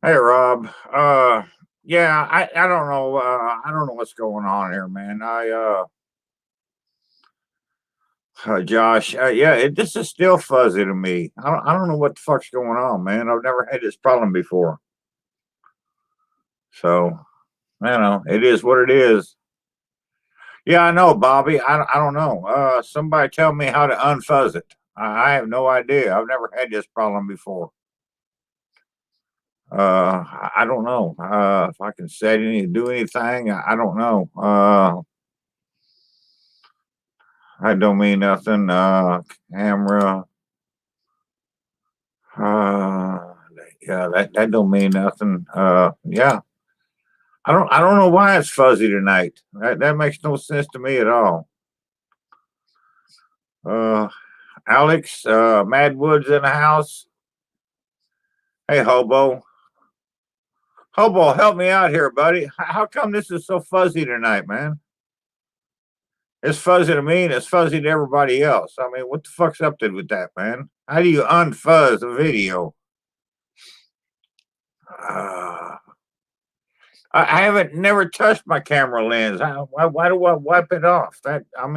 Hey Rob. Yeah, I don't know. I don't know what's going on here, man. Josh. Yeah, this is still fuzzy to me. I don't know what the fuck's going on, man. I've never had this problem before. So, I know it is what it is. Yeah, I know, Bobby. I don't know. Somebody tell me how to unfuzz it. I have no idea. I've never had this problem before. I don't know. If I can do anything, I don't know. I don't mean nothing. Camera. Uh, yeah, that don't mean nothing. Yeah, I don't know why it's fuzzy tonight. That makes no sense to me at all. Uh, Alex, Mad Woods in the house. Hey, Hobo. Hobo, help me out here, buddy. How come this is so fuzzy tonight, man? It's fuzzy to me and it's fuzzy to everybody else. I mean, what the fuck's up with that, man? How do you unfuzz a video? I haven't never touched my camera lens. Why do I wipe it off? That's what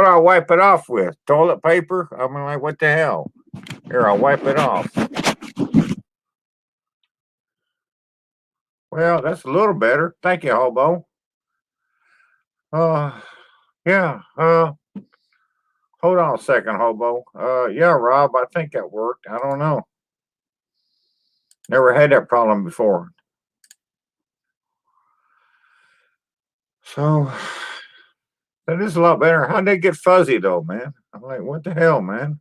do I wipe it off with? Toilet paper? I mean, like, what the hell? Here, I'll wipe it off. Well, that's a little better. Thank you, Hobo. Yeah. Hold on a second, Hobo. Yeah, Rob, I think that worked. I don't know. Never had that problem before. So that is a lot better. How'd they get fuzzy though, man? I'm like, what the hell, man?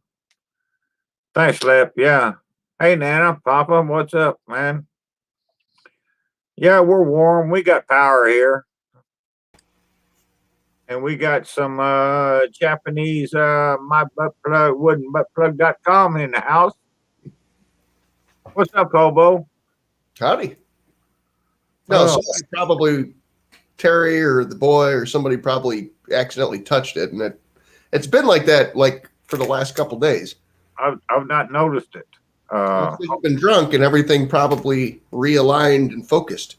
Thanks, Lip. Yeah. Hey, Nana, Papa, what's up, man? Yeah, we're warm. We got power here. And we got some Japanese my butt plug woodenbuttplug.com in the house. What's up, Hobo? Howdy. No, somebody probably Terry or the boy or somebody probably accidentally touched it, and it's been like that like for the last couple days. I've not noticed it. You've been drunk and everything probably realigned and focused.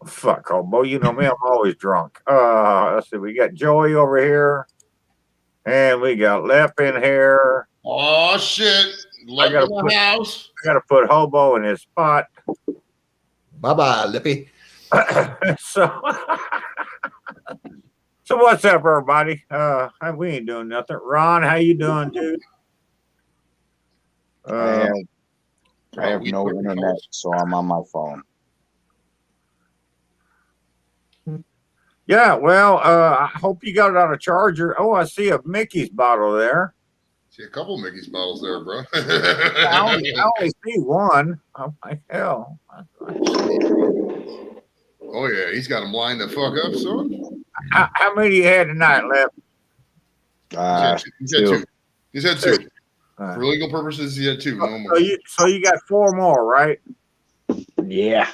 Fuck, Hobo. You know me, I'm always drunk. Let's see, we got Joey over here, and we got Lep in here. Oh shit! Lep in the house. I gotta put Hobo in his spot. Bye-bye, Lippy. So what's up, everybody? We ain't doing nothing. Ron, how you doing, dude? I have no internet, so I'm on my phone. Yeah, well, I hope you got it on a charger. Oh, I see a Mickey's bottle there. See a couple Mickey's bottles there, bro. I only see one. Oh my hell! Oh yeah, he's got them lined the fuck up, son. How many you had tonight, Left? He's had two. He's had two. For legal purposes, he had two. So you got four more, right? Yeah.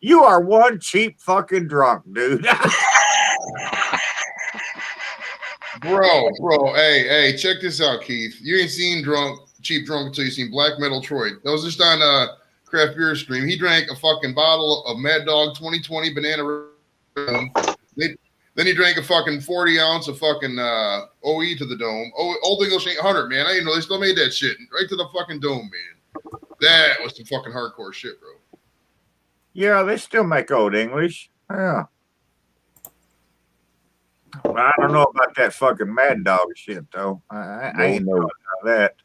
You are one cheap fucking drunk, dude. bro, hey, check this out, Keith. You ain't seen cheap drunk until you seen Black Metal Troy. That was just on Craft Beer Stream. He drank a fucking bottle of Mad Dog 2020 banana. Then he drank a fucking 40 ounce of fucking OE to the dome. Old English 800, man. I didn't know they still made that shit right to the fucking dome, man. That was some fucking hardcore shit, bro. Yeah, they still make Old English. Yeah. Well, I don't know about that fucking Mad Dog shit, though. I ain't know about that.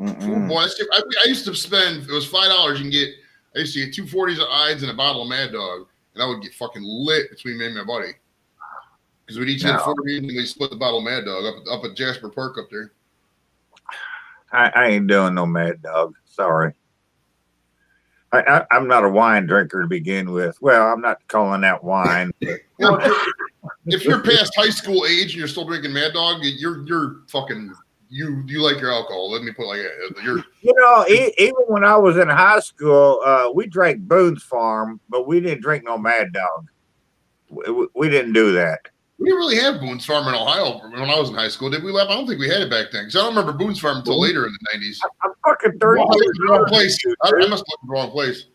Oh, boy, I used to spend, it was $5. You can get, I used to get 240s of Ides and a bottle of Mad Dog, and I would get fucking lit between me and my buddy. Because we'd each get 40 and we split the bottle of Mad Dog up at Jasper Park up there. I ain't doing no Mad Dog. Sorry. I'm not a wine drinker to begin with. Well, I'm not calling that wine. Well, if you're past high school age and you're still drinking Mad Dog, you're fucking you like your alcohol. Let me put it like that. Even when I was in high school, we drank Boone's Farm, but we didn't drink no Mad Dog. We didn't do that. We didn't really have Boone's Farm in Ohio when I was in high school, did we? I don't think we had it back then because I don't remember Boone's Farm until later in the 90s. I'm fucking 30 I years older than you, I dude. must look in the wrong place.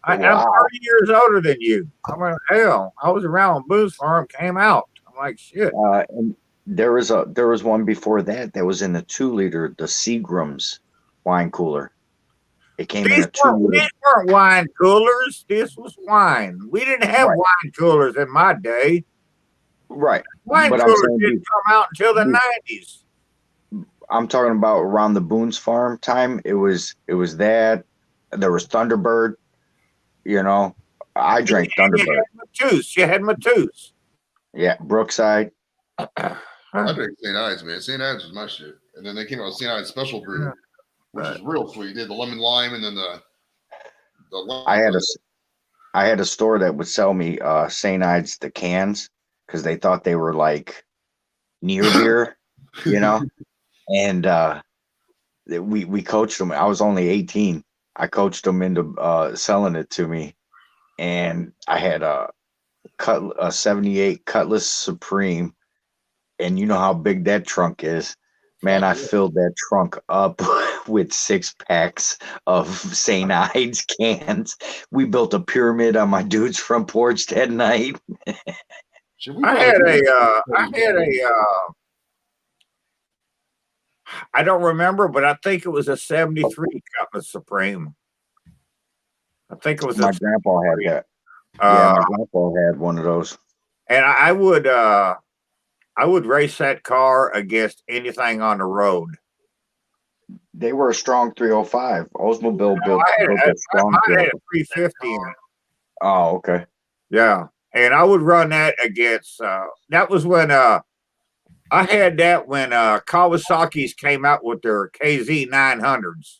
I'm Wow. 30 years older than you. I mean, hell, I was around when Boone's Farm came out. I'm like, shit. And there was one before that was in the 2-liter, the Seagram's wine cooler. It came in a 2-liter. These weren't wine coolers. This was wine. We didn't have Right. wine coolers in my day. Right. Wine But I'm coolers saying, didn't come out until the 90s. I'm talking about around the Boone's Farm time. It was that. There was Thunderbird. You know, I drank Thunderbird. You had Matus. Yeah, Brookside. I drank St. Ides, man. St. Ides was my shit. And then they came out with St. Ides Special Brew, which is real sweet. They had the lemon lime and then the I had a store that would sell me St. Ides the cans because they thought they were like near beer, you know. And we coached them. I was only 18. I coached them into selling it to me, and I had a 78 Cutlass Supreme, and you know how big that trunk is. Man, I filled that trunk up with 6 packs of St. Ides cans. We built a pyramid on my dude's front porch that night. I don't remember, but I think it was a 73 Cutlass Supreme. I think it was My grandpa had that. My grandpa had one of those. And I would race that car against anything on the road. They were a strong 305. Oldsmobile built a strong. I had a 350 in it. Oh, okay. Yeah, and I would run that against. That was when I had that when Kawasaki's came out with their KZ 900s,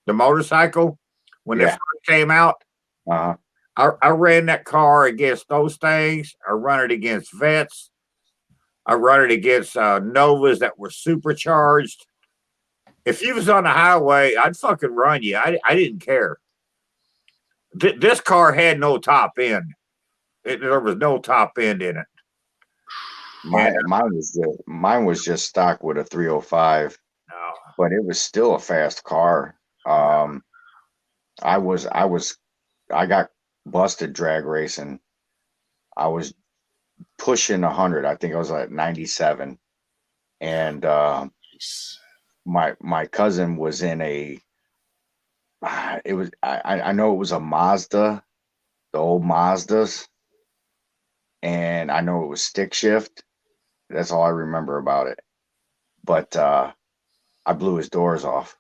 the motorcycle when they first came out. I ran that car against those things. I run it against Vets. I run it against Novas that were supercharged. If you was on the highway, I'd fucking run you. I didn't care. This car had no top end. There was no top end in it. Mine was just stock with a 305. No. But it was still a fast car. I got busted drag racing. I was pushing 100. I think I was at 97. And my cousin was in I know it was a Mazda, the old Mazdas. And I know it was stick shift. That's all I remember about it. But I blew his doors off.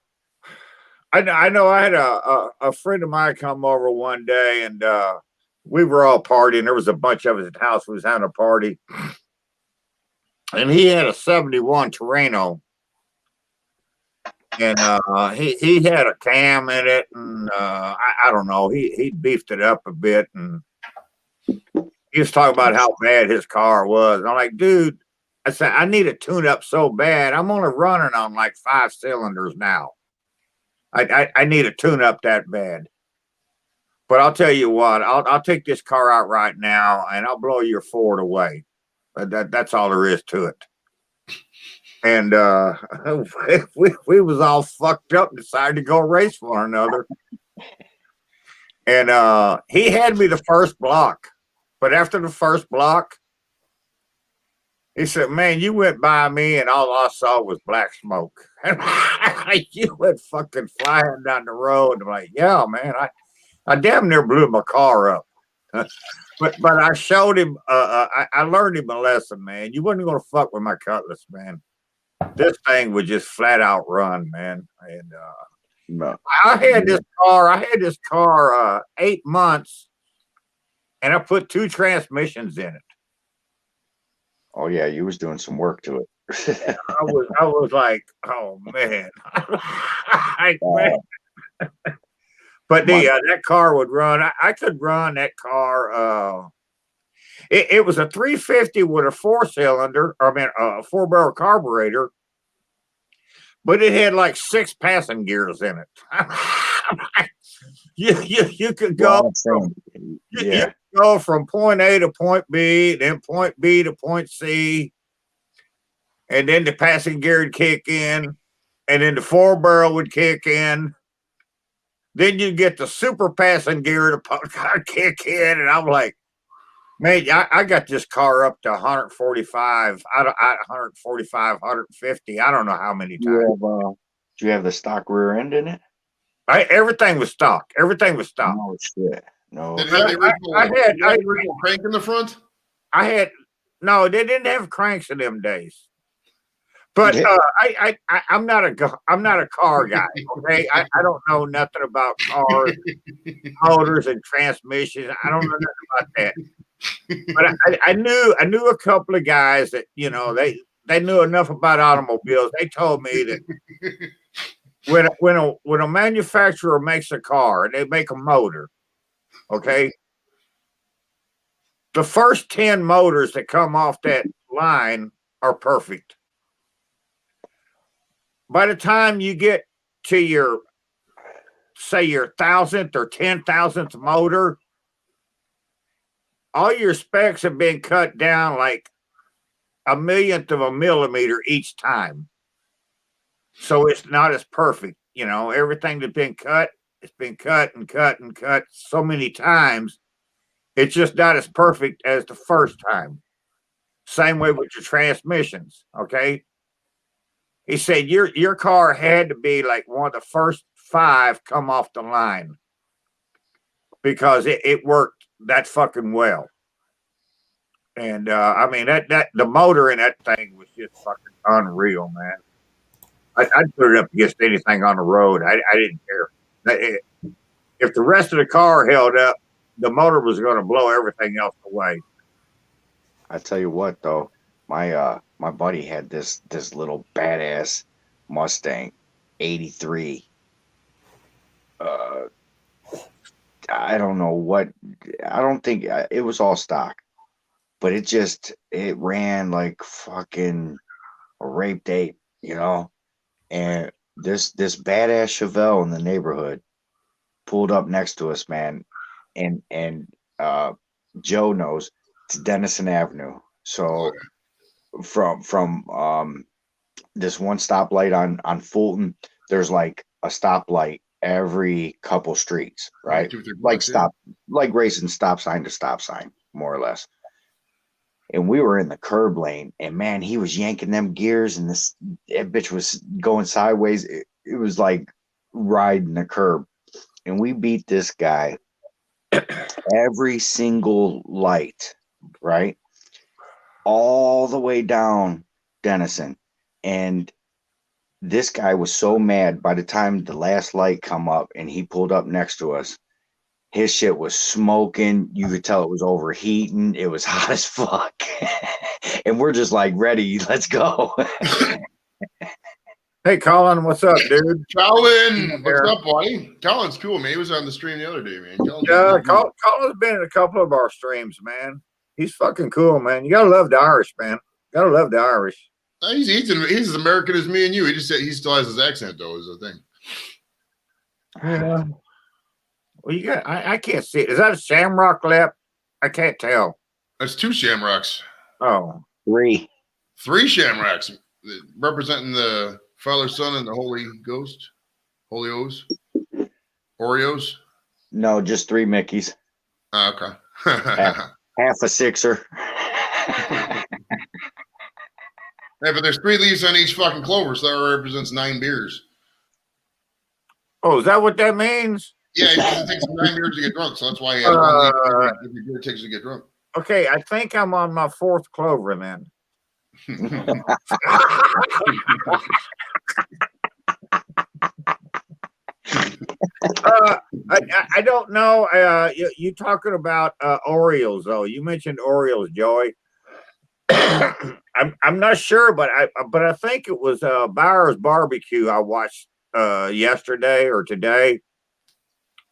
I know I had a friend of mine come over one day, and we were all partying. There was a bunch of us at the house. We was having a party. And he had a 71 Terreno. And he had a cam in it, and I don't know. He beefed it up a bit, and he was talking about how bad his car was. And I'm like, dude, I said, I need a tune-up so bad. I'm only running on like 5 cylinders now. I need a tune-up that bad. But I'll tell you what, I'll take this car out right now, and I'll blow your Ford away. That's all there is to it. And we was all fucked up and decided to go race one another. And he had me the first block. But after the first block, he said, man, you went by me and all I saw was black smoke. And you went fucking flying down the road. I'm like, yeah, man, I damn near blew my car up. But I showed him, I learned him a lesson, man. You wasn't going to fuck with my Cutlass, man. This thing would just flat out run, man. And No. I had this car 8 months, and I put 2 transmissions in it. Oh yeah, you was doing some work to it. I was like, oh man. But that car would run. I could run that car. It was a 350 with a 4-cylinder, a 4-barrel carburetor, but it had like 6 passing gears in it. You could go. You go from point A to point B, then point B to point C, and then the passing gear would kick in, and then the 4-barrel would kick in. Then you get the super passing gear to kick in, and I'm like, man, I got this car up to 145. 145, 150. I don't know how many times. Do you have the stock rear end in it? Everything was stock. Everything was stock. No shit. No. Did it have the original crank in the front? No, they didn't have cranks in them days. But I'm not a car guy. Okay, I don't know nothing about cars, motors, and transmissions. I don't know nothing about that. But I knew a couple of guys that they knew enough about automobiles. They told me that when a manufacturer makes a car and they make a motor, okay, the first 10 motors that come off that line are perfect. By the time you get to your 1,000th or 10,000th motor, all your specs have been cut down like 1/1,000,000th of a millimeter each time. So it's not as perfect. Everything that's been cut, it's been cut and cut and cut so many times. It's just not as perfect as the first time. Same way with your transmissions. Okay. He said your car had to be like one of the first 5 come off the line because it worked that fucking well. And I mean that the motor in that thing was just fucking unreal, man. I'd put it up against anything on the road. I didn't care. If the rest of the car held up, the motor was going to blow everything else away. I tell you what, though, my buddy had this little badass Mustang, 83. I don't know what. I don't think it was all stock, but it ran like fucking a raped ape, And this badass Chevelle in the neighborhood pulled up next to us, man, and Joe knows it's Denison Avenue. So from this one stoplight on Fulton, there's like a stoplight every couple streets, right? 2 or 3 Like blocks, like racing stop sign to stop sign, more or less. And we were in the curb lane, and man, he was yanking them gears, and that bitch was going sideways. It was like riding the curb, and we beat this guy every single light, right, all the way down Denison. And this guy was so mad. By the time the last light come up and he pulled up next to us, his shit was smoking. You could tell it was overheating. It was hot as fuck. And we're just like, ready, let's go. Hey, Colin, what's up, dude? Colin, what's up, buddy? Colin's cool, man. He was on the stream the other day, man. Colin's been in a couple of our streams, man. He's fucking cool, man. You gotta love the Irish, man. Gotta love the Irish. He's as American as me and you. He just said he still has his accent, though, is the thing. Yeah. Well, you got. I can't see it. Is that a shamrock lip? I can't tell. That's 2 shamrocks. Oh, 3 shamrocks representing the Father, Son, and the Holy Ghost. Holy O's. Oreos. No, just 3 Mickeys. Oh, okay. Half a sixer. Yeah, but there's 3 leaves on each fucking clover, so that represents 9 beers. Oh, is that what that means? Yeah, it takes 9 beers to get drunk, so that's why he has 1 leaf every beer it takes to get drunk. Okay, I think I'm on my 4th clover then. I don't know. You talking about Orioles though? You mentioned Orioles, Joey. I'm not sure, but I think it was Bauer's Barbecue I watched yesterday or today,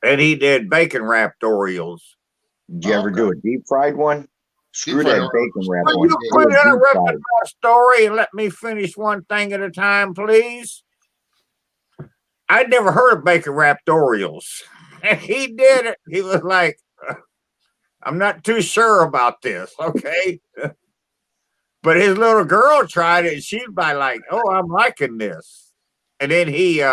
and he did bacon wrapped Orioles. Did you ever do a deep fried one? Screw that bacon wrap Will one. you quit interrupting my story and let me finish one thing at a time, please? I'd never heard of bacon wrapped Orioles, and he did it. He was like, I'm not too sure about this. Okay. But his little girl tried it and she'd be like, oh, I'm liking this. And then he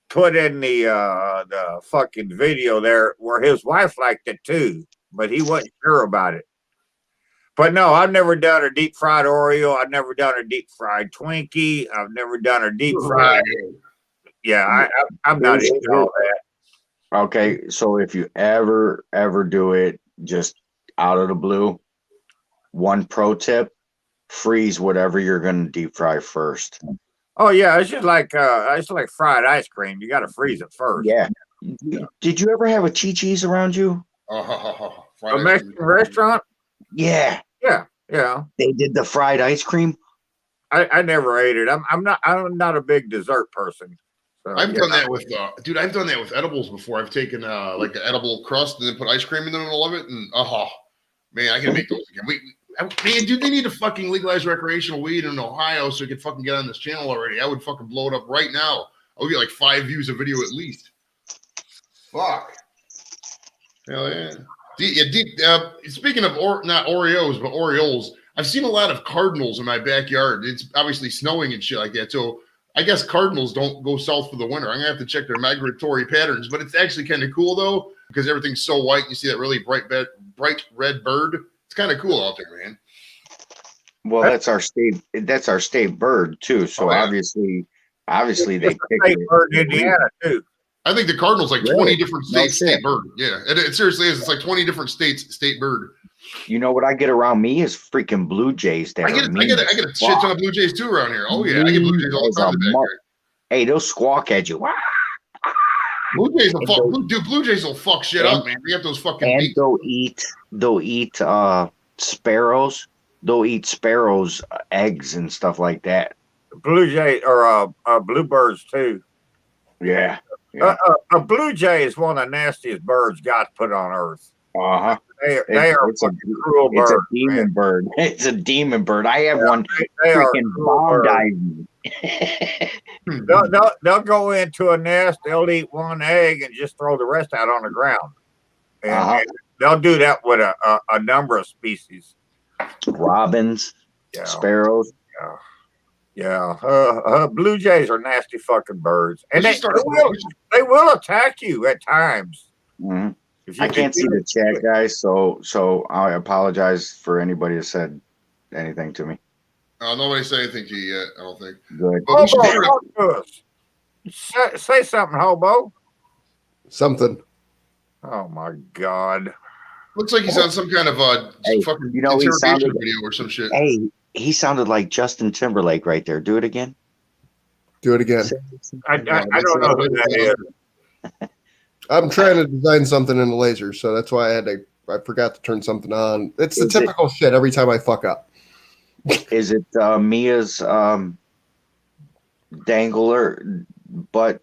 put in the fucking video there where his wife liked it too, but he wasn't sure about it. But no, I've never done a deep fried Oreo. I've never done a deep fried Twinkie. I've never done a deep fried. Yeah, I'm not into all that. Okay, so if you ever do it just out of the blue, one pro tip: freeze whatever you're going to deep fry first. Oh yeah, it's like fried ice cream. You got to freeze it first. Yeah. Did you ever have a Chi-Chi's around you? A Mexican restaurant? Yeah. Yeah. They did the fried ice cream. I never ate it. I'm not a big dessert person. So, I've done that with I've done that with edibles before. I've taken like an edible crust and then put ice cream in the middle of it, and man, I can make those again. Man, dude, they need to fucking legalize recreational weed in Ohio so you can fucking get on this channel already. I would fucking blow it up right now. I would get like 5 views a video at least. Fuck. Hell yeah. Speaking of not Oreos, but Orioles, I've seen a lot of cardinals in my backyard. It's obviously snowing and shit like that. So I guess cardinals don't go south for the winter. I'm going to have to check their migratory patterns. But it's actually kind of cool, though, because everything's so white. You see that really bright red bird. It's kind of cool out there, man. Well, that's our state bird too. So obviously they pick state bird in Indiana too. I think the Cardinals like 20 different states state bird. Yeah, it seriously is. It's like 20 different states state bird. You know what I get around me is freaking Blue Jays. I get a shit ton of Blue Jays too around here. Oh yeah, I get Blue Jays all the time. Hey, they'll squawk at you. Blue Jays will fuck. Dude, Blue Jays will fuck shit up, man. They got those fucking. And they'll eat sparrows. They'll eat sparrows' eggs and stuff like that. Blue Jay or bluebirds too. Yeah. A blue jay is one of the nastiest birds got to put on earth. They are a cruel bird. It's a demon bird. It's a demon bird. I have one freaking bomb diving. They'll go into a nest. They'll eat one egg and just throw the rest out on the ground. And they'll do that with a number of species. Robins, sparrows. Yeah. Blue jays are nasty fucking birds, and they will attack you at times. Mm-hmm. I can't see the chat, guys, so I apologize for anybody that said anything to me. Nobody said anything to you yet, I don't think. Good. Hobo, talk to us. Say something, Hobo. Something. Oh my God. Looks like he's on some kind of fucking interrogation video or some shit. Hey, he sounded like Justin Timberlake right there. Do it again. Do it again. I don't know who that is. I'm trying to design something in the laser, so that's why I forgot to turn something on. It's the typical shit every time I fuck up. Is it Mia's dangler butt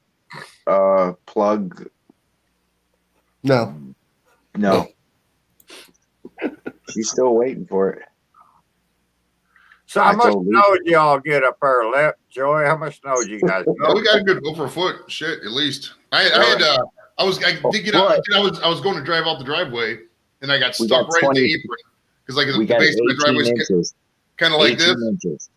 plug? No. She's still waiting for it. So how much snow did y'all get up there left, Joey? How much snow did you guys get? We got a good over a foot. Shit, at least. I was going to drive out the driveway and I got stuck right in the apron because like the base of the driveway is kind of like this. Inches.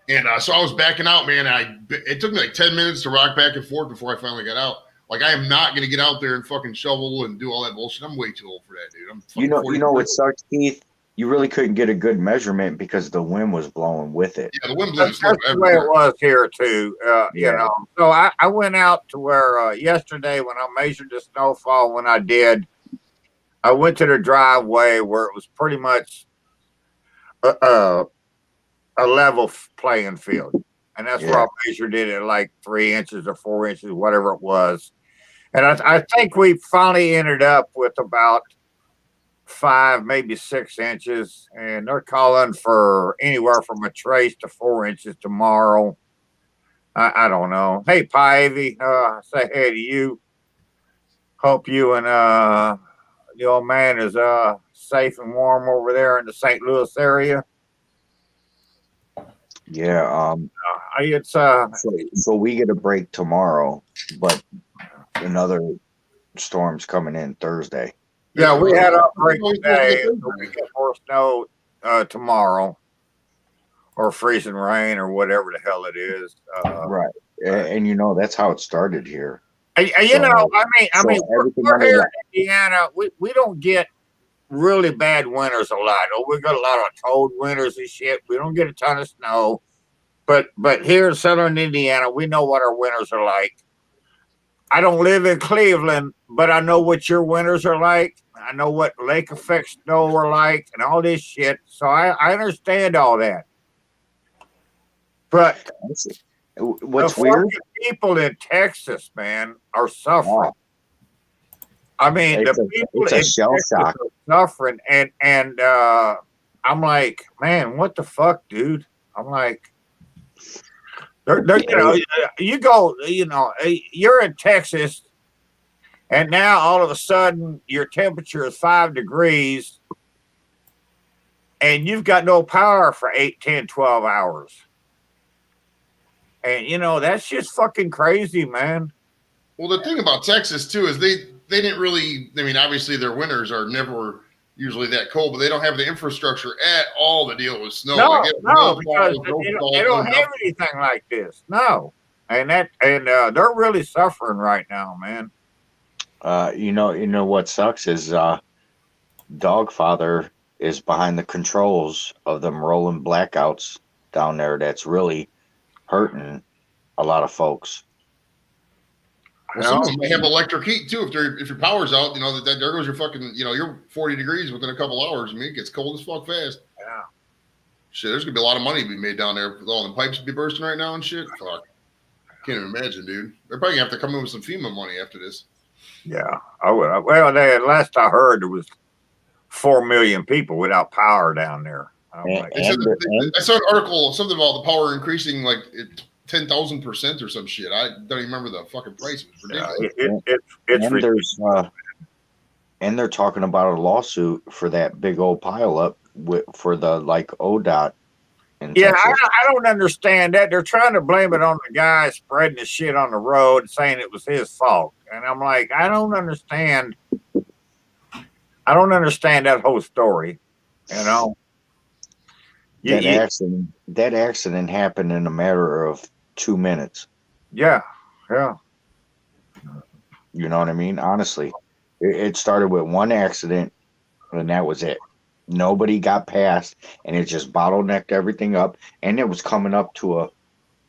And so I was backing out, man. It took me like 10 minutes to rock back and forth before I finally got out. Like I am not going to get out there and fucking shovel and do all that bullshit. I'm way too old for that, dude. You know what sucks, Keith? You really couldn't get a good measurement because the wind was blowing with it. Yeah, the wind blew. That's the way it was here too. You know. So I went out to where yesterday when I measured the snowfall. When I did, I went to the driveway where it was pretty much a level playing field, and that's where I measured it at like 3 inches or 4 inches, whatever it was. And I think we finally ended up with about 5, maybe 6 inches, and they're calling for anywhere from a trace to 4 inches tomorrow. I don't know. Hey, Pivy, say hey to you. Hope you and the old man is safe and warm over there in the St. Louis area. Yeah. It's so we get a break tomorrow, but another storm's coming in Thursday. Yeah, we had our break Always today. supposed to get So we big. get more snow tomorrow, or freezing rain, or whatever the hell it is. Right. And you know that's how it started here. You know, So- I mean, everything we're under here that. in Indiana. We don't get really bad winters a lot. Oh, we got a lot of cold winters and shit. We don't get a ton of snow, but here in southern Indiana, we know what our winters are like. I don't live in Cleveland, but I know what your winters are like. I know what lake effect snow are like and all this shit. So I understand all that. But What's the weird? fucking people in Texas, man, are suffering. Wow. I mean, It's the a- people it's a in shell Texas shock. are suffering, and I'm like, man, what the fuck, dude? I'm like, you know, you go, you know, you're in Texas, and now all of a sudden your temperature is 5 degrees, and you've got no power for 8, 10, 12 hours. And, you know, that's just fucking crazy, man. Well, the thing about Texas too is they didn't really. I mean, obviously their winters are never usually that cold, but they don't have the infrastructure at all to deal with snow. No, Like, it- no, no because falls, no they salt, don't no have anything like this. No. And they're really suffering right now, man. You know what sucks is Dogfather is behind the controls of them rolling blackouts down there. That's really hurting a lot of folks. Well, some of them may have electric heat too. If your power's out, you know that there goes your fucking. You know, you're 40 degrees within a couple hours. I mean, it gets cold as fuck fast. Yeah. Shit, there's gonna be a lot of money to be made down there with all the pipes be bursting right now and shit. Fuck, can't even imagine, dude. They're probably gonna have to come in with some FEMA money after this. Yeah. I would. Well, last I heard, there was 4 million people without power down there. I'm And- like, They said and- I saw an article something about the power increasing like 10,000% or some shit. I don't even remember the fucking price. It was yeah, ridiculous. it's and ridiculous. there's and they're talking about a lawsuit for that big old pile up for the like ODOT. In Yeah, Texas. I don't understand that. They're trying to blame it on the guy spreading the shit on the road, saying it was his fault. And I'm like, I don't understand. I don't understand that whole story. You know, That accident happened in a matter of 2 minutes. yeah. You know what I mean? Honestly, it started with one accident, and that was it. Nobody got past, and it just bottlenecked everything up. And it was coming up to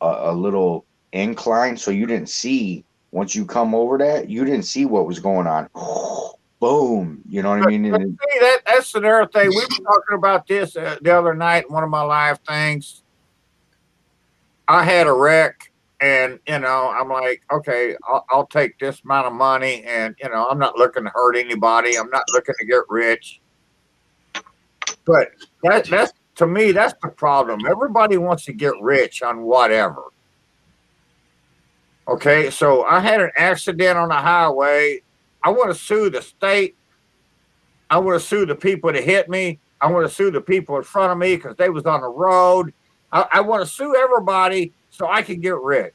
a little incline, so you didn't see once you come over that. You didn't see what was going on. Boom! You know what I mean? But see, that's another thing. We were talking about this the other night in one of my live things. I had a wreck, and you know, I'm like, okay, I'll take this amount of money, and you know, I'm not looking to hurt anybody. I'm not looking to get rich. But that's to me, that's the problem. Everybody wants to get rich on whatever. Okay, so I had an accident on the highway. I want to sue the state. I want to sue the people that hit me. I want to sue the people in front of me because they was on the road. I want to sue everybody so I can get rich.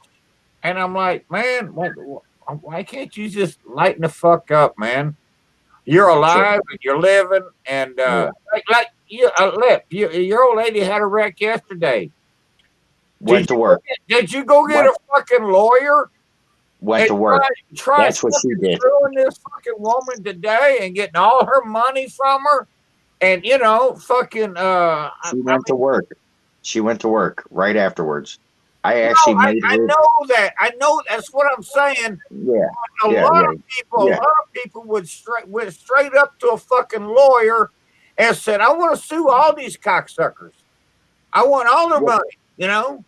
And I'm like, man, why can't you just lighten the fuck up, man? You're alive and you're living, and like you, your old lady had a wreck yesterday. Went to work. Did you go get a fucking lawyer? Went to work. Try That's what she did. Screwing this fucking woman today and getting all her money from her, and you know, fucking. She went to work. She went to work right afterwards. I actually made her. I know that. I know that's what I'm saying. Yeah. A lot of people went straight up to a fucking lawyer and said, "I want to sue all these cocksuckers. I want all their money." You know.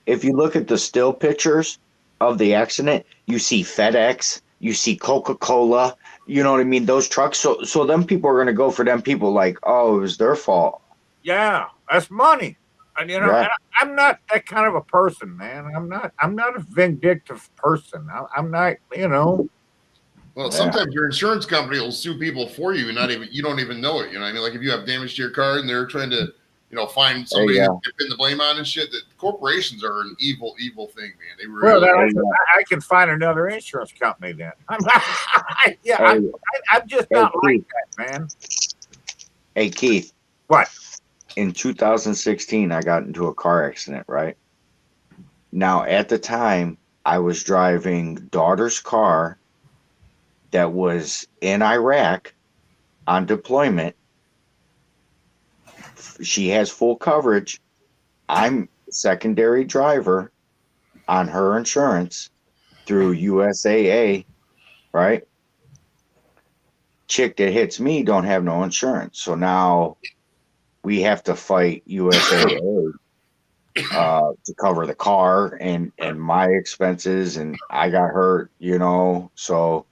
If you look at the still pictures of the accident, you see FedEx, you see Coca-Cola. You know what I mean? Those trucks. So them people are gonna go for them people like, oh, it was their fault. Yeah, that's money. And you know, Yeah. I'm not that kind of a person, man. I'm not a vindictive person. I'm not, you know. Well, sometimes your insurance company will sue people for you, and you don't even know it. You know what I mean? Like if you have damage to your car and they're trying to find somebody yeah. to pin the blame on and shit. That corporations are an evil thing, man. They Well, really. then I can find another insurance company then. I'm just Hey, not like Keith. that, man. Hey, Keith. What? In 2016, I got into a car accident, right? Now, at the time, I was driving daughter's car that was in Iraq on deployment. She has full coverage. I'm secondary driver on her insurance through USAA, right? Chick that hits me don't have no insurance. So now we have to fight USAA to cover the car and my expenses, and I got hurt, so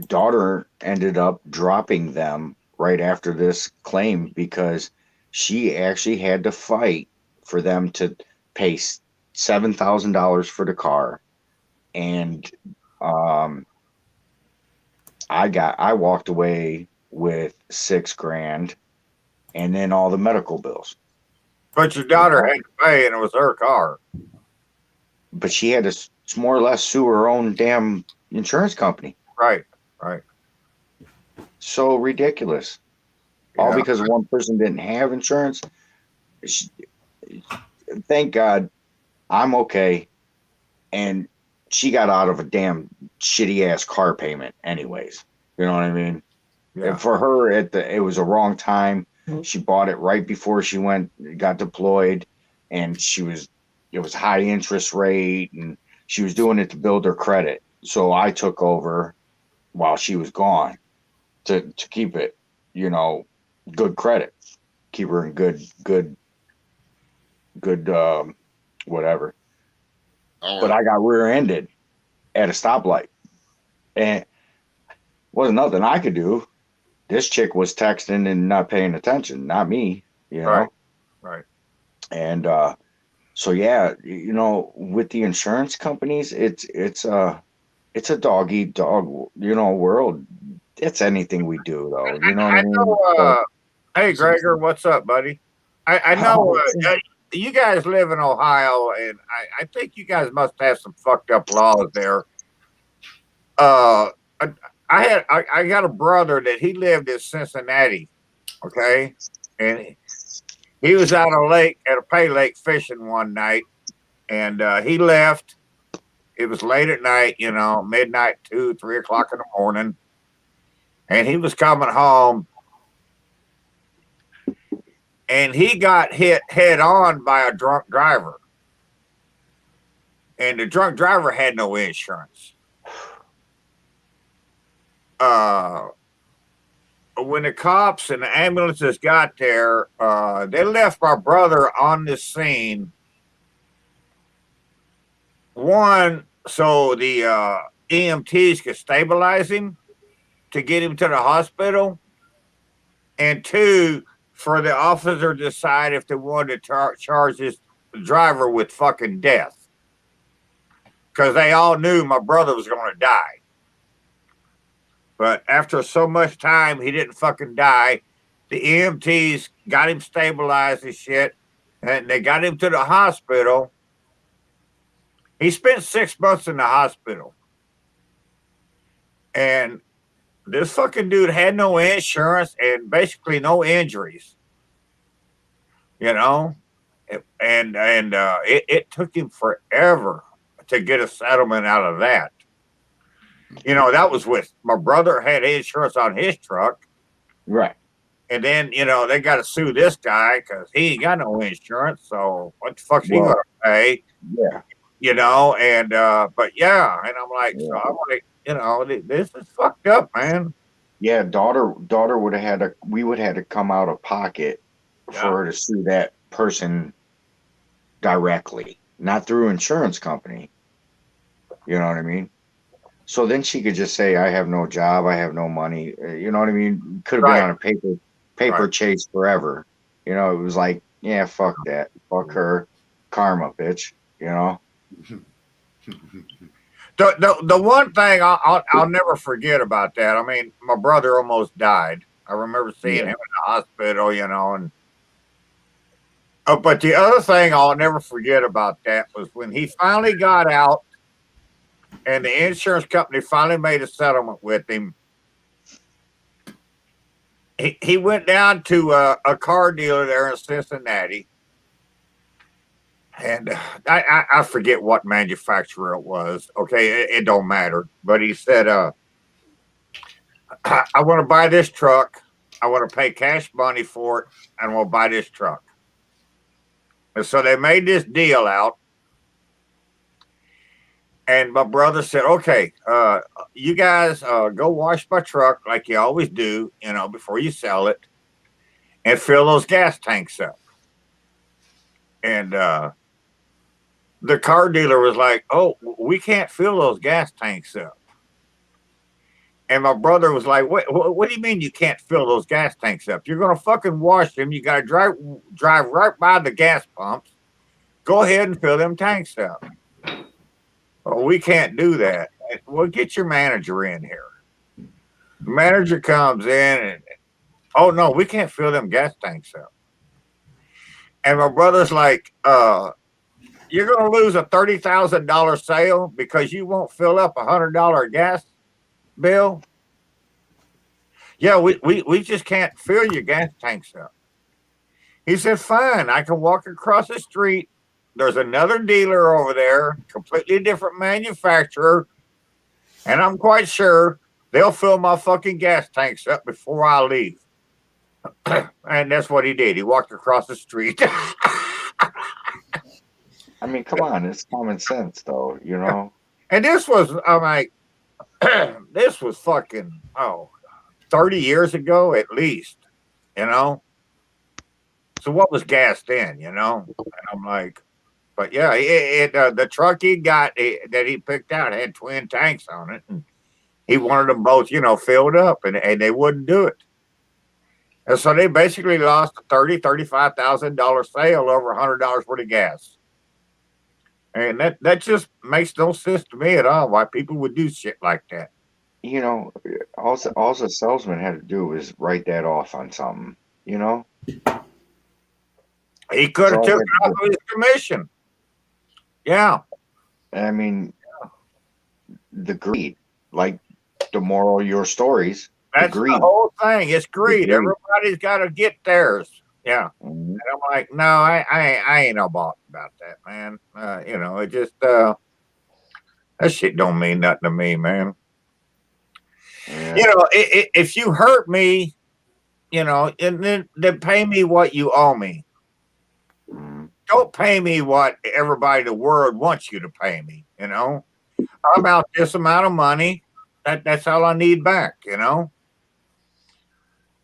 daughter ended up dropping them right after this claim because she actually had to fight for them to pay $7,000 for the car, and I walked away with $6,000 and then all the medical bills. But your daughter had to pay, and it was her car. But she had to more or less sue her own damn insurance company. Right. So ridiculous. Yeah. All because one person didn't have insurance. Thank God I'm okay. And she got out of a damn shitty ass car payment anyways. You know what I mean? Yeah. And for her, it was a wrong time. She bought it right before she got deployed, and it was high interest rate, and she was doing it to build her credit. So I took over while she was gone to keep it, good credit, keep her in good whatever. But I got rear-ended at a stoplight, and wasn't nothing I could do. This chick was texting and not paying attention, not me, Right. And so yeah, with the insurance companies, it's a dog eat dog, world. It's anything we do though, you know what I mean? know, hey Gregor, what's up, buddy? I know you guys live in Ohio, and I think you guys must have some fucked up laws there. I got a brother that he lived in Cincinnati, okay, and he was out on a lake at a pay lake fishing one night, and he left. It was late at night, midnight, 2, 3 o'clock in the morning, and he was coming home, and he got hit head on by a drunk driver, and the drunk driver had no insurance. When the cops and the ambulances got there, they left my brother on the scene. One, so the EMTs could stabilize him to get him to the hospital, and two, for the officer to decide if they wanted to charge this driver with fucking death, because they all knew my brother was going to die. But after so much time, he didn't fucking die. The EMTs got him stabilized and shit, and they got him to the hospital. He spent 6 months in the hospital. And this fucking dude had no insurance and basically no injuries. And it took him forever to get a settlement out of that. That was with my brother had insurance on his truck. Right. And then, they got to sue this guy because he ain't got no insurance. So what the fuck's he going to pay? Yeah. But yeah. And I'm like, Yeah. so I'm like, this is fucked up, man. Yeah. Daughter we would have to come out of pocket for her to sue that person directly, not through insurance company. You know what I mean? So then she could just say, I have no job, I have no money. You know what I mean? Could have been on a paper chase forever. It was like, yeah, fuck that. Fuck her. Karma, bitch. The one thing I'll never forget about that, I mean, my brother almost died. I remember seeing him in the hospital, and but the other thing I'll never forget about that was when he finally got out and the insurance company finally made a settlement with him. He went down to a car dealer there in Cincinnati, and I forget what manufacturer it was. Okay, it don't matter. But he said, I want to buy this truck. I want to pay cash money for it, and I want to buy this truck. And so they made this deal out. And my brother said, okay, you guys go wash my truck like you always do, before you sell it, and fill those gas tanks up. And the car dealer was like, oh, we can't fill those gas tanks up. And my brother was like, what do you mean you can't fill those gas tanks up? You're going to fucking wash them. You got to drive right by the gas pumps. Go ahead and fill them tanks up. Well, we can't do that. Well, get your manager in here. The manager comes in and, oh, no, we can't fill them gas tanks up. And my brother's like, you're going to lose a $30,000 sale because you won't fill up $100 gas bill? Yeah, we just can't fill your gas tanks up. He said, fine, I can walk across the street. There's another dealer over there, completely different manufacturer, and I'm quite sure they'll fill my fucking gas tanks up before I leave. And that's what he did. He walked across the street. I mean, come on, it's common sense, though, And this was, I'm like, this was fucking, 30 years ago at least, So what was gas then, And I'm like, but yeah, the truck he got that he picked out had twin tanks on it, and he wanted them both, filled up, and they wouldn't do it. And so they basically lost a $35,000 sale over $100 worth of gas. And that just makes no sense to me at all why people would do shit like that. All the salesman had to do was write that off on something, He could have took it off of his commission. Yeah. I mean, the greed, like the moral of your stories. That's the whole thing. It's greed. Everybody's got to get theirs. Yeah. Mm-hmm. And I'm like, no, I ain't about that, man. It just, that shit don't mean nothing to me, man. Yeah. If you hurt me, and then pay me what you owe me. Don't pay me what everybody in the world wants you to pay me, How about this amount of money? That's all I need back,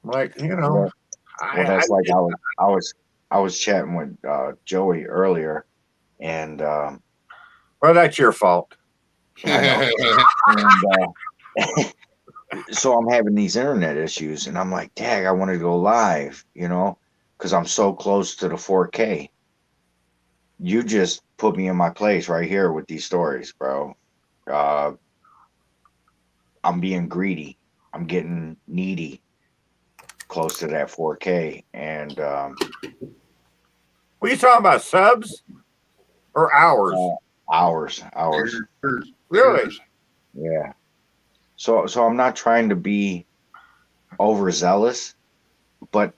Like, Well, that's I was chatting with Joey earlier, and well, that's your fault. And, so I'm having these internet issues, and I'm like, dang, I want to go live, because I'm so close to the 4K. You just put me in my place right here with these stories, bro. I'm being greedy. I'm getting needy close to that 4K. And what are you talking about, subs or hours? Hours. Really? Yeah. So I'm not trying to be overzealous, but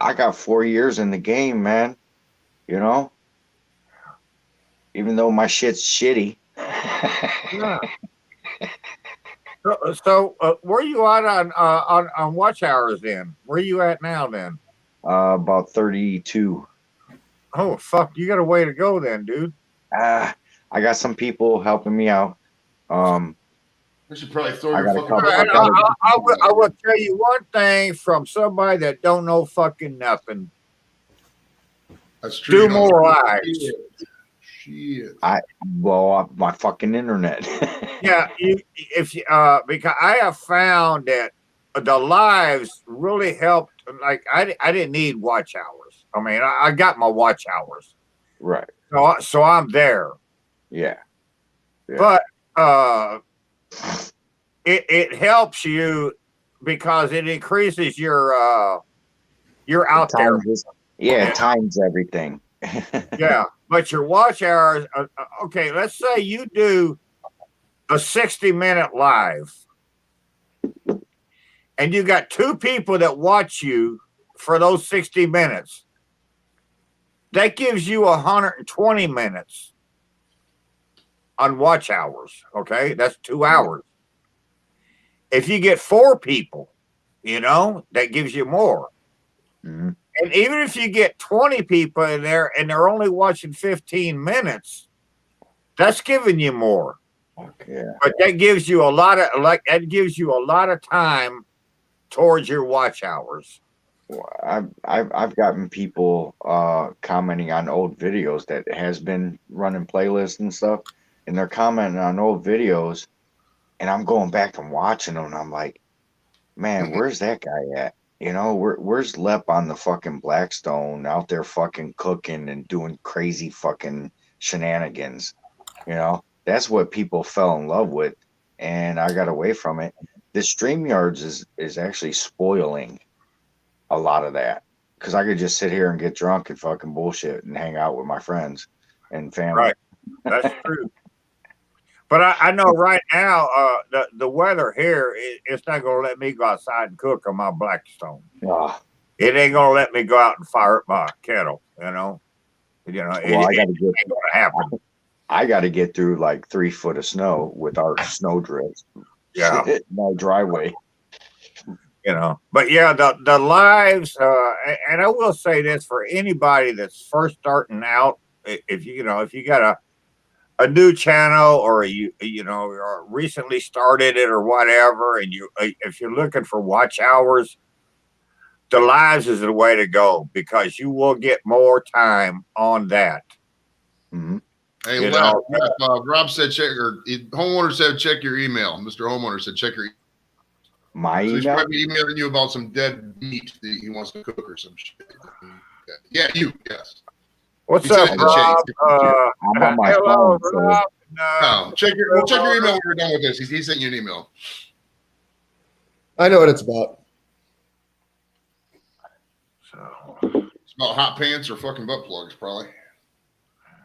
I got 4 years in the game, man. Even though my shit's shitty. Yeah. So where are you at on watch hours then? Where are you at now then? About 32. Oh fuck! You got a way to go then, dude. I got some people helping me out. We should probably throw your fucking. I will tell you one thing from somebody that don't know fucking nothing. That's true. Do more lives. Shit. I blow up my fucking internet. Yeah, because I have found that the lives really helped. Like I didn't need watch hours. I mean, I got my watch hours. Right. So I'm there. Yeah. But it helps you because it increases your You're out there. Times everything. Yeah, but your watch hours. Okay, let's say you do a 60-minute live, and you got 2 people that watch you for those 60 minutes. That gives you 120 minutes on watch hours. Okay, that's 2 hours. If you get 4 people, that gives you more. Mm-hmm. And even if you get 20 people in there and they're only watching 15 minutes, that's giving you more. Okay. But that gives you a lot of time towards your watch hours. I've gotten people commenting on old videos that has been running playlists and stuff, and they're commenting on old videos, and I'm going back and watching them, and I'm like, man, where's that guy at? Where's Lep on the fucking Blackstone out there fucking cooking and doing crazy fucking shenanigans? That's what people fell in love with, and I got away from it. The StreamYards is actually spoiling a lot of that, because I could just sit here and get drunk and fucking bullshit and hang out with my friends and family. Right, that's true. But I know right now the weather here it's not gonna let me go outside and cook on my Blackstone. It ain't gonna let me go out and fire up my kettle. It ain't gonna happen. I got to get through like 3 foot of snow with our snow drifts. Yeah, my driveway. But yeah, the lives, and I will say this for anybody that's first starting out, if you got a new channel or or recently started it or whatever, and if you're looking for watch hours, the lives is the way to go, because you will get more time on that. Mm-hmm. Hey, Rob said homeowner said check your email. Mr. Homeowner said check your email. My so email? He's probably emailing you about some dead meat that he wants to cook or some shit. Yeah, you, yes. What's up, Rob? I'm on my phone. Rob. No, check your email when you're done with this. He sent you an email. I know what it's about. So it's about hot pants or fucking butt plugs, probably.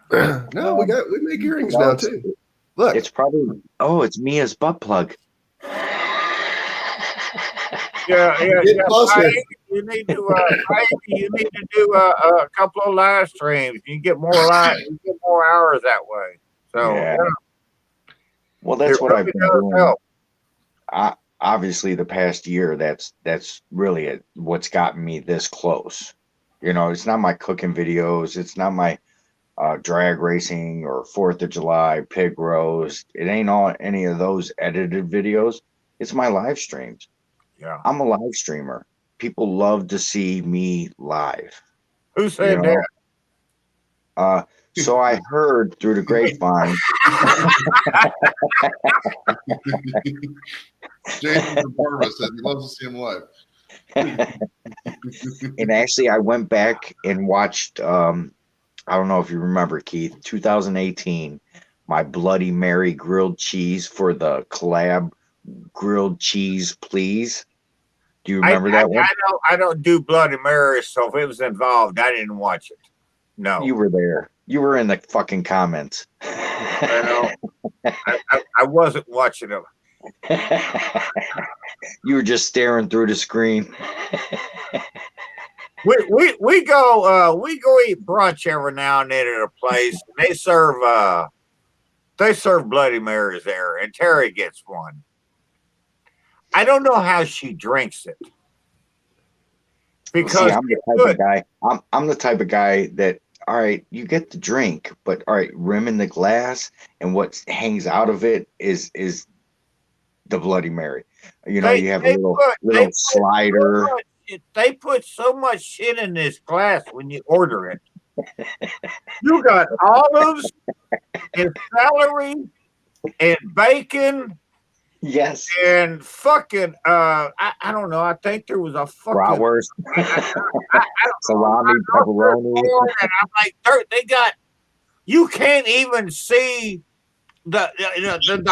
No, we make earrings now too. Look, it's probably it's Mia's butt plug. Yeah. You need to do a couple of live streams. You get more hours that way. So yeah. Well, that's what I've been doing. Obviously, the past year, that's really what's gotten me this close. It's not my cooking videos. It's not my drag racing or 4th of July pig roast. It ain't any of those edited videos. It's my live streams. Yeah, I'm a live streamer. People love to see me live. Who said that? So I heard through the grapevine. Jason from Bourbon said he loves to see him live. And actually, I went back and watched. I don't know if you remember, Keith, 2018, my Bloody Mary grilled cheese for the collab grilled cheese, please. Do you remember that one? I don't do Bloody Mary, so if it was involved, I didn't watch it. No. You were there. You were in the fucking comments. I wasn't watching them. You were just staring through the screen. We go eat brunch every now and then at a place. And they serve Bloody Marys there, and Terry gets one. I don't know how she drinks it. Because I'm the type of guy. I'm the type of guy that, all right, you get the drink, but all right, rimming the glass and what hangs out of it is the Bloody Mary. You have a little slider. They put so much shit in this glass when you order it. You got olives and celery and bacon. Yes. And fucking, I don't know. I think there was a fucking bratwurst, salami, pepperoni. And I'm like, they got. You can't even see the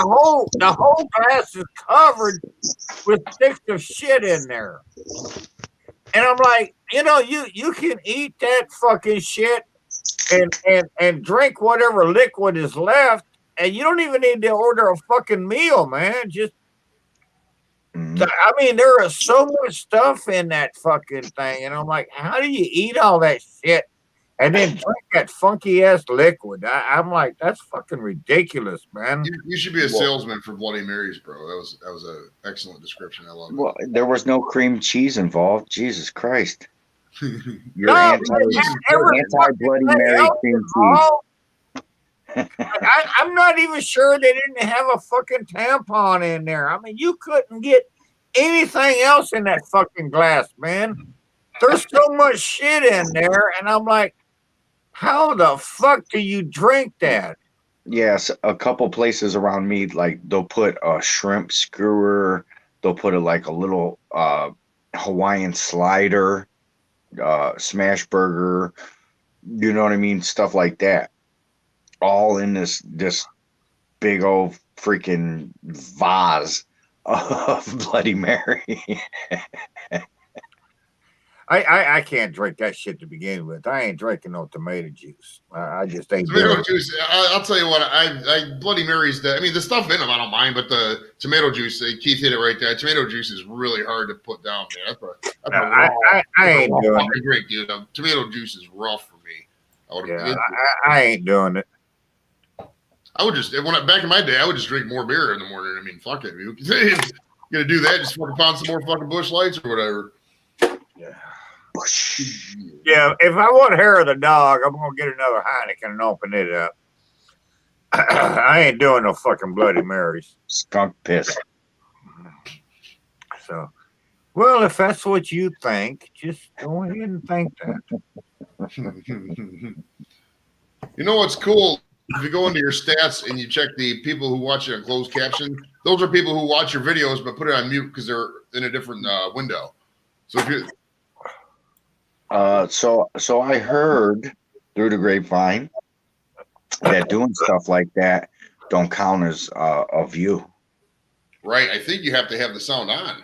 whole glass is covered with sticks of shit in there. And I'm like, you can eat that fucking shit and drink whatever liquid is left, and you don't even need to order a fucking meal, man. Just I mean, there is so much stuff in that fucking thing, and I'm like, how do you eat all that shit and then drink that funky ass liquid? I'm like, that's fucking ridiculous, man. You should be a salesman for Bloody Marys, bro. That was an excellent description. I love it. Well, there was no cream cheese involved. Jesus Christ. You're No, anti-Bloody Mary cream cheese. I'm not even sure they didn't have a fucking tampon in there. I mean, you couldn't get anything else in that fucking glass, man. There's so much shit in there, and I'm like, how the fuck do you drink that? Yes, a couple places around me, like they'll put a shrimp skewer, they'll put a little Hawaiian slider, smash burger, you know what I mean, stuff like that, all in this big old freaking vase of Bloody Mary. I can't drink that shit to begin with. I ain't drinking no tomato juice. I just ain't tomato juice. I'll tell you what. I Bloody Marys. I mean, the stuff in them I don't mind, but the tomato juice. Keith hit it right there. Tomato juice is really hard to put down, man. I ain't doing it. Great, dude. Tomato juice is rough for me. I ain't doing it. I would just back in my day, I would just drink more beer in the morning. I mean, fuck it. You gonna do that? Just fucking pound some more fucking Busch Lights or whatever. Yeah, if I want hair of the dog, I'm gonna get another Heineken and open it up. I ain't doing no fucking Bloody Marys. Skunk piss. So, well, if that's what you think, just go ahead and think that. You know what's cool? If you go into your stats and you check the people who watch it on closed caption, those are people who watch your videos but put it on mute because they're in a different window. So if you so I heard through the grapevine that doing stuff like that don't count as a view. Right. I think you have to have the sound on.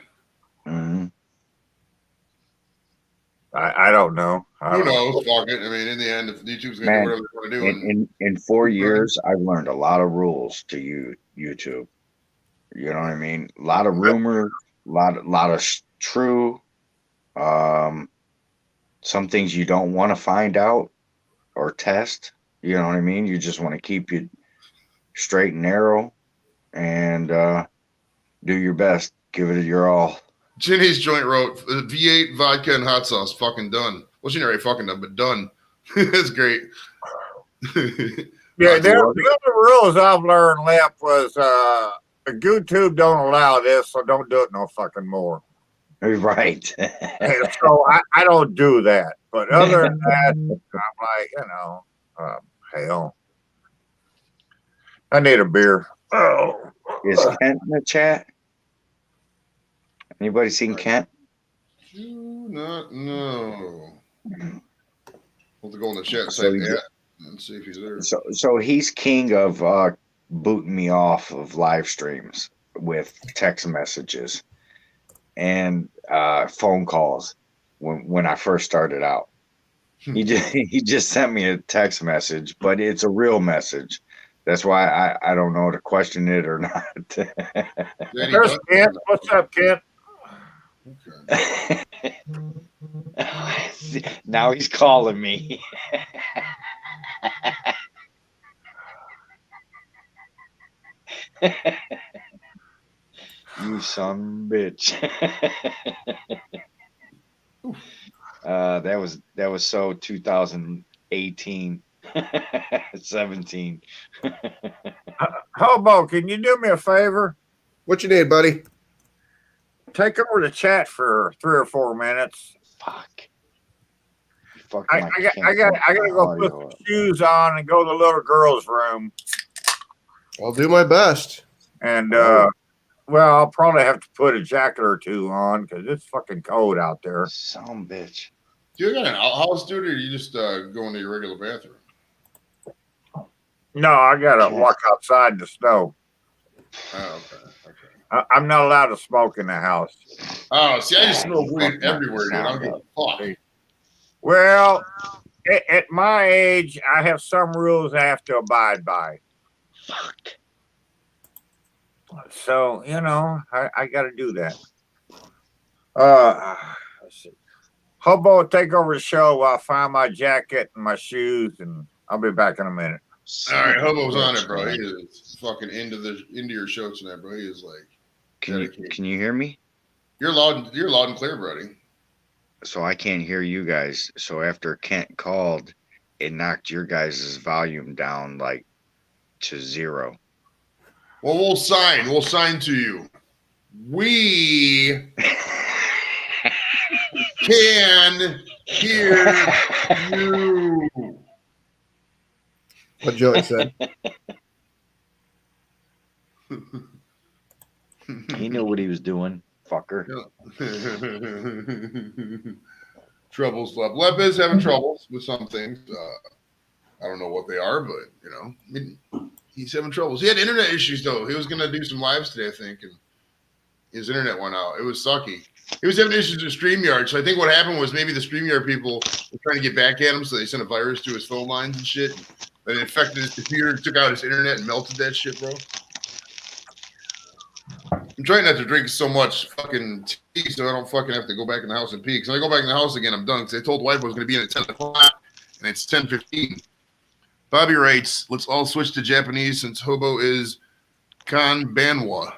Mm-hmm. I don't know. Who knows? Fuck it. I mean, in the end, if YouTube's going to do whatever they're going to do. In 4 years, I've learned a lot of rules to YouTube. You know what I mean? A lot of rumors, a lot of true. Some things you don't want to find out or test. You know what I mean? You just want to keep it straight and narrow and do your best. Give it your all. Ginny's joint wrote V8 vodka and hot sauce. Fucking done. Well, she already fucking done, but done. That's great. Yeah, the other rules I've learned left was YouTube don't allow this, so don't do it no fucking more. Right. So I don't do that. But other than that, I'm like, hell. I need a beer. Oh. Is Kent in the chat? Anybody seen Kent? Do not know. We'll have to go in the chat and see if he's there. So he's king of booting me off of live streams with text messages and phone calls when I first started out. He just sent me a text message, but it's a real message. That's why I don't know to question it or not. There's Kent. What's up, Kent? Okay. Now he's calling me. You son of a bitch. That was so 2018. 17. Hobo, can you do me a favor? What you need, buddy? Take over the chat for 3 or 4 minutes. Fuck. I gotta go put some shoes on and go to the little girl's room. I'll do my best. And well, I'll probably have to put a jacket or 2 on because it's fucking cold out there. Some bitch. Do you got an outhouse, dude, or you just go into your regular bathroom? No, I gotta walk outside in the snow. Oh, okay. I'm not allowed to smoke in the house. Oh, see, I just smoke You weed fucking everywhere, dude. I don't give a fuck. Well, at my age, I have some rules I have to abide by. Fuck. So, I got to do that. Let's see. Hobo, take over the show while I find my jacket and my shoes, and I'll be back in a minute. All right, Hobo's on it, bro. He is fucking into your show tonight, bro. He is like. Can you hear me? You're loud and clear, buddy. So I can't hear you guys. So after Kent called, it knocked your guys' volume down like to 0. Well, we'll sign to you. We can hear you. What Joey said. He knew what he was doing, fucker. Troubles, Leb is having troubles with some things. I don't know what they are, but he's having troubles. He had internet issues though. He was gonna do some lives today, I think, and his internet went out. It was sucky. He was having issues with StreamYard. So I think what happened was maybe the StreamYard people were trying to get back at him, so they sent a virus to his phone lines and shit. But it infected his computer, took out his internet, and melted that shit, bro. I'm trying not to drink so much fucking tea so I don't fucking have to go back in the house and pee. Because when I go back in the house again, I'm done. Because I told the wife I was going to be in at 10 o'clock, and it's 10:15. Bobby writes, let's all switch to Japanese since Hobo is Kanabwa.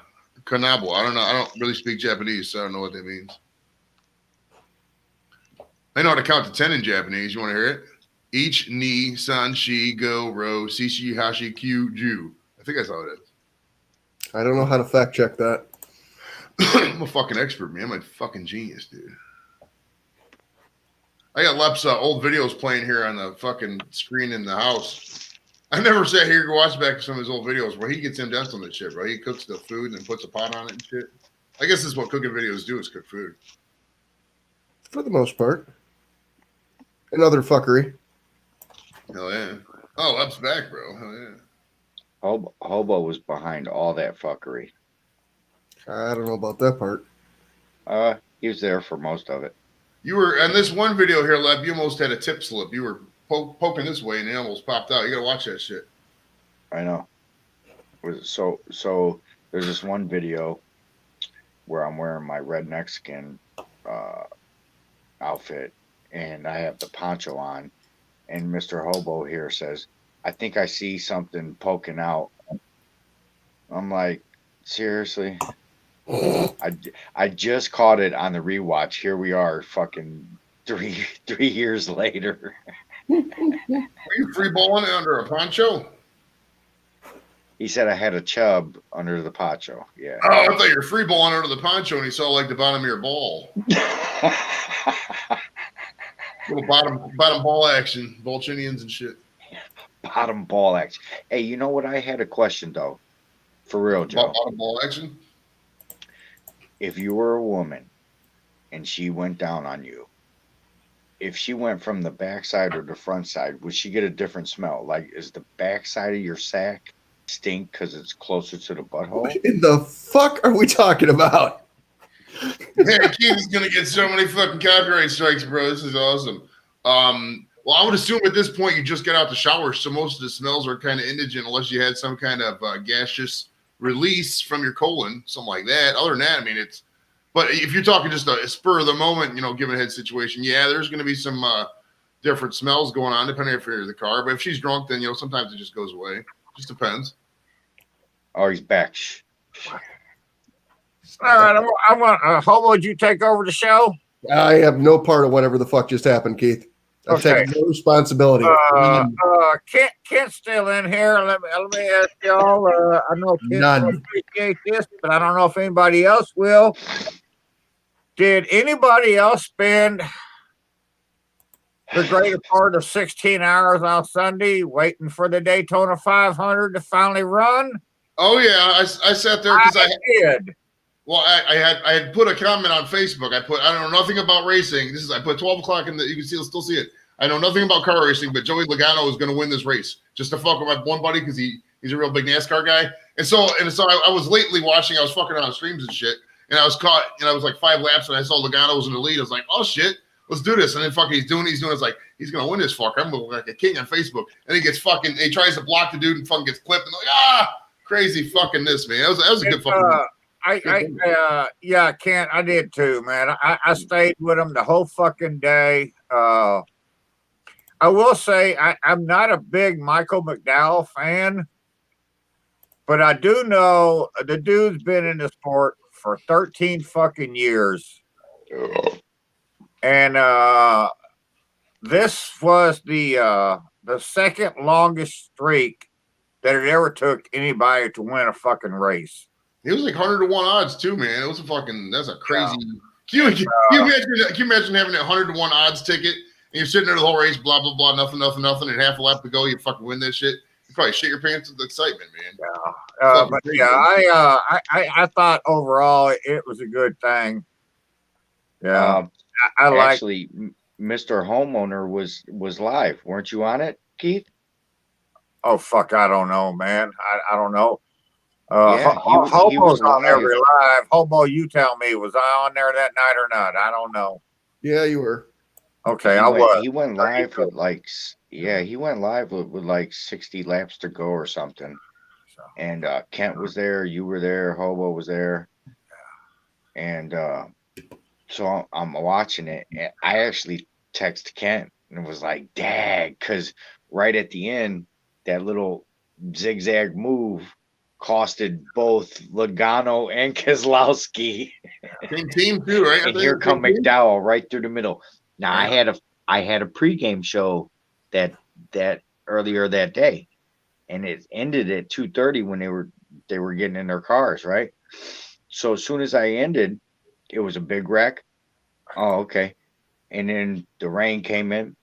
I don't know. I don't really speak Japanese, so I don't know what that means. I know how to count to 10 in Japanese. You want to hear it? Ich, ni, san, shi, go, ro, shishi, hashi, kyu, ju. I think that's how it is. I don't know how to fact check that. I'm a fucking expert, man. I'm a fucking genius, dude. I got Lep's old videos playing here on the fucking screen in the house. I never sat here to watch back some of his old videos where he gets in depth on that shit, bro. He cooks the food and then puts a pot on it and shit. I guess this is what cooking videos do, is cook food. For the most part. And other fuckery. Hell yeah. Oh, Lep's back, bro. Hell yeah. Hobo was behind all that fuckery. I don't know about that part. He was there for most of it. You were on this one video here, Lep. You almost had a tip slip. You were poking this way, and it almost popped out. You gotta watch that shit. I know. So there's this one video where I'm wearing my red Mexican outfit, and I have the poncho on, and Mr. Hobo here says, I think I see something poking out. I'm like, seriously? I just caught it on the rewatch. Here we are, fucking three years later. Were you free balling under a poncho? He said I had a chub under the poncho. Yeah. Oh, I thought you were free balling under the poncho, and he saw like the bottom of your ball. Little bottom ball action, Bolchinians and shit. Bottom ball action. Hey, you know what? I had a question though, for real, Joe. Bottom ball action. If you were a woman and she went down on you, if she went from the backside or the front side, would she get a different smell? Like, is the backside of your sack stink because it's closer to the butthole? What in the fuck are we talking about? Man, Keith is gonna get so many fucking copyright strikes, bro. This is awesome. Well, I would assume at this point you just get out the shower, so most of the smells are kind of indigent, unless you had some kind of gaseous release from your colon, something like that. Other than that, I mean, it's. But if you're talking just a spur of the moment, given a head situation, yeah, there's going to be some different smells going on depending if you're in the car. But if she's drunk, then sometimes it just goes away. Just depends. Oh, he's back. All right, I want Hobo. Would you take over the show? I have no part of whatever the fuck just happened, Keith. I take no responsibility. Kent's still in here. Let me ask y'all. I know Kent will appreciate this, but I don't know if anybody else will. Did anybody else spend the greater part of 16 hours on Sunday waiting for the Daytona 500 to finally run? Oh yeah, I sat there because I did. Well, I had put a comment on Facebook. I don't know nothing about racing. I put 12 o'clock in the. You can still see it. I know nothing about car racing, but Joey Logano is going to win this race. Just to fuck with my one buddy because he He's a real big NASCAR guy. And so I was lately watching. I was fucking around streams and shit, and I was caught. And I was like 5 laps, and I saw Logano was in the lead. I was like, oh shit, let's do this. And then fucking he's doing. It's like he's gonna win this fucker. I'm gonna look like a king on Facebook. And he gets fucking. He tries to block the dude and fucking gets clipped. And like crazy fucking this man. That was a good fucking. Yeah, Kent, I did too, man. I stayed with him the whole fucking day. I will say I'm not a big Michael McDowell fan, but I do know the dude's been in the sport for 13 fucking years. And this was the second longest streak that it ever took anybody to win a fucking race. It was like 100 to 1 odds too, man. It was that's a crazy. Yeah. Can you imagine having that 100 to 1 odds ticket and you're sitting there the whole race, blah blah blah, nothing, and half a lap to go, you fucking win this shit. You probably shit your pants with excitement, man. Yeah, but crazy. I thought overall it was a good thing. Yeah, I like. Actually, Mr. Homeowner was live. Weren't you on it, Keith? Oh fuck, I don't know, man. I don't know. He was on every live. Hobo, you tell me, was I on there that night or not? I don't know. Yeah, you were. Okay, I was. He went live with like, he went live with like 60 laps to go or something. And Kent was there, you were there, Hobo was there, and so I'm watching it. And I actually texted Kent and was like, "Dag," because right at the end, that little zigzag move costed both Logano and Keselowski. Same team too, right? And here come McDowell right through the middle. Now I had a pregame show that earlier that day, and it ended at 2:30 when they were getting in their cars, right? So as soon as I ended, it was a big wreck. Oh, okay. And then the rain came in,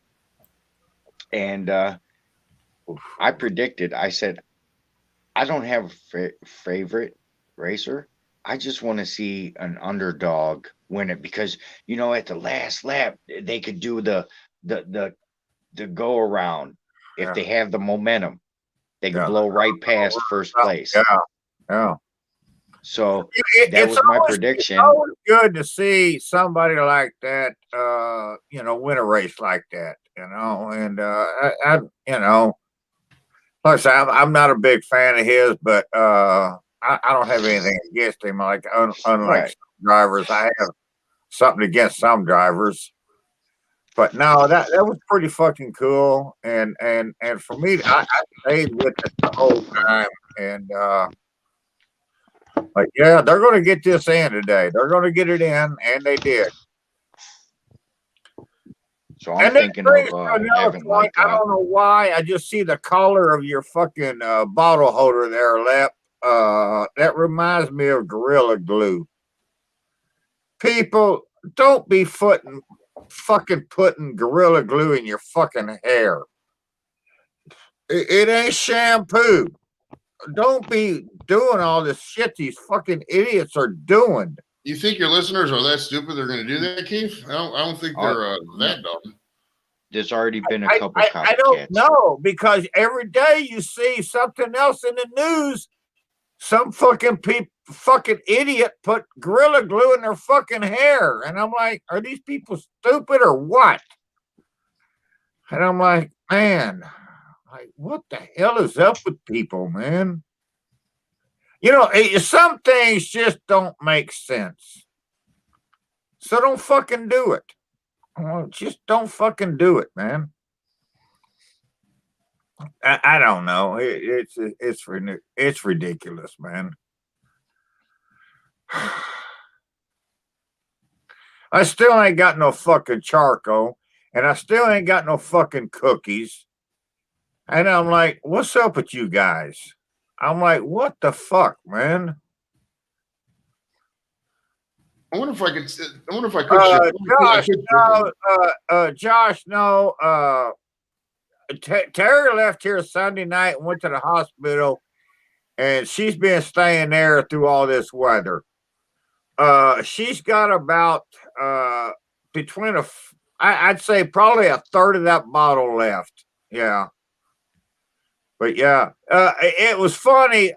and I predicted. I said, I don't have a favorite racer. I just want to see an underdog win it because, at the last lap, they could do the go around. If they have the momentum, they can blow right past first place. Yeah. So that was my prediction. It's always good to see somebody like that, win a race like that, and plus, I'm not a big fan of his, but I don't have anything against him. Like unlike some drivers, I have something against some drivers. But no, that was pretty fucking cool, and for me, I stayed with it the whole time, and they're going to get this in today. They're going to get it in, and they did. So I'm thinking of having like I don't know why. I just see the collar of your fucking bottle holder there, Lep. That reminds me of Gorilla Glue. People, don't be fucking putting Gorilla Glue in your fucking hair. It ain't shampoo. Don't be doing all this shit these fucking idiots are doing. You think your listeners are that stupid? They're going to do that, Keith? I don't think they're that dumb. There's already been a couple. I don't know, because every day you see something else in the news. Some fucking idiot put Gorilla Glue in their fucking hair, and I'm like, are these people stupid or what? And I'm like, man, what the hell is up with people, man? Some things just don't make sense. So don't fucking do it. Just don't fucking do it, man. I don't know. It's ridiculous, man. I still ain't got no fucking charcoal, and I still ain't got no fucking cookies. And I'm like, what's up with you guys? I'm like, what the fuck, man? I wonder if I could. Josh, no. Terry left here Sunday night and went to the hospital, and she's been staying there through all this weather. She's got about I'd say probably a third of that bottle left. Yeah. But yeah, it was funny.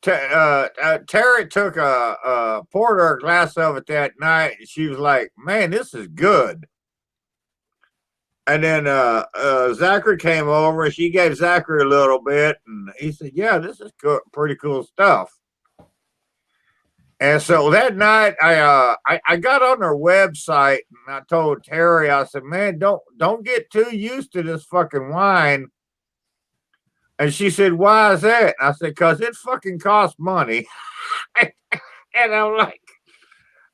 Terry took poured her a glass of it that night, and she was like, "Man, this is good." And then Zachary came over, and she gave Zachary a little bit, and he said, "Yeah, this is pretty cool stuff." And so that night, I got on their website, and I told Terry, I said, "Man, don't get too used to this fucking wine." And she said, "Why is that?" And I said, "Because it fucking costs money." And I'm like,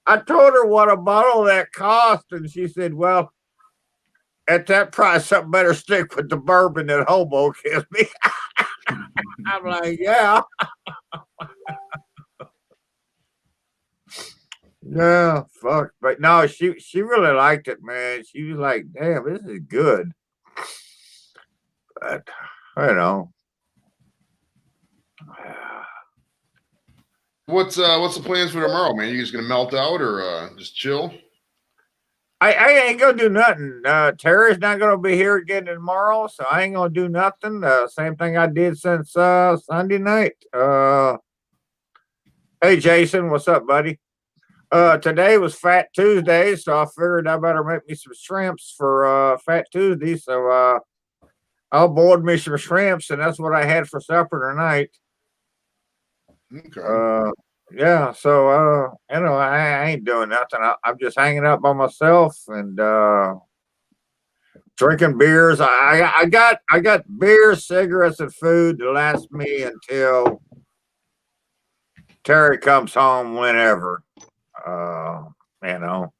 I told her what a bottle of that cost, and she said, "Well, at that price, I better stick with the bourbon that Hobo gives me." I'm like, "Yeah." Yeah, fuck. But no, she really liked it, man. She was like, "Damn, this is good." But you know. What's the plans for tomorrow, man? You just gonna melt out or just chill? I ain't gonna do nothing. Terry's not gonna be here again tomorrow, so I ain't gonna do nothing. Same thing I did since Sunday night. Hey Jason, what's up, buddy? Today was Fat Tuesday, so I figured I better make me some shrimps for Fat Tuesday. So I'll boil me some shrimps, and that's what I had for supper tonight. Okay. Yeah, so I ain't doing nothing. I'm just hanging out by myself and drinking beers. I got beer, cigarettes, and food to last me until Terry comes home whenever. You know.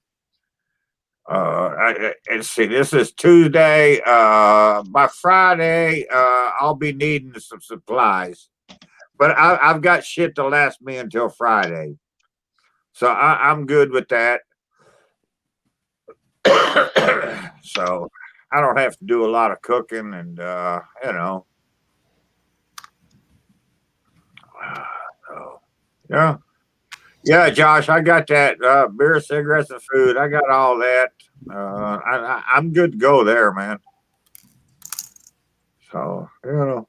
And see, this is Tuesday. By Friday, I'll be needing some supplies. But I've got shit to last me until Friday. So I'm good with that. So I don't have to do a lot of cooking and, you know. So, yeah. Yeah, Josh, I got that beer, cigarettes, and food. I got all that. I'm good to go there, man. So, you know.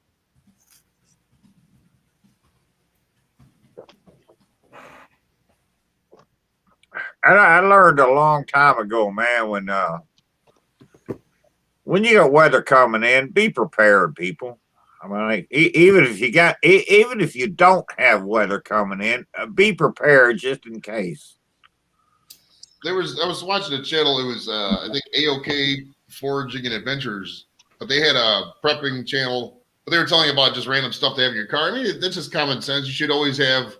And I learned a long time ago, man, when you got weather coming in, be prepared, people. I mean, like, even if you don't have weather coming in, be prepared just in case. I was watching a channel. It was I think AOK Foraging and Adventures, but they had a prepping channel. But they were telling you about just random stuff to have in your car. I mean, that's just common sense. You should always have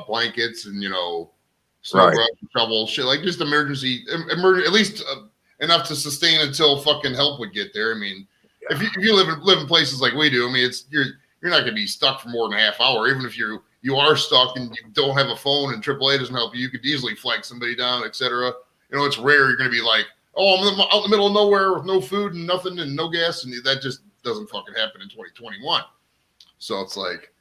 blankets and snow Right. brush, shovel, shit like just emergency, at least enough to sustain until fucking help would get there. I mean, if you live in places like we do, I mean, you're not gonna be stuck for more than a half hour. Even if you are stuck and you don't have a phone and AAA doesn't help you, you could easily flag somebody down, etc. It's rare you're gonna be like, oh, I'm out in the middle of nowhere with no food and nothing and no gas, and that just doesn't fucking happen in 2021. So it's like,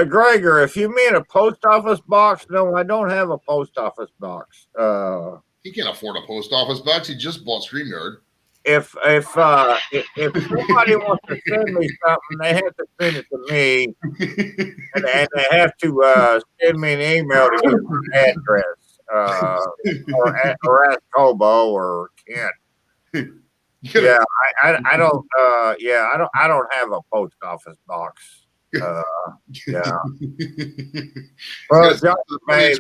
Gregor, if you mean a post office box, no, I don't have a post office box. He can't afford a post office box. He just bought StreamYard. If somebody wants to send me something, they have to send it to me, and they have to send me an email to get my address, or ask Hobo or Kent. Yeah, I don't. I don't have a post office box. Yeah. Well, Josh has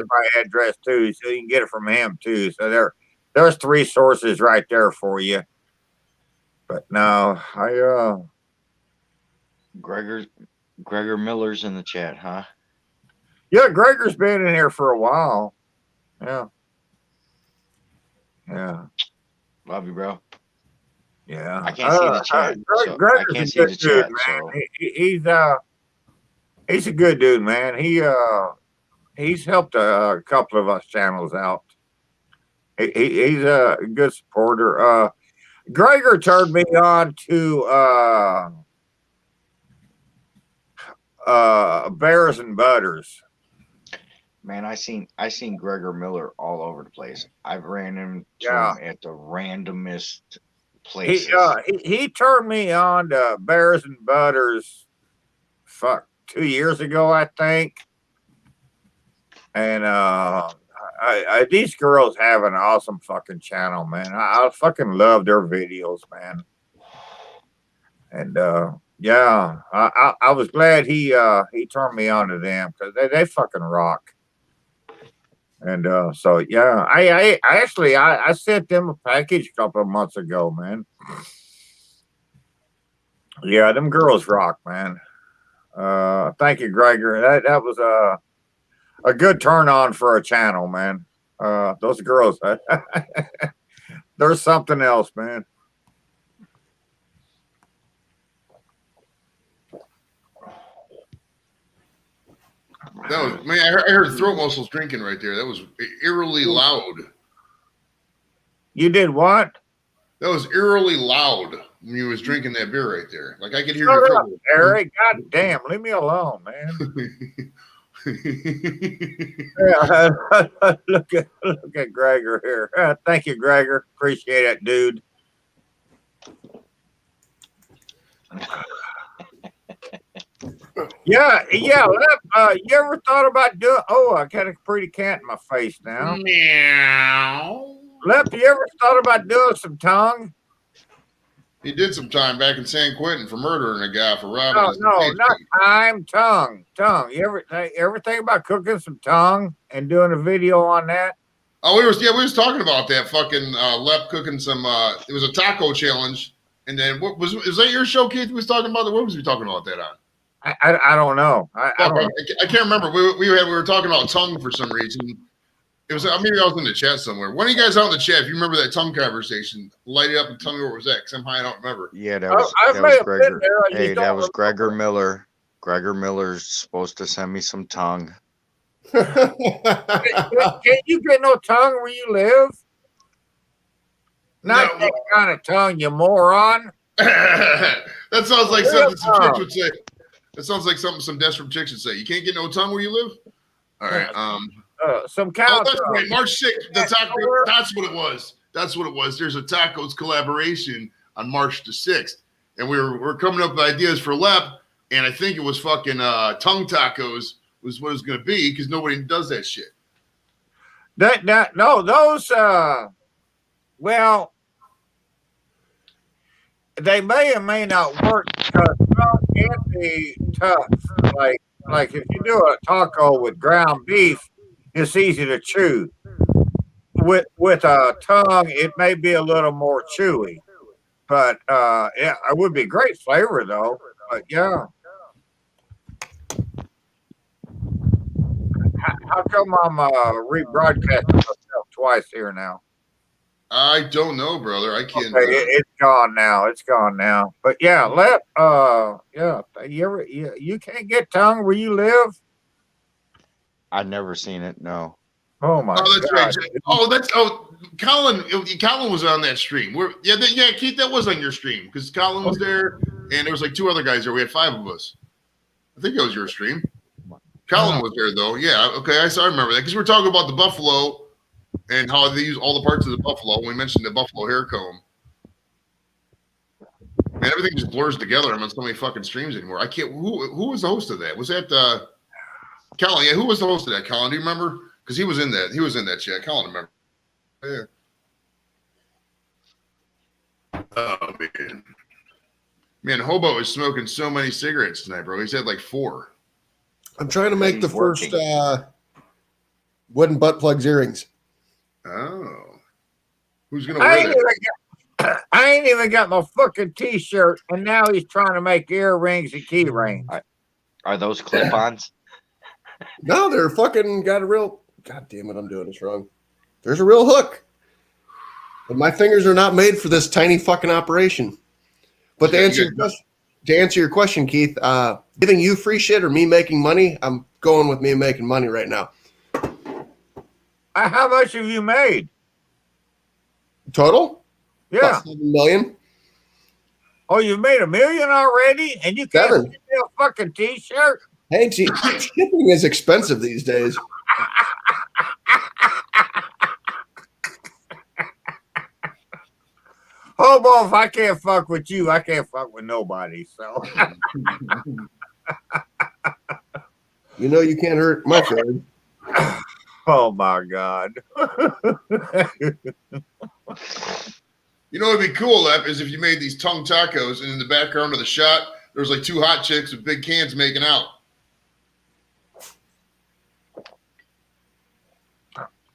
my address too, so you can get it from him too. So there's 3 sources right there for you. But no, Gregor Miller's in the chat, huh? Yeah, Gregor's been in here for a while. Yeah. Love you, bro. Yeah. I can't see the chat. I can't see the chat. So he's a good dude, man. He's helped a couple of us channels out. He's a good supporter. Gregor turned me on to Bears and Butters. Man, I seen Gregor Miller all over the place. I've ran into Yeah. him at the randomest He places. he turned me on to Bears and Butters. Fuck, 2 years ago, I think. And these girls have an awesome fucking channel, man. I fucking love their videos, man. And yeah, I was glad he turned me on to them because they fucking rock. And so yeah, I actually I sent them a package a couple of months ago, man. Yeah, them girls rock, man. Thank you, Gregor. That was a good turn on for a channel, man. Those girls, there's something else, man. That was man. I heard throat muscles drinking right there. That was eerily loud. You did what? That was eerily loud when you was drinking that beer right there. Like I could hear Shut your up, Eric. God damn, leave me alone, man. Yeah, look at Gregor here. Thank you, Gregor. Appreciate it, dude. Yeah. You ever thought about doing? Oh, I got a pretty cat in my face now. Meow. Lep, you ever thought about doing some tongue? He did some time back in San Quentin for murdering a guy for robbing. No, not time. Tongue. You ever think about cooking some tongue and doing a video on that? Oh, we was talking about that fucking Lep cooking some. It was a taco challenge, and then what was that your show, Keith? We was talking about that. What was we talking about that on? I don't know. I can't remember. We were talking about tongue for some reason. It was maybe I was in the chat somewhere. One of you guys out in the chat, if you remember that tongue conversation, light it up and tell me where it was at. Because I'm high, I don't remember. Yeah, that was Gregor. Hey, that was Gregor Miller. Gregor Miller's supposed to send me some tongue. Can't you get no tongue where you live? Not that kind of tongue, you moron. That sounds like something some chicks would say. That sounds like something some desperate chicks would say. You can't get no tongue where you live? All right. Some cow. Oh, that's right. March 6th. That's what it was. That's what it was. There's a tacos collaboration on March the 6th. And we're coming up with ideas for Lep. And I think it was fucking tongue tacos was what it was going to be because nobody does that shit. No, those, well, they may or may not work because tongue can be tough. Like if you do a taco with ground beef, it's easy to chew. With a tongue, it may be a little more chewy. But yeah, it would be great flavor though. But yeah. How come I'm rebroadcasting myself twice here now? I don't know, brother. I can't. Okay, it's gone now. It's gone now. But yeah, yeah. You can't get tongue where you live? I've never seen it. No. Oh my! Oh, that's God. right. Colin was on that stream. Yeah, Keith, that was on your stream because Colin was there, and there was like two other guys there. We had 5 of us. I think that was your stream. Colin was there though. Yeah, okay, I remember that because we were talking about the buffalo and how they use all the parts of the buffalo. We mentioned the buffalo hair comb. Man, everything just blurs together. I'm on so many fucking streams anymore. I can't. Who was the host of that? Was that Colin? Yeah, who was the host of that? Colin, do you remember? Because he was in that. He was in that chat. Colin, remember? Yeah. Oh man, Hobo is smoking so many cigarettes tonight, bro. He's had like 4. I'm trying to make the first wooden butt plugs earrings. Oh, who's gonna wear that? I ain't even got my fucking t-shirt, and now he's trying to make earrings and key rings. Are those clip-ons? No, they're fucking got a real. God damn it, I'm doing this wrong. There's a real hook, but my fingers are not made for this tiny fucking operation. But to answer your question, Keith, giving you free shit or me making money, I'm going with me making money right now. How much have you made? Total? Yeah. About $7 million. Oh, you've made $1 million already, and you can't get me a fucking t-shirt? Hey, shipping is expensive these days. Hobo, if I can't fuck with you, I can't fuck with nobody. So You know you can't hurt my feelings. oh my God. You know what'd be cool, Lep, is if you made these tongue tacos and in the background of the shot, there's like two hot chicks with big cans making out.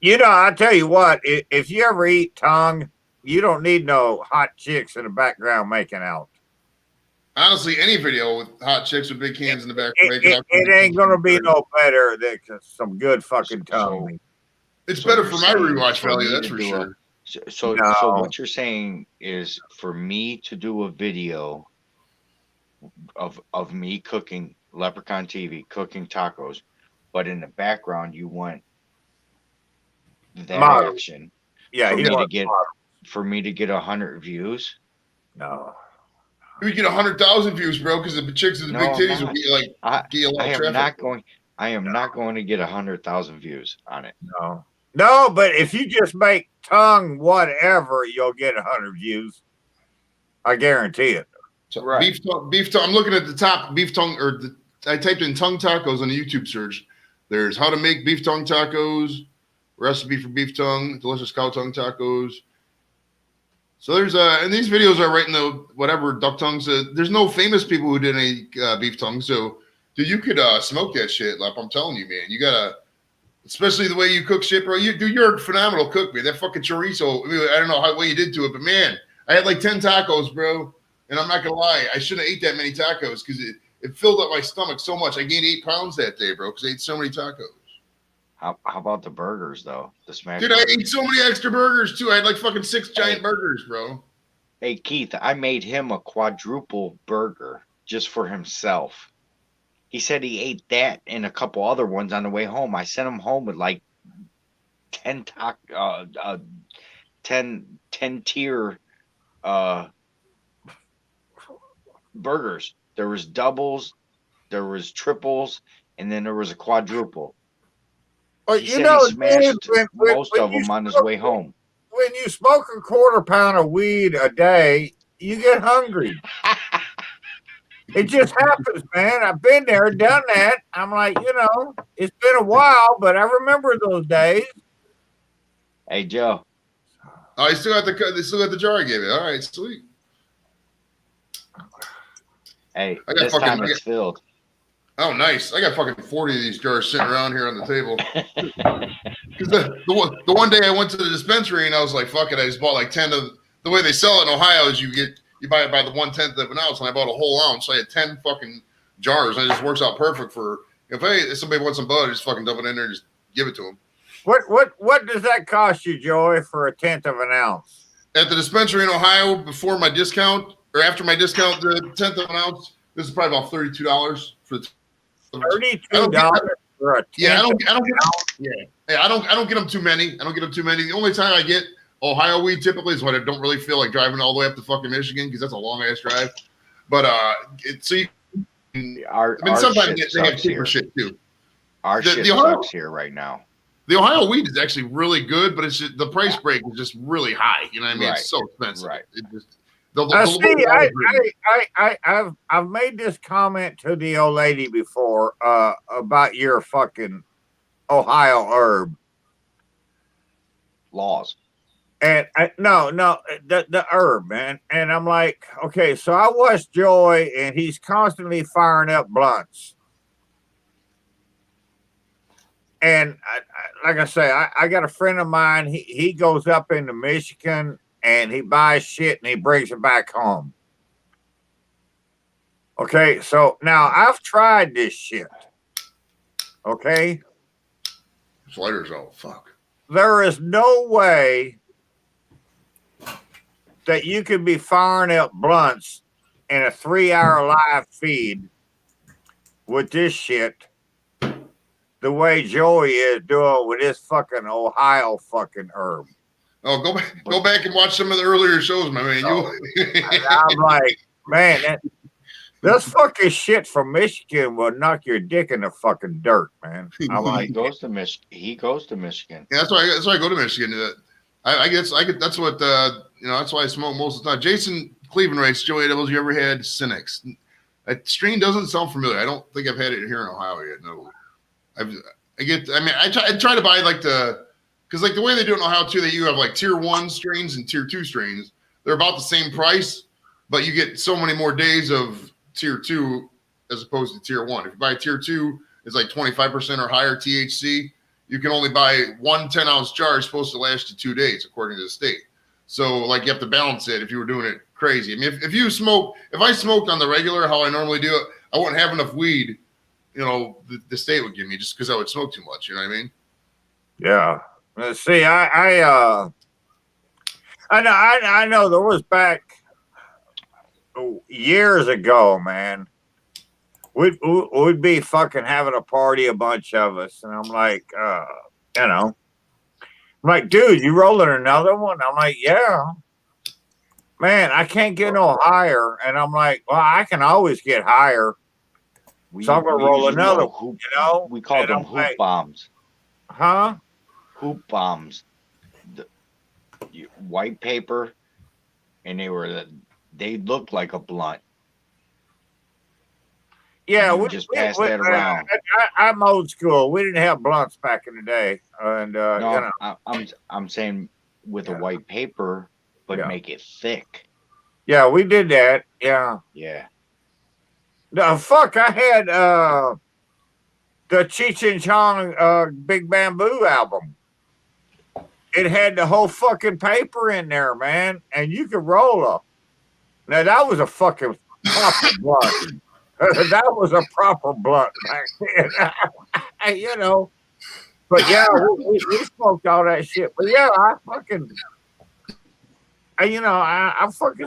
You know, I tell you what, if you ever eat tongue, you don't need no hot chicks in the background making out. Honestly, any video with hot chicks with big cans in the background making out. It ain't gonna be no better than some good fucking tongue. It's So better you're for my saying rewatch for value, me that's to for do sure. So No. what you're saying is for me to do a video of me cooking Leprechaun TV, cooking tacos, but in the background you want that Model. action Yeah, for he me to wants get model. for me to get 100 views. No. We get 100,000 views, bro, because the chicks with the No, big I'm titties will not. get you like I get you a lot I of am traffic. not going to get 100,000 views on it. No, but if you just make tongue whatever, you'll get 100 views. I guarantee it. So Right. beef tongue. I'm looking at the top beef tongue, I typed in tongue tacos on the YouTube search. There's how to make beef tongue tacos, recipe for beef tongue, delicious cow tongue tacos. So there's and these videos are right in the whatever duck tongues. There's no famous people who did any beef tongue. So dude, you could smoke that shit. Like I'm telling you, man, you gotta. Especially the way you cook shit, bro. You're a phenomenal cook, man. That fucking chorizo. I mean, I don't know what you did to it, but man, I had like 10 tacos, bro. And I'm not gonna lie, I shouldn't have ate that many tacos because it filled up my stomach so much. I gained 8 pounds that day, bro, because I ate so many tacos. How about the burgers though? The smash. Dude, I ate so many extra burgers too. I had like fucking 6 giant burgers, bro. Hey Keith, I made him a quadruple burger just for himself. He said he ate that and a couple other ones on the way home. I sent him home with like 10 tier burgers. There was doubles, there was triples, and then there was a quadruple. But He you said know, he smashed dude, most of you them on his smoke- way home. When you smoke a quarter pound of weed a day, you get hungry. It just happens, man. I've been there, done that. I'm like, you know, it's been a while, but I remember those days. Hey Joe. Oh, they still got the jar I gave you. All right, sweet. Hey, I got this fucking- time it's filled. Oh, nice. I got fucking 40 of these jars sitting around here on the table. Because the one day I went to the dispensary and I was like, fuck it, I just bought like 10 of the way they sell it in Ohio is you buy it by the 1/10 of an ounce, and I bought a whole ounce. So I had 10 fucking jars, and it just works out perfect for if somebody wants some bud, just fucking dump it in there and just give it to them. What does that cost you, Joey, for 1/10 of an ounce? At the dispensary in Ohio, before my discount or after my discount, the 1/10 of an ounce, this is probably about $32 for the $32 for a 10th. I don't get them too many. I don't get them too many. The only time I get Ohio weed typically is when I don't really feel like driving all the way up to fucking Michigan because that's a long ass drive. But sometimes they have cheaper shit too. Our shit sucks here right now. The Ohio weed is actually really good, but it's just, the price break is just really high. You know what I mean? Right. It's so expensive. Right. It just I've made this comment to the old lady before about your fucking Ohio herb Laws. and the herb, man. And I'm like, okay, so I watch Joy and he's constantly firing up blunts. And like I say, I got a friend of mine. He goes up into Michigan and he buys shit and he brings it back home. Okay, so now I've tried this shit. Okay, Sliders out. Fuck. there is no way that you could be firing up blunts in a 3-hour live feed with this shit the way Joey is doing with his fucking Ohio fucking herb. Oh, go back and watch some of the earlier shows, my man. I'm like, man, This fucking shit from Michigan will knock your dick in the fucking dirt, man. I'm He like, goes to He goes to Michigan. Yeah, that's why I go to Michigan. I guess I could. That's what that's why I smoke most of the time. Jason Cleveland writes, Joey Devils, you ever had Cynics? That strain doesn't sound familiar. I don't think I've had it here in Ohio yet. No, I try to buy because like the way they do it in Ohio too, that you have like tier 1 strains and tier 2 strains. They're about the same price, but you get so many more days of tier 2 as opposed to tier 1. If you buy tier 2, it's like 25% or higher THC. You can only buy 1 10-ounce jar, supposed to last you 2 days, according to the state. So, like, you have to balance it if you were doing it crazy. I mean, if I smoked on the regular, how I normally do it, I wouldn't have enough weed, the state would give me just because I would smoke too much. You know what I mean? yeah. See, I know there was back years ago, man. We'd be fucking having a party, a bunch of us, and I'm like, I'm like, dude, you rolling another one? I'm like, yeah. Man, I can't get no higher. And I'm like, well, I can always get higher. So I'm going to roll another one, We call them hoop bombs. Huh? Hoop bombs. White paper, and they looked like a blunt. Yeah, we just pass that around. I'm old school. We didn't have blunts back in the day. And, no, I'm saying with a white paper, but make it thick. Yeah, we did that. Yeah. Yeah. No, fuck, I had the Cheech and Chong Big Bamboo album. It had the whole fucking paper in there, man, and you could roll up. Now, that was a fucking proper blunt. That was a proper blunt back then. But yeah, we smoked all that shit. But yeah, I fucking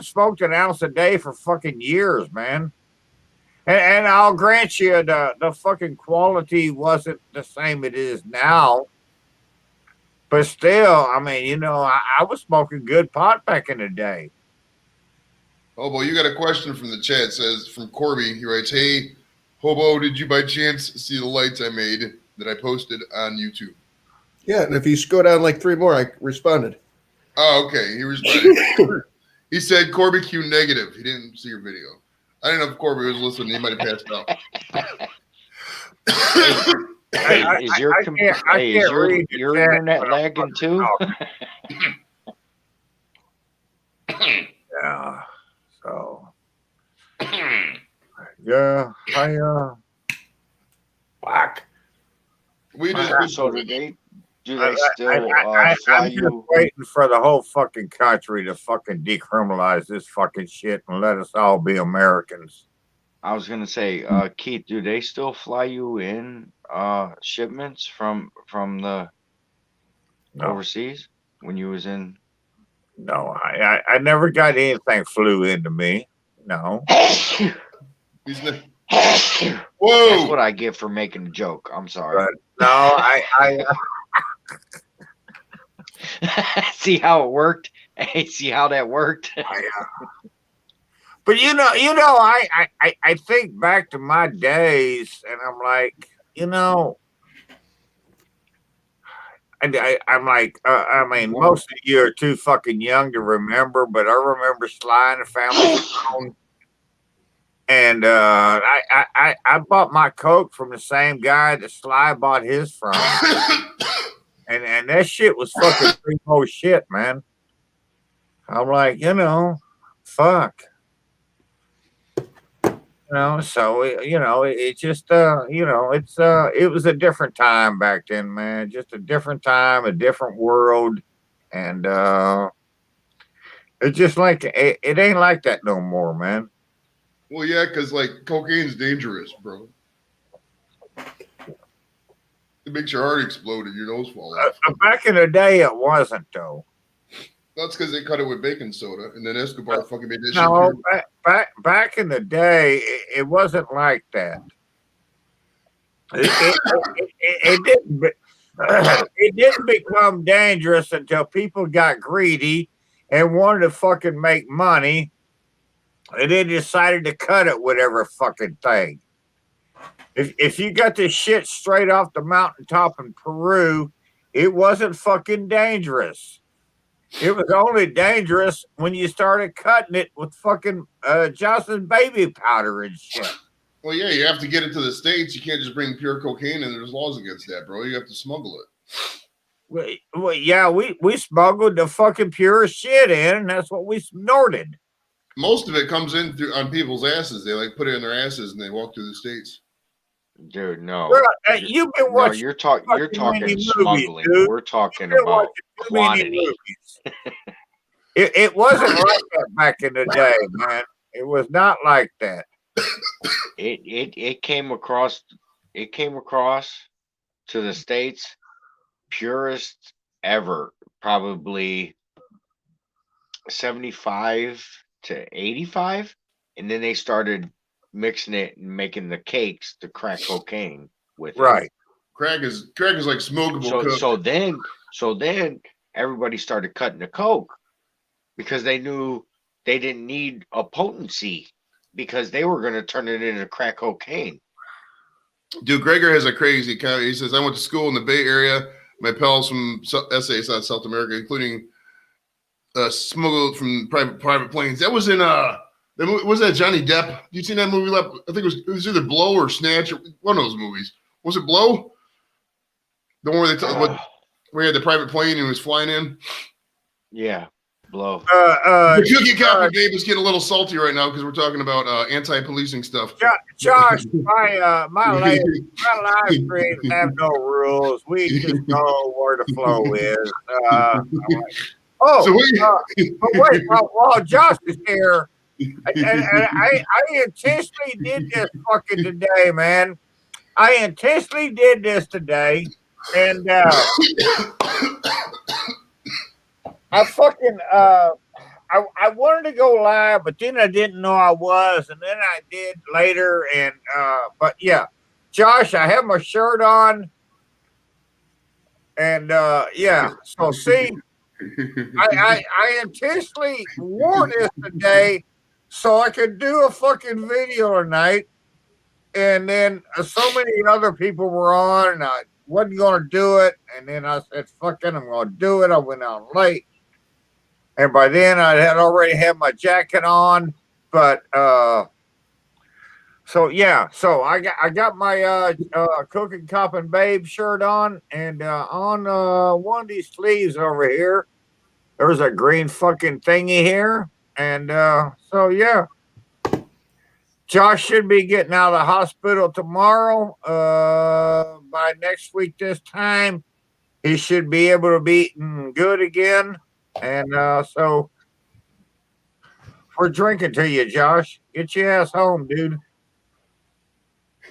smoked an ounce a day for fucking years, man. And I'll grant you the fucking quality wasn't the same it is now. But still, I mean, I was smoking good pot back in the day. Hobo, you got a question from the chat. It says from Corby. He writes, "Hey, Hobo, did you by chance see the lights I made that I posted on YouTube?" Yeah, and if you go down like 3 more, I responded. Oh, okay. He responded. He said Corby Q negative. He didn't see your video. I didn't know if Corby was listening. He might have passed out. Is your internet lagging too? Yeah. So. Yeah, Fuck. We just so do they still fly I'm you? just waiting for the whole fucking country to fucking decriminalize this fucking shit and let us all be Americans. I was gonna say, Keith, do they still fly you in shipments from the overseas when you was in? No, I never got anything flew into me. No. He's not, whoa! That's what I get for making a joke. I'm sorry. But no, I see how it worked. Hey, see how that worked. But I think back to my days, and I'm like, I'm like, I mean, most of you are too fucking young to remember, but I remember Sly and the Family Stone. And I bought my Coke from the same guy that Sly bought his from. And that shit was fucking primo shit, man. I'm like, fuck. So it just it was a different time back then, man. Just a different time, a different world, and it's just like it ain't like that no more, man. Well, yeah, because like cocaine's dangerous, bro. It makes your heart explode and your nose fall off. Back in the day, it wasn't though. That's because they cut it with baking soda, and then Escobar fucking made that shit. Back in the day, it wasn't like that. It didn't become dangerous until people got greedy and wanted to fucking make money, and then decided to cut it with every fucking thing. If you got this shit straight off the mountaintop in Peru, it wasn't fucking dangerous. It was only dangerous when you started cutting it with fucking Johnson's baby powder and shit. Well, yeah, you have to get it to the States. You can't just bring pure cocaine in. There's laws against that, bro. You have to smuggle it. Well, yeah, we smuggled the fucking purest shit in, and that's what we snorted. Most of it comes in through on people's asses. They like put it in their asses and they walk through the States. Dude, no. Bro, you've been No, watching. you're talking smuggling. Dude. We're talking You've been about watching too many quantity. movies. It wasn't like that back in the day, man. It was not like that. It came across to the States purest ever, probably 75 to 85, and then they started mixing it and making the cakes to crack cocaine with Right. it. Crack is like smokable coke. So then everybody started cutting the coke because they knew they didn't need a potency because they were going to turn it into crack cocaine. Dude, Gregor has a crazy comment. He says, I went to school in the Bay Area. My pals from SA, South America, including smuggled from private planes. That was in was that Johnny Depp? You seen that movie? I think it was either Blow or Snatch, or one of those movies. Was it Blow? The one where where he had the private plane and was flying in? Yeah, Blow. The cookie copper babe is getting a little salty right now because we're talking about anti-policing stuff. Josh, my live streams have no rules. We just know where the flow is. But wait, while Josh is here, and I intentionally did this fucking today, man. I intentionally did this today, and I fucking I wanted to go live, but then I didn't know I was, and then I did later, and but yeah, Josh, I have my shirt on, and yeah, so see. I intentionally wore this today so I could do a fucking video tonight. And then so many other people were on, and I wasn't going to do it. And then I said, fuck it, I'm going to do it. I went out late. And by then I had already had my jacket on. But, so yeah, so I got my Cooking Cop and Babe shirt on. And on one of these sleeves over here, there's a green fucking thingy here. And so, yeah. Josh should be getting out of the hospital tomorrow. By next week this time, he should be able to be eating good again. And so we're drinking to you, Josh. Get your ass home, dude.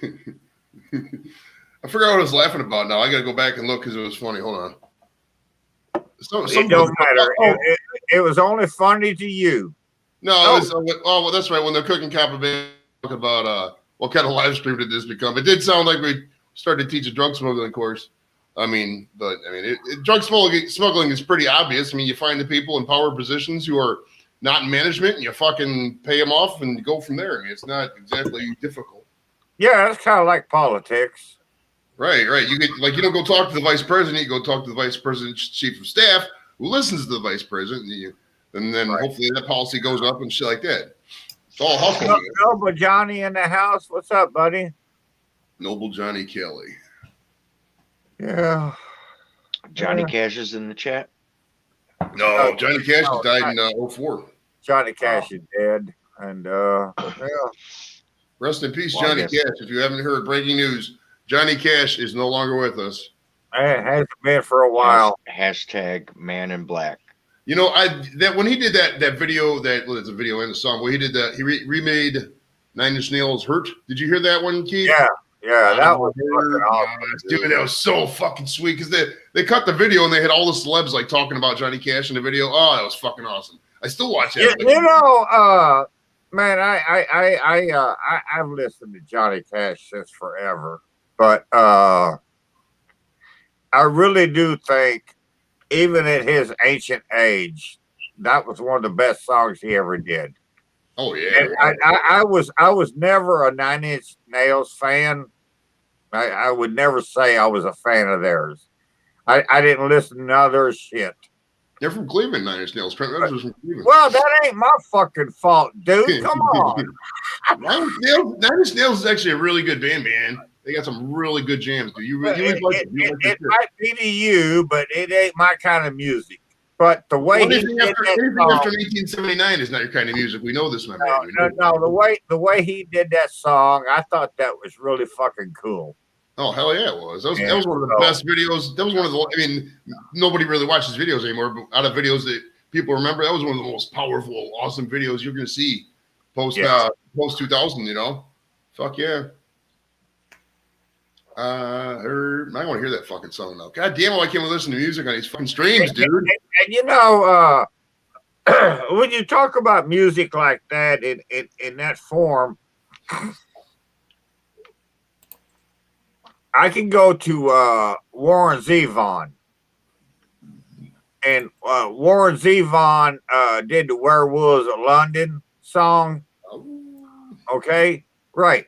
I forgot what I was laughing about now. I got to go back and look because it was funny. Hold on. It don't matter. It was only funny to you. No, it was, well, that's right. When they're cooking copper bacon, talking about what kind of live stream did this become? It did sound like we started to teach a drug smuggling course. Drug smuggling is pretty obvious. I mean, you find the people in power positions who are not in management, and you fucking pay them off and go from there. I mean, it's not exactly difficult. Yeah, it's kind of like politics. Right. You get you don't go talk to the vice president. You go talk to the vice president's chief of staff, who listens to the vice president, and then hopefully that policy goes up and shit like that. It's all hustle. Noble Johnny in the house. What's up, buddy? Noble Johnny Kelly. Yeah. Johnny Cash is in the chat. No, Johnny Cash died in 2004. Johnny Cash is dead. And yeah. Rest in peace, Johnny Cash. If you haven't heard breaking news, Johnny Cash is no longer with us. It hasn't been for a while. Hashtag Man in Black. You know, when he did that video, it's a video and a song. Where he did that, he remade Nine Inch Nails' "Hurt." Did you hear that one, Keith? Yeah, that was fucking awesome. Dude, that was so fucking sweet because they cut the video and they had all the celebs like talking about Johnny Cash in the video. Oh, that was fucking awesome. I still watch that. You know, man, I've listened to Johnny Cash since forever, but I really do think, even at his ancient age, that was one of the best songs he ever did. Oh yeah. And I was never a Nine Inch Nails fan. I would never say I was a fan of theirs. I didn't listen to other shit. They're from Cleveland, Nine Inch Nails. Trent Reznor from Cleveland. Well, that ain't my fucking fault, dude. Come on. Nine Inch Nails is actually a really good band, man. They got some really good jams, dude. It might be to you, but it ain't my kind of music. But the way anything after 1979 is not your kind of music. We know this, my man. No. The way he did that song, I thought that was really fucking cool. Oh hell yeah, it was. That was one of the best videos. That was one of the. I mean, nobody really watches videos anymore. But out of videos that people remember, that was one of the most powerful, awesome videos you're going to see post 2000. You know, fuck yeah. I want to hear that fucking song now. God damn it, I can't listen to music on these fucking streams, dude. And you know, when you talk about music like that in that form, I can go to Warren Zevon. And Warren Zevon did the Werewolves of London song. Okay, right.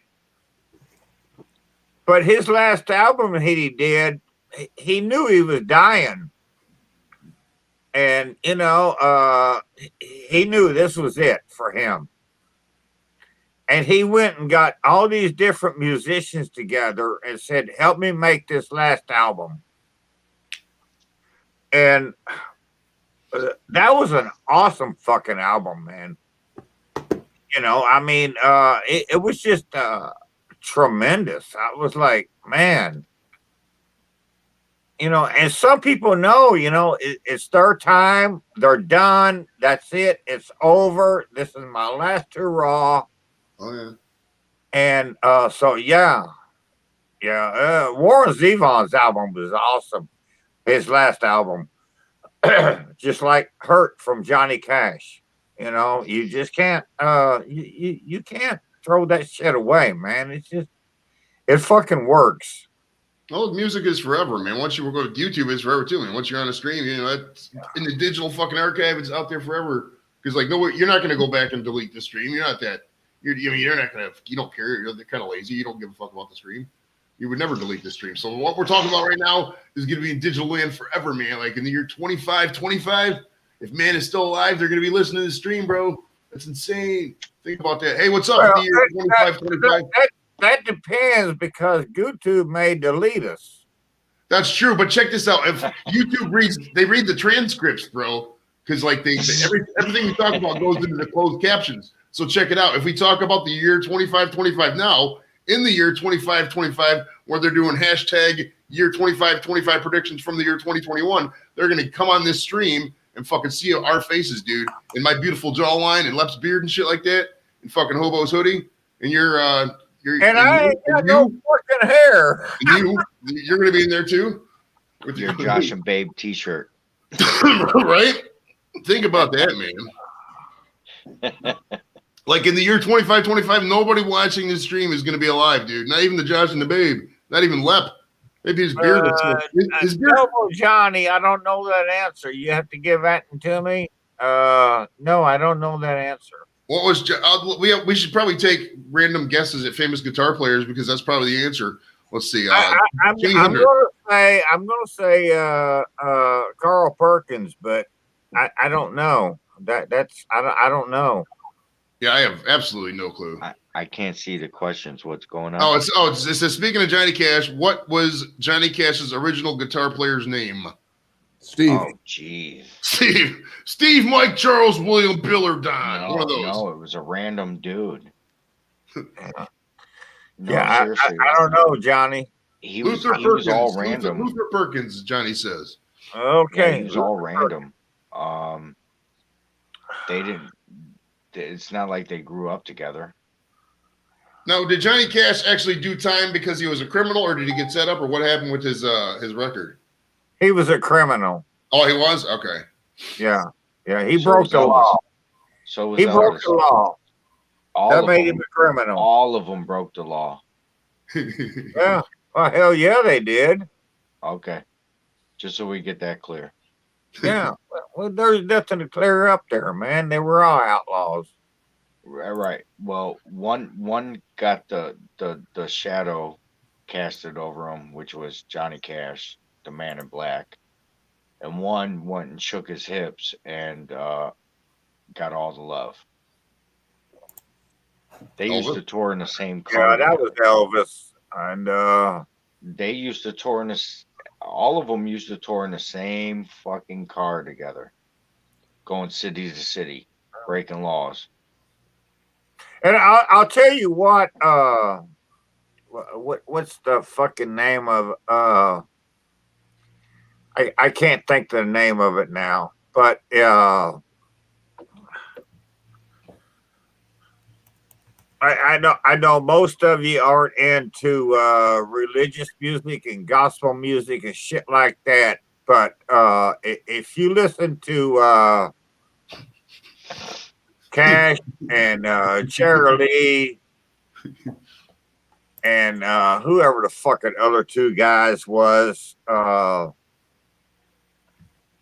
But his last album he did, he knew he was dying. And, you know, he knew this was it for him. And he went and got all these different musicians together and said, help me make this last album. And that was an awesome fucking album, man. You know, I mean, it was just tremendous. I was like, man, you know, and some people know, you know, it's their time. They're done. That's it. It's over. This is my last hurrah. Oh, yeah. And so, yeah. Warren Zevon's album was awesome. His last album. Just like Hurt from Johnny Cash. You know, you just can't, you can't throw that shit away, man. It's just, it fucking works. Well, music is forever, man. Once you go to YouTube, it's forever too, man. Once you're on a stream, you know, that's in the digital fucking archive, it's out there forever. Because, like, no, you're not going to go back and delete the stream. You're not that. You're not going to. You don't care. You're kind of lazy. You don't give a fuck about the stream. You would never delete the stream. So what we're talking about right now is going to be in digital land forever, man. Like in the year 25, if man is still alive, they're going to be listening to the stream, bro. That's insane. Think about that. Hey, what's up? Well, in the year 25. That depends because YouTube may delete us. That's true, but check this out. If YouTube read the transcripts, bro, because like everything we talk about goes into the closed captions. So check it out. If we talk about the year 25 now, in the year 25, where they're doing hashtag year 25 predictions from the year 2021, they're gonna come on this stream and fucking see our faces, dude, and my beautiful jawline and Lep's beard and shit like that, and fucking Hobo's hoodie, and you're I ain't got no fucking hair. You're gonna be in there too with your Josh and Babe T-shirt, right? Think about that, man. Like in the year 25, nobody watching this stream is gonna be alive, dude. Not even the Josh and the Babe. Not even Lep. Maybe his beard. His beard. No, Johnny, I don't know that answer. You have to give that to me. No, I don't know that answer. What was we should probably take random guesses at famous guitar players because that's probably the answer. Let's see. I'm gonna say Carl Perkins, but I don't know. I don't know. Yeah, I have absolutely no clue. I can't see the questions. What's going on? It says speaking of Johnny Cash, what was Johnny Cash's original guitar player's name? Steve. Oh, jeez. Steve, Mike, Charles, William, Bill, or Don. No, one of those. No, it was a random dude. I don't know, Johnny. He was all random. Luther Perkins, Johnny says. Okay. Yeah, he was all random. They didn't. It's not like they grew up together. Now, did Johnny Cash actually do time because he was a criminal, or did he get set up, or what happened with his record? He was a criminal. Oh, he was? Okay. Yeah. He broke the law. So was he broke the law. That made him a criminal. All of them broke the law. Yeah. Well, hell yeah, they did. Okay. Just so we get that clear. Yeah. Well, there's nothing to clear up there, man. They were all outlaws. Right. Well, one got the shadow casted over him, which was Johnny Cash, the Man in Black, and one went and shook his hips and got all the love. They used Elvis. to tour in the same Yeah, car that was together. Elvis. And They used to tour in this. All of them used to tour in the same fucking car together, going city to city, breaking laws. I'll tell you what. What's the fucking name of I can't think the name of it now, but I know most of you aren't into religious music and gospel music and shit like that. But if you listen to Cash and Cherry Lee and whoever the fucking other two guys was,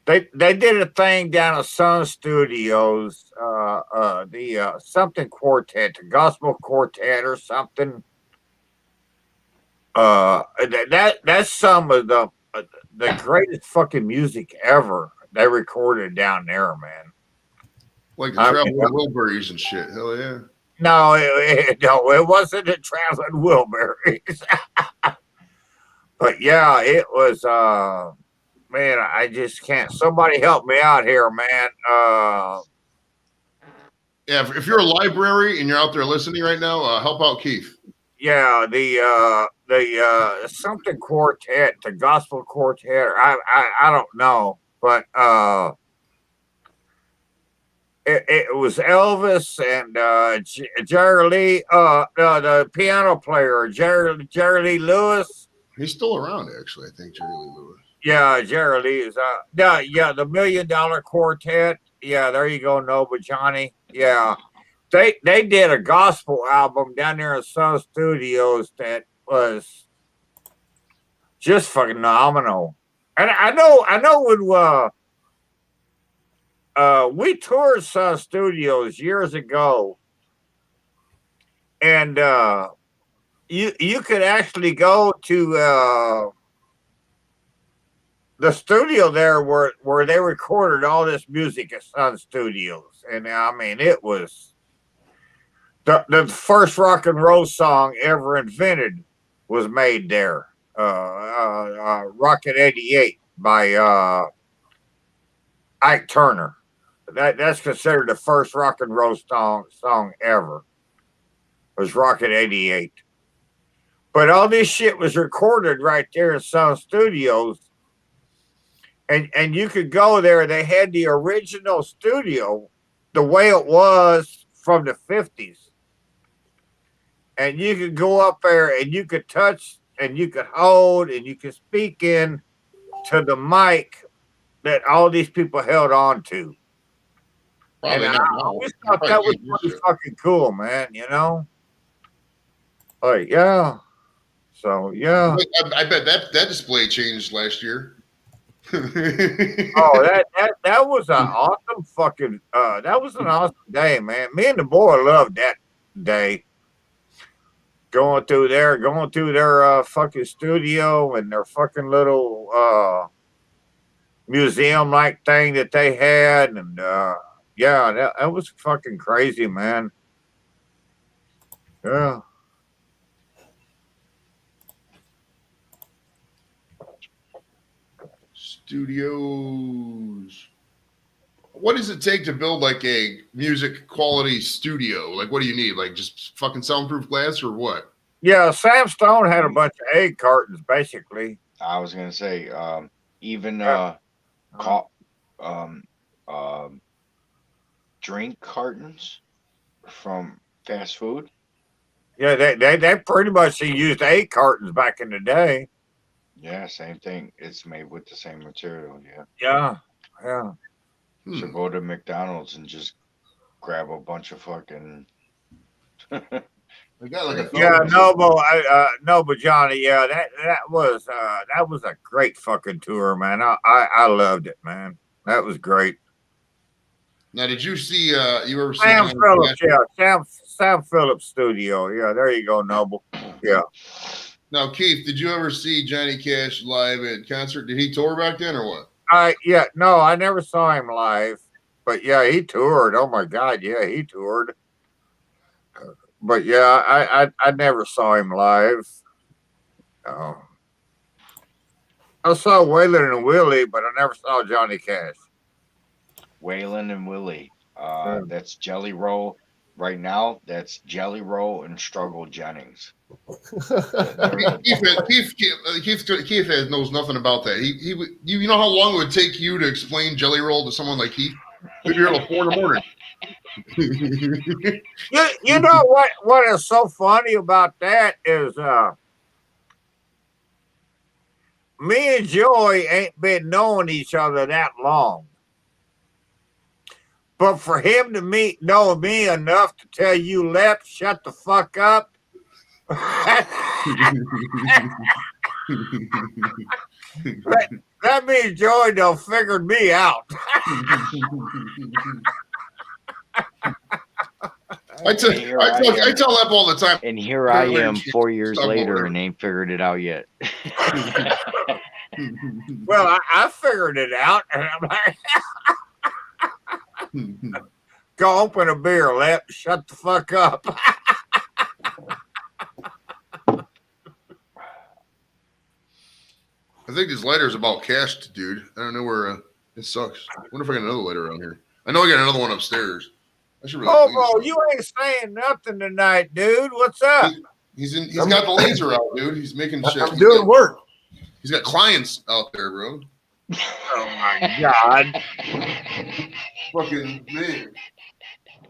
they did a thing down at Sun Studios, the something quartet, the gospel quartet or something. That's some of the greatest fucking music ever they recorded down there, man. Like the I Traveling mean, Wilburys and shit. Hell yeah. no, no, it wasn't the Traveling Wilburys, but yeah, it was. Man, I just can't. Somebody help me out here, man. Yeah, if you're a library and you're out there listening right now, help out Keith. Yeah, the something quartet, the gospel quartet. I don't know, but it was Elvis and Jerry Lee, the piano player, Jerry Lee Lewis. He's still around, actually. I think Jerry Lee Lewis. Yeah, Jerry Lee is yeah, the $1 Million Quartet. Yeah, there you go, Nova Johnny. Yeah. They did a gospel album down there in Sun Studios that was just phenomenal. And I know when we toured Sun Studios years ago, and you could actually go to the studio there where they recorded all this music at Sun Studios, and I mean it was the first rock and roll song ever invented was made there. Rocket 88 by Ike Turner. That's considered the first rock and roll song ever. Was Rocket 88. But all this shit was recorded right there in Sun Studios. And you could go there. They had the original studio the way it was from the 50s. And you could go up there and you could touch and you could hold and you could speak in to the mic that all these people held on to. Probably And not. I always thought that was pretty fucking cool, man, you know? Like, yeah. So, yeah. I bet that display changed last year. Oh, that was an awesome fucking that was an awesome day, man. Me and the boy loved that day. Going through their fucking studio and their fucking little museum like thing that they had, and yeah, that was fucking crazy, man. Yeah. Studios. What does it take to build like a music quality studio? Like, what do you need? Like, just fucking soundproof glass or what? Yeah, Sam Stone had a bunch of egg cartons, basically. I was gonna say, even drink cartons from fast food. Yeah, they pretty much used egg cartons back in the day. Yeah, same thing. It's made with the same material. Yeah. Yeah, yeah. So go to McDonald's and just grab a bunch of fucking. They got like a Yeah, no, but Johnny, yeah, that was a great fucking tour, man. I loved it, man. That was great. Now, did you see? You ever see Sam Johnny Phillips, Cash? yeah, Sam Phillips studio. Yeah, there you go, Noble. Yeah. Now, Keith, did you ever see Johnny Cash live at concert? Did he tour back then or what? No, I never saw him live, but yeah, he toured. Oh my God, yeah, he toured. But yeah, I never saw him live. Oh. I saw Waylon and Willie, but I never saw Johnny Cash. Waylon and Willie. Yeah. That's Jelly Roll. Right now, that's Jelly Roll and Struggle Jennings. Keith knows nothing about that. You know how long it would take you to explain Jelly Roll to someone like Keith? We'd be here till 4 in the morning. You know what is so funny about that is me and Joey ain't been knowing each other that long. But for him to know me enough to tell you, Lep, shut the fuck up. that means Joey done figured me out. I tell Lep all the time. And here I am 4 years later and ain't figured it out yet. Well, I figured it out, and I'm like, go open a beer, Lep. Shut the fuck up. I think this lighter is about cash, dude. I don't know where it sucks. I wonder if I got another lighter around here. I know I got another one upstairs. I should really bro, you ain't saying nothing tonight, dude. What's up? He's got the laser out, dude. He's making shit. I'm doing work. He's got clients out there, bro. Oh my God. Fucking man.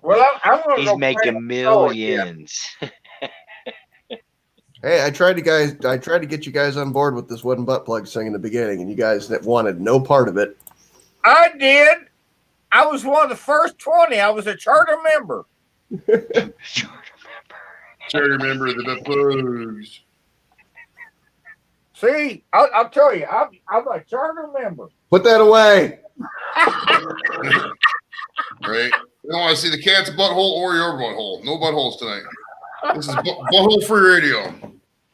Well, I'm gonna He's go making millions. Hey, I tried to get you guys on board with this wooden butt plug thing in the beginning, and you guys that wanted no part of it. I did. I was one of the first 20. I was a charter member. Charter member of the butt plugs. See, I'll tell you, I'm a charter member. Put that away. Right? We don't want to see the cat's butthole or your butthole. No buttholes tonight. This is butthole free radio.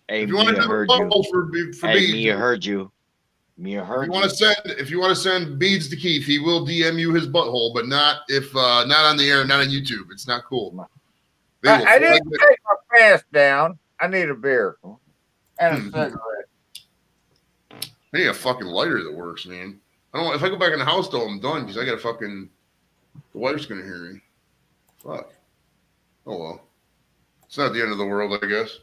Hey, if you want to do butthole for beads, Mia heard you. If you want to send beads to Keith, he will DM you his butthole, but not on the air, not on YouTube. It's not cool. I didn't take my pants down. I need a beer and a cigarette. I need a fucking lighter that works, man. I don't. If I go back in the house though, I'm done because I got a fucking. The wife's gonna hear me. Fuck. Oh well. It's not the end of the world, I guess.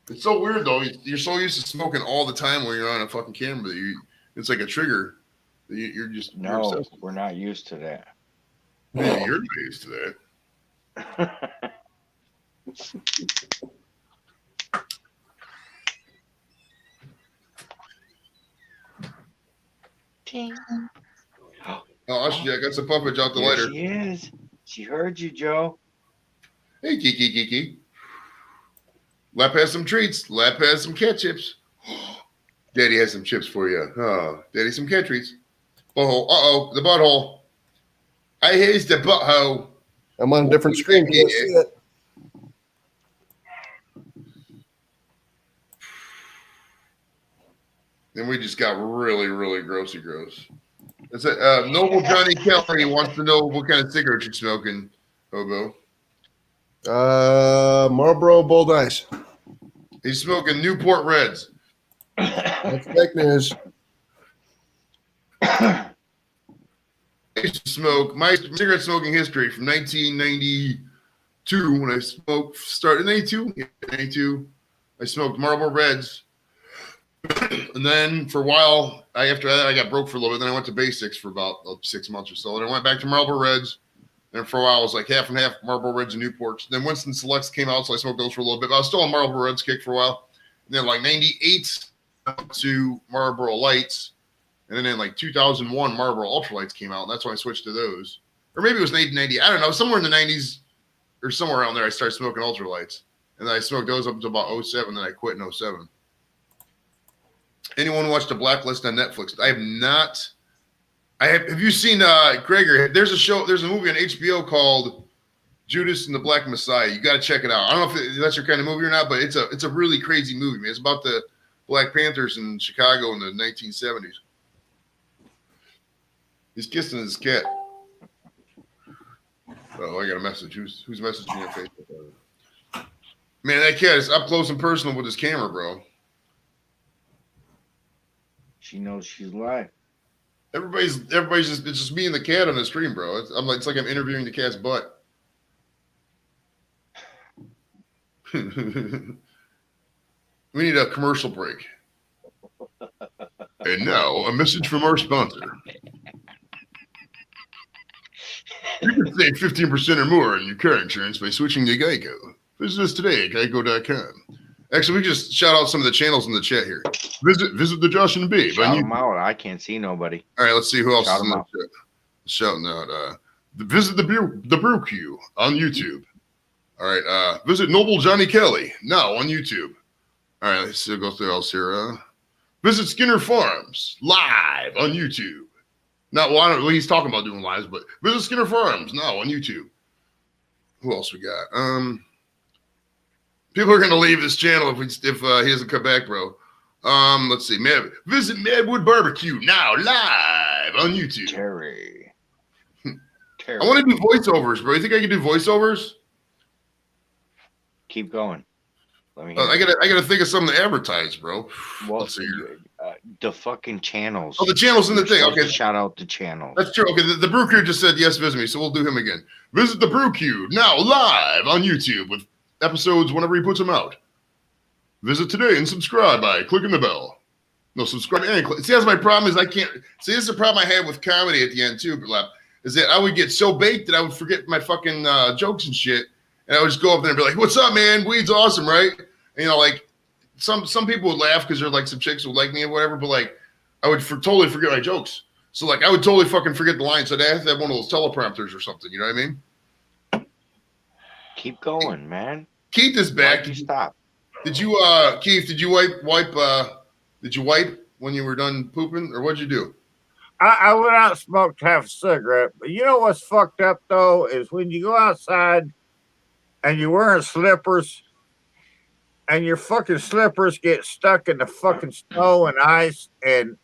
It's so weird though. You're so used to smoking all the time when you're on a fucking camera that it's like a trigger. You're just we're not used to that. Yeah, you're not used to that. Oh, I got some puppage out the lighter. She is. She heard you, Joe. Hey, Kiki. Lap has some treats. Lap has some cat chips. Daddy has some chips for you. Oh, Daddy, some cat treats. Butthole. Uh-oh, the butthole. I hate the butthole. I'm on a different screen. Can't see it. Then we just got really, really grossy gross. That's it. Noble Johnny Kelly wants to know what kind of cigarette you're smoking, Hobo. Marlboro Bold Ice. He's smoking Newport Reds. That's fake news. I used to smoke my cigarette smoking history from 1992 when I started in 92. I smoked Marlboro Reds. And then for a while, after that, I got broke for a little bit. Then I went to basics for about 6 months or so. And I went back to Marlboro Reds. And for a while, I was like half and half Marlboro Reds and Newports. Then Winston Selects came out, so I smoked those for a little bit. But I was still on Marlboro Reds kick for a while. And then like 98 to Marlboro Lights. And then in like 2001, Marlboro Ultralights came out. And that's when I switched to those. Or maybe it was 1990. I don't know. Somewhere in the 90s or somewhere around there, I started smoking Ultralights. And then I smoked those up until about 07. Then I quit in 07. Anyone watch The Blacklist on Netflix? I have not Have you seen Gregor? There's a movie on HBO called Judas and the Black Messiah. You got to check it out. I don't know if that's your kind of movie or not, but it's a really crazy movie, man. It's about the Black Panthers in Chicago in the 1970s. He's kissing his cat. Oh, I got a message. Who's messaging me on Facebook? Man, that cat is up close and personal with his camera, bro. She knows she's live. Everybody's it's just me and the cat on the stream, bro. It's like I'm interviewing the cat's butt. We need a commercial break. And now a message from our sponsor. You can save 15% or more on your car insurance by switching to Geico. Visit us today at geico.com. Actually, we just shout out some of the channels in the chat here. Visit the Josh and B. Shout them out. I can't see nobody. All right, let's see who else is in the chat. Shouting out. Visit the Brew Q on YouTube. All right. Visit Noble Johnny Kelly now on YouTube. All right, let's go through else here. Visit Skinner Farms live on YouTube. Not well, I don't know what he's talking about doing lives, but visit Skinner Farms now on YouTube. Who else we got? People are gonna leave this channel if he doesn't come back, bro. Let's see. Visit Madwood Barbecue now live on YouTube. Terry. I want to do voiceovers, bro. You think I can do voiceovers? Keep going. Let me. I gotta think of something to advertise, bro. Well, let's see here. The fucking channels. Oh, the channels in the thing. Okay. Shout out the channel. That's true. Okay, the Brew Crew just said yes, visit me, so we'll do him again. Visit the Brew Cube now live on YouTube with episodes whenever he puts them out. Visit today and subscribe by clicking the bell. No, subscribe and click. See, that's my problem is I can't. See, this is the problem I had with comedy at the end too, is that I would get so baked that I would forget my fucking jokes and shit, and I would just go up there and be like, "What's up, man? Weed's awesome, right?" And, like some people would laugh because they're like some chicks who would like me or whatever, but like I would totally forget my jokes. So like I would totally fucking forget the lines. So I have to have one of those teleprompters or something. You know what I mean? Keep going, man. Keith is back. Why'd you stop? Did you, Keith? Did you wipe? Did you wipe when you were done pooping, or what'd you do? I went out and smoked half a cigarette. But you know what's fucked up though is when you go outside and you're wearing slippers, and your fucking slippers get stuck in the fucking snow and ice, and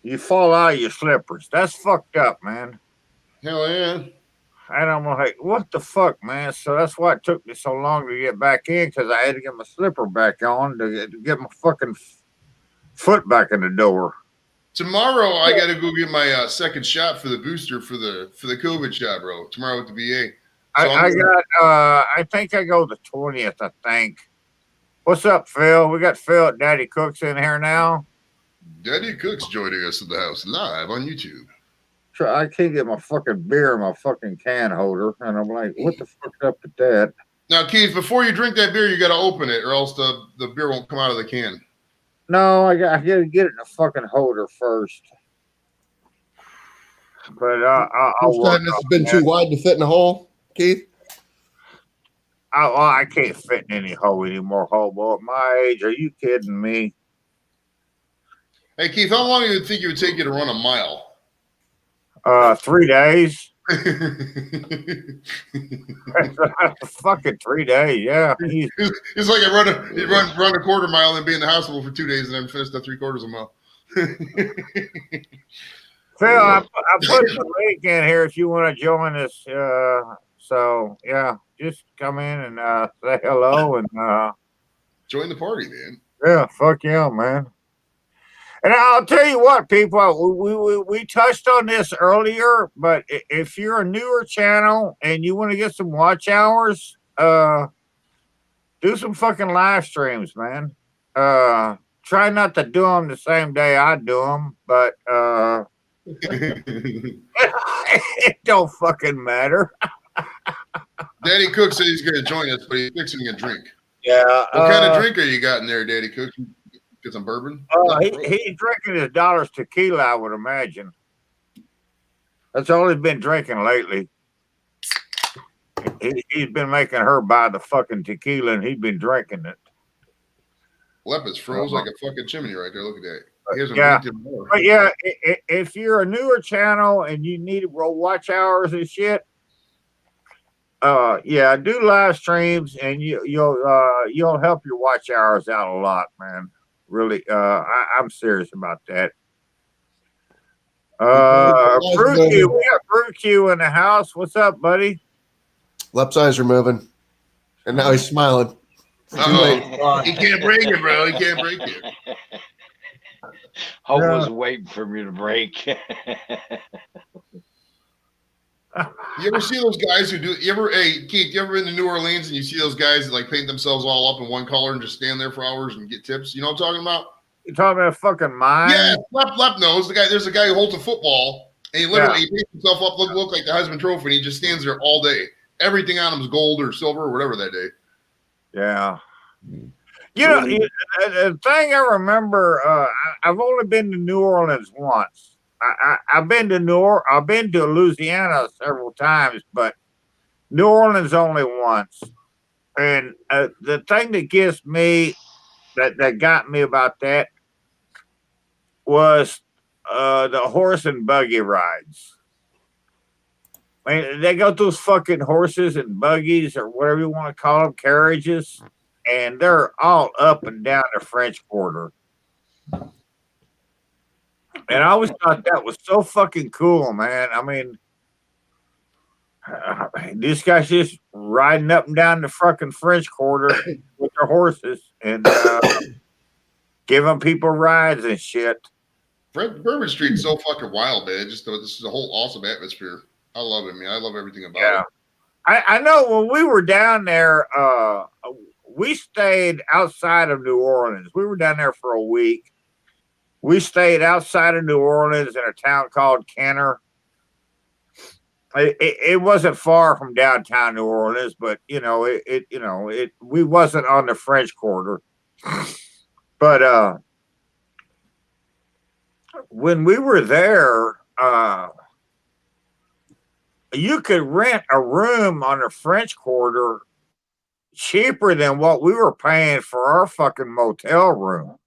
you fall out of your slippers. That's fucked up, man. Hell yeah. And I'm like, what the fuck, man? So that's why it took me so long to get back in, because I had to get my slipper back on to get my fucking foot back in the door. Tomorrow I got to go get my second shot for the booster for the COVID shot, bro. Tomorrow with the VA. So I think I go the 20th, I think. What's up, Phil? We got Phil at Daddy Cook's in here now. Daddy Cook's joining us at the house live on YouTube. I can't get my fucking beer in my fucking can holder. And I'm like, what the fuck's up with that? Now, Keith, before you drink that beer, you got to open it or else the beer won't come out of the can. No, I got to get it in the fucking holder first. But I'll work on it's been that. too wide to fit in a hole, Keith? I can't fit in any hole anymore, hobo. At my age, are you kidding me? Hey, Keith, how long do you think it would take you to run a mile? 3 days. Fucking 3 days, yeah. It's like you run a quarter mile and be in the hospital for 2 days and then finish the 3/4 mile. Phil, I put the link in here if you want to join us. So yeah, just come in and say hello and join the party, man. Yeah, fuck yeah, man. And I'll tell you what, people, we touched on this earlier, but if you're a newer channel and you want to get some watch hours, do some fucking live streams, man. Try not to do them the same day I do them, but it don't fucking matter. Daddy Cook said he's going to join us, but he's fixing a drink. Yeah. What kind of drink are you got in there, Daddy Cook? Get some bourbon? He's drinking his daughter's tequila, I would imagine. That's all he's been drinking lately. He's been making her buy the fucking tequila, and he's been drinking it. Lepus froze like a fucking chimney right there. Look at that. He hasn't Yeah. blinked in more. But yeah, if you're a newer channel and you need watch hours and shit, yeah, do live streams and you'll help your watch hours out a lot, man. Really, I'm serious about that. Brew Q, we got Brew Q in the house. What's up, buddy? Lep's eyes are moving, and now he's smiling. It's too late. He can't break it, bro. He can't break it. Hope Yeah. was waiting for me to break. You ever see those guys who do? Hey Keith, you ever been to New Orleans and you see those guys that like paint themselves all up in one color and just stand there for hours and get tips? You know what I'm talking about? You talking about fucking mine? Yeah, Lep knows the guy. There's a guy who holds a football and he literally he paints himself up, look like the Heisman Trophy, and he just stands there all day. Everything on him is gold or silver or whatever that day. Yeah. You know, the thing I remember, I've only been to New Orleans once. I've been to Louisiana several times, but New Orleans only once. And the thing that gets me, that got me about that, was the horse and buggy rides. I mean, they go those fucking horses and buggies or whatever you want to call them, carriages, and they're all up and down the French Quarter. And I always thought that was so fucking cool, man. I mean, these guys just riding up and down the fucking French Quarter with their horses and giving people rides and shit. Bourbon Street's so fucking wild, man. Just this is a whole awesome atmosphere. I love it, man. I love everything about it. I know when we were down there, we stayed outside of New Orleans. We were down there for a week. We stayed outside of New Orleans in a town called Kenner. It wasn't far from downtown New Orleans, but we wasn't on the French Quarter. But when we were there, you could rent a room on the French Quarter cheaper than what we were paying for our fucking motel room.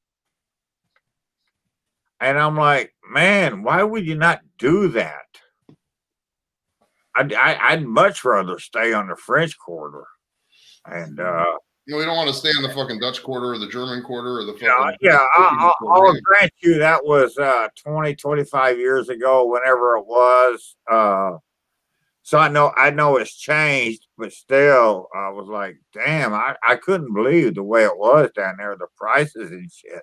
And I'm like, man, why would you not do that? I'd much rather stay on the French Quarter. And we don't want to stay in the fucking Dutch Quarter or the German Quarter or the fucking I'll grant you that was 20, 25 years ago, whenever it was. So I know it's changed, but still, I was like, damn, I couldn't believe the way it was down there, the prices and shit.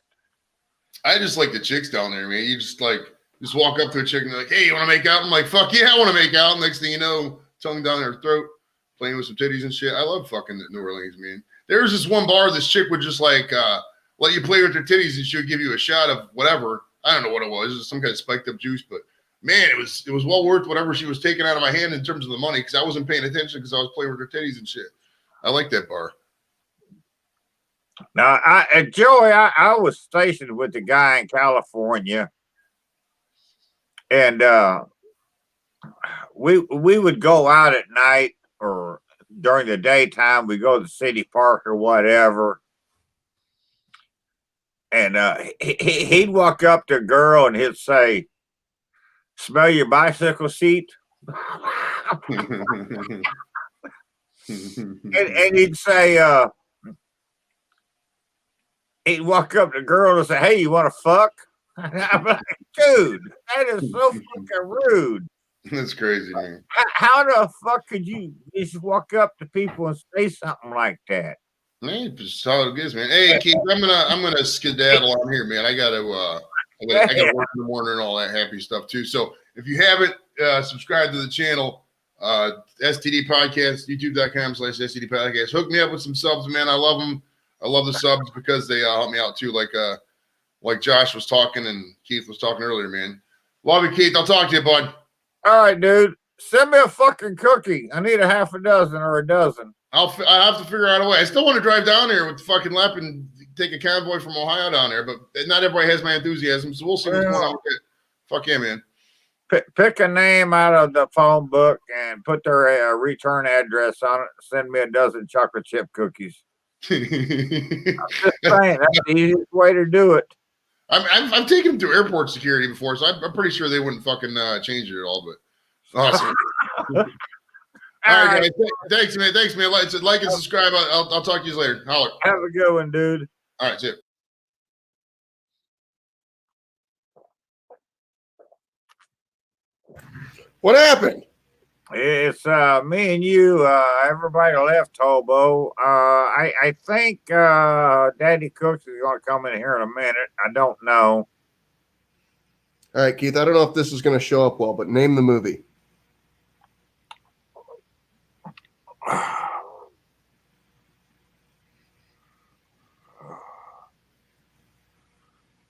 I just like the chicks down there, man. You just walk up to a chick and they're like, hey, you want to make out? I'm like, fuck yeah, I want to make out. Next thing you know, tongue down their throat, playing with some titties and shit. I love fucking New Orleans, man. There was this one bar, this chick would just like let you play with her titties and she would give you a shot of whatever. I don't know what it was. It was some kind of spiked up juice, but man, it was well worth whatever she was taking out of my hand in terms of the money because I wasn't paying attention because I was playing with her titties and shit. I like that bar. Now, Joey, I was stationed with the guy in California, and we would go out at night or during the daytime. We go to the city park or whatever, and he'd walk up to a girl and he'd say, "Smell your bicycle seat?" and he'd say, he'd walk up to the girl and say, "Hey, you want to fuck?" I'm like, dude, that is so fucking rude. That's crazy, man. How the fuck could you just walk up to people and say something like that? Man, just how it is, man. Hey, Keith, I'm gonna skedaddle on here, man. I gotta work in the morning and all that happy stuff too. So if you haven't subscribed to the channel, STD Podcast, youtube.com/STD Podcast. Hook me up with some subs, man. I love them. I love the subs because they help me out too. Like Josh was talking and Keith was talking earlier, man. Love you, Keith. I'll talk to you, bud. All right, dude. Send me a fucking cookie. I need a half a dozen or a dozen. I have to figure out a way. I still want to drive down here with the fucking Lep and take a convoy from Ohio down there, but not everybody has my enthusiasm, so we'll see what's going on with it. Fuck yeah, man. Pick a name out of the phone book and put their return address on it. Send me a dozen chocolate chip cookies. I'm just saying, that's the easiest way to do it. I've taken them through airport security before, so I'm pretty sure they wouldn't fucking change it at all. But awesome. All right, guys. Thanks, man. Thanks, man. Like and subscribe. I'll talk to you later. Holler. Have a good one, dude. All right, see you. What happened? It's me and you. Everybody left Hobo. I think Daddy Cooks is going to come in here in a minute. I don't know. All right, Keith. I don't know if this is going to show up well, but name the movie.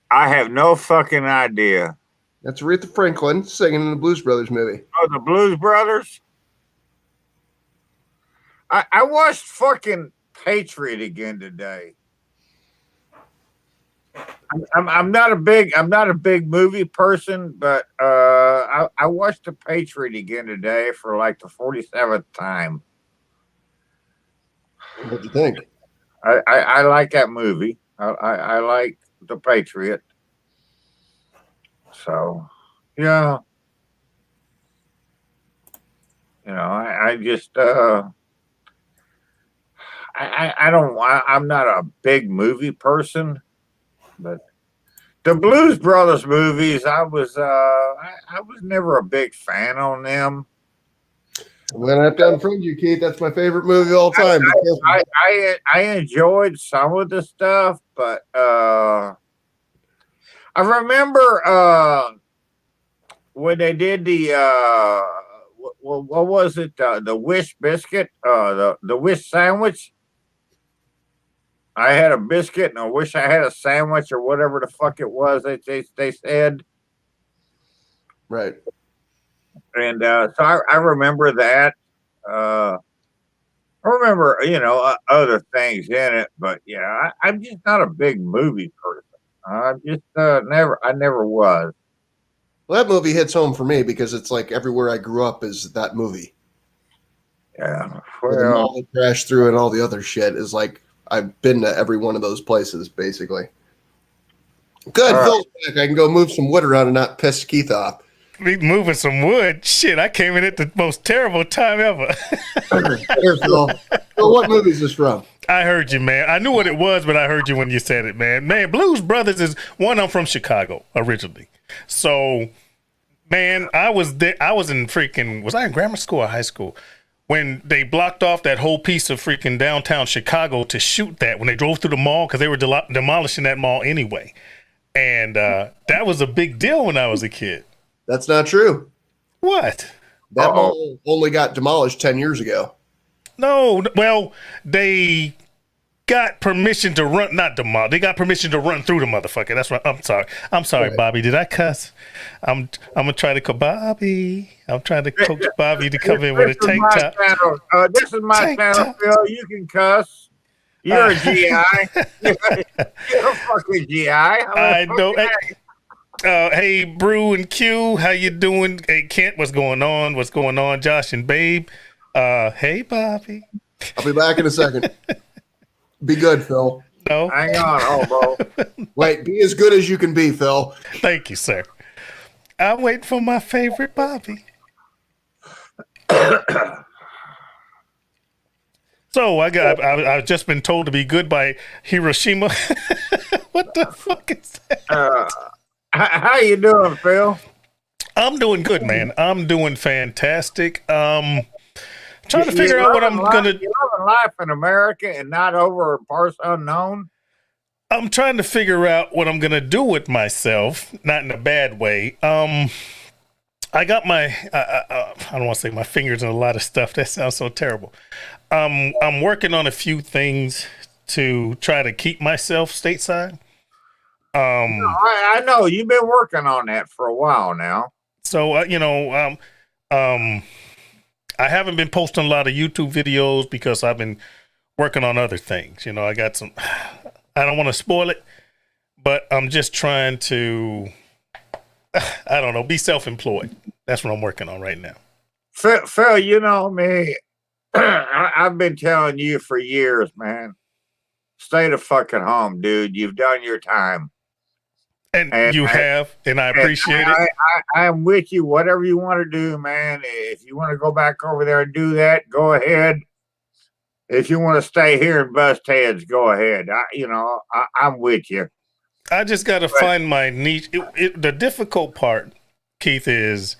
I have no fucking idea. That's Aretha Franklin singing in the Blues Brothers movie. Oh, the Blues Brothers? I watched fucking Patriot again today. I'm not a big movie person, but I watched the Patriot again today for like the 47th time. What'd you think? I like that movie. I like the Patriot. So, yeah. You know, I just I'm not a big movie person, but the Blues Brothers movies, I was never a big fan on them. When I've done from you, Keith, that's my favorite movie of all time. I enjoyed some of the stuff, but I remember when they did the what was it, the Wish biscuit, the Wish sandwich. I had a biscuit and I wish I had a sandwich or whatever the fuck it was they said. Right. And so I remember that. I remember, you know, other things in it, but yeah, I'm just not a big movie person. I just I never was. Well, that movie hits home for me because it's like everywhere I grew up is that movie. Yeah. Well, the mall that crashed through and all the other shit is like I've been to every one of those places, basically. Good. Phil's back. I can go move some wood around and not piss Keith off. Me moving some wood. Shit, I came in at the most terrible time ever. Here, Phil. Phil, what movie is this from? I heard you, man. I knew what it was, but I heard you when you said it, man. Man, Blues Brothers is one. I'm from Chicago originally, so man, I was there. I was in freaking. Was I in grammar school or high school when they blocked off that whole piece of freaking downtown Chicago to shoot that when they drove through the mall because they were demolishing that mall anyway, and that was a big deal when I was a kid. That's not true. What? That mall only got demolished 10 years ago. No, well, they got permission to run, not demolish. They got permission to run through the motherfucker. That's right. I'm sorry, Right. Bobby. Did I cuss? I'm gonna try to Bobby. I'm trying to coax Bobby to come in with a tank top. This is my channel, Phil. You can cuss. You're a GI. You're a fucking GI. I know. Hey, Brew and Q, how you doing? Hey, Kent, what's going on? What's going on? Josh and Babe. Hey, Bobby. I'll be back in a second. Be good, Phil. No. Hang on, hobo. Wait, be as good as you can be, Phil. Thank you, sir. I'm waiting for my favorite Bobby. So I've just been told to be good by Hiroshima. What the fuck is that? How you doing, Phil? I'm doing good, man. I'm doing fantastic. Trying to figure out what I'm gonna. You loving life in America and not over parts unknown. I'm trying to figure out what I'm gonna do with myself, not in a bad way. I got my. I don't want to say my fingers in a lot of stuff. That sounds so terrible. I'm working on a few things to try to keep myself stateside. I know you've been working on that for a while now. So I haven't been posting a lot of YouTube videos because I've been working on other things. You know, I got some. I don't want to spoil it, but I'm just trying to. I don't know, be self-employed. That's what I'm working on right now. Phil, you know me. I've been telling you for years, man. Stay the fucking home, dude. You've done your time. And you have, and I appreciate it. I'm with you. Whatever you want to do, man. If you want to go back over there and do that, go ahead. If you want to stay here and bust heads, go ahead. I'm with you. I just got to find my niche. The difficult part, Keith, is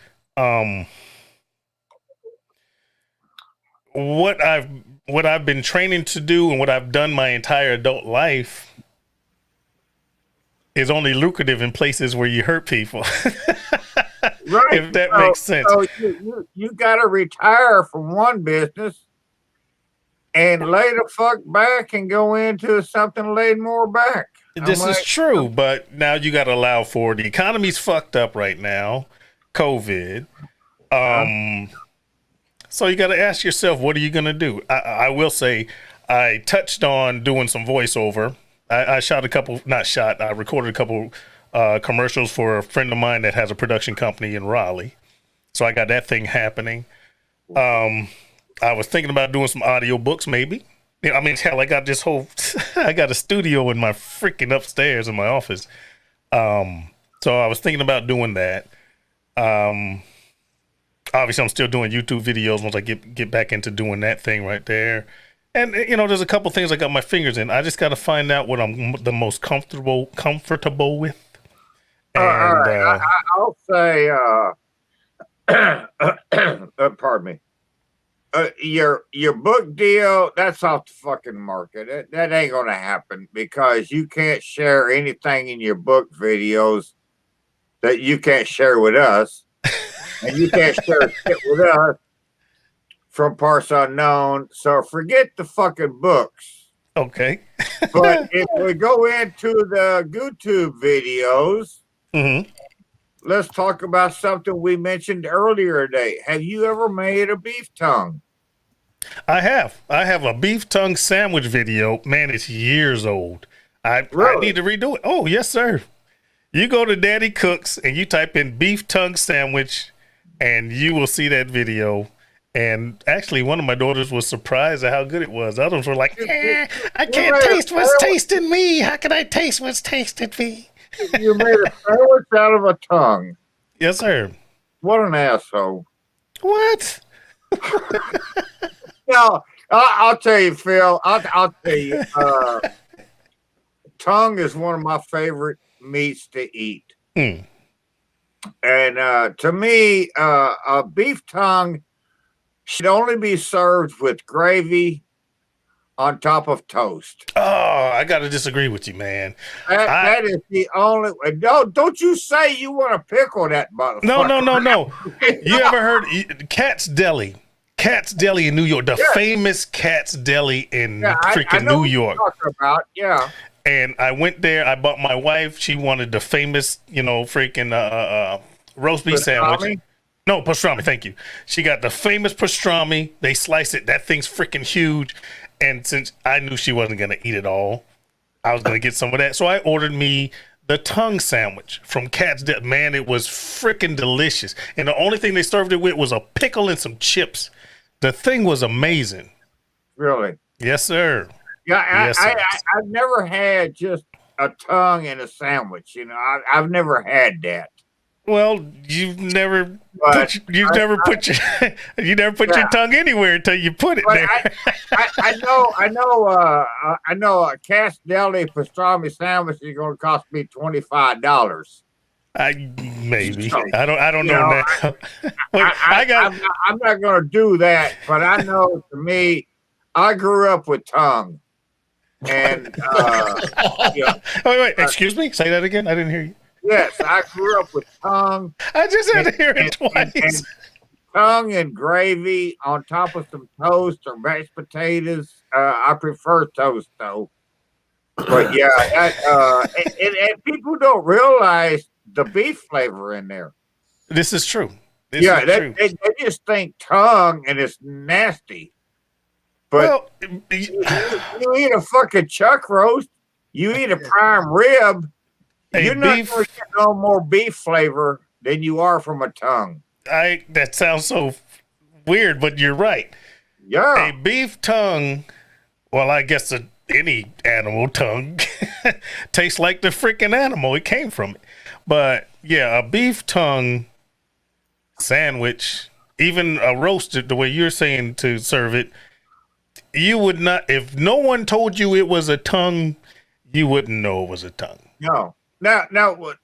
what I've been training to do and what I've done my entire adult life is only lucrative in places where you hurt people. Right. If that makes sense. So you got to retire from one business and lay the fuck back and go into something laid more back. This is true, but now you got to allow for the economy's fucked up right now, COVID. So you got to ask yourself, what are you going to do? I will say I touched on doing some voiceover. I recorded a couple commercials for a friend of mine that has a production company in Raleigh. So I got that thing happening. I was thinking about doing some audiobooks maybe. I mean, hell, I got this whole, I got a studio in my freaking upstairs in my office. So I was thinking about doing that. Obviously I'm still doing YouTube videos once I get back into doing that thing right there. And, there's a couple things I got my fingers in. I just got to find out what I'm the most comfortable with. And I'll say, pardon me. Your book deal, that's off the fucking market. That ain't going to happen because you can't share anything in your book videos that you can't share with us. And you can't share shit with us from parts unknown. So forget the fucking books. Okay. But if we go into the YouTube videos, let's talk about something we mentioned earlier today. Have you ever made a beef tongue? I have a beef tongue sandwich video. Man, it's years old. I need to redo it. Oh, yes, sir. You go to Daddy Cooks and you type in beef tongue sandwich and you will see that video. And actually, one of my daughters was surprised at how good it was. Others were like, I can't taste what's tasting me. How can I taste what's tasting me? You made a sandwich out of a tongue. Yes, sir. What an asshole. What? No, I'll tell you, Phil. I'll tell you. Tongue is one of my favorite meats to eat. And to me, a beef tongue should only be served with gravy on top of toast. Oh, I got to disagree with you, man. That is the only way. Don't you say you want to pickle that motherfucker. No. You ever heard Cat's Deli? Cat's Deli in New York, the famous Cat's Deli in freaking New York. Talking about, yeah. And I went there. I bought my wife. She wanted the famous, freaking roast beef sandwich. No, pastrami. Thank you. She got the famous pastrami. They slice it. That thing's freaking huge. And since I knew she wasn't gonna eat it all, I was gonna get some of that. So I ordered me the tongue sandwich from Cat's Deli. Man, it was freaking delicious. And the only thing they served it with was a pickle and some chips. The thing was amazing. Really? Yes, sir. Yeah, I've never had just a tongue and a sandwich. I've never had that. Well, you've never put your tongue anywhere until you put it there. I know a Cat's Deli pastrami sandwich is going to cost me $25. Maybe I don't know now. I'm not going to do that, but I know to me, I grew up with tongue, and Wait, excuse me. Say that again. I didn't hear you. Yes, I grew up with tongue. I just had to hear it twice. And tongue and gravy on top of some toast or mashed potatoes. I prefer toast though. But yeah, and people don't realize the beef flavor in there. This is true. They just think tongue and it's nasty. But you eat a fucking chuck roast, you eat a prime rib. You're not going to get no more beef flavor than you are from a tongue. That sounds so weird, but you're right. Yeah. A beef tongue, well, I guess any animal tongue Tastes like the freaking animal it came from. But yeah, a beef tongue sandwich, even a roasted, the way you're saying to serve it, you would not, if no one told you it was a tongue, you wouldn't know it was a tongue. No. Now,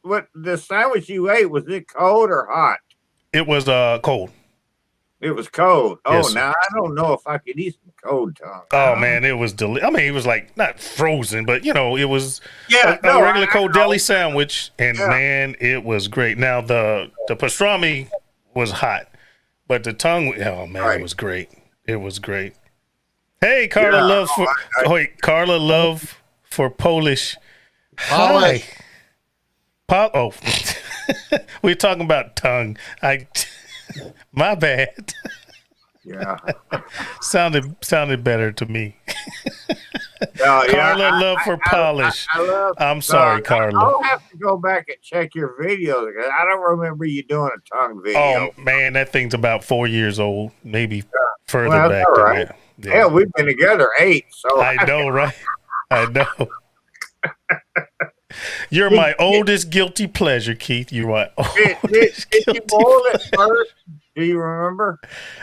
what the sandwich you ate, was it cold or hot? It was cold. It was cold. Oh, Yes, sir. now I don't know if I could eat some cold tongue. Oh man, it was I mean, it was like not frozen, but you know, it was Yeah, a regular cold know. deli sandwich, and Yeah. man, it was great. Now the pastrami was hot, but the tongue, oh man, Right. it was great. It was great. Hey, Carla, Yeah, love for wait, Carla, love for Polish. Polish. Hi. Oh, we're talking about tongue. My bad. Yeah. sounded better to me. No, Carla, love for polish. I love. I'm sorry, Carla. I'll have to go back and check your videos because I don't remember you doing a tongue video. Oh man, that thing's about 4 years old, maybe further Well, back all than right. that. Yeah, we've been together 8. So I know, right? I know. You're my oldest guilty pleasure, Keith. You're my Did oldest you guilty. boil it first? Do you remember?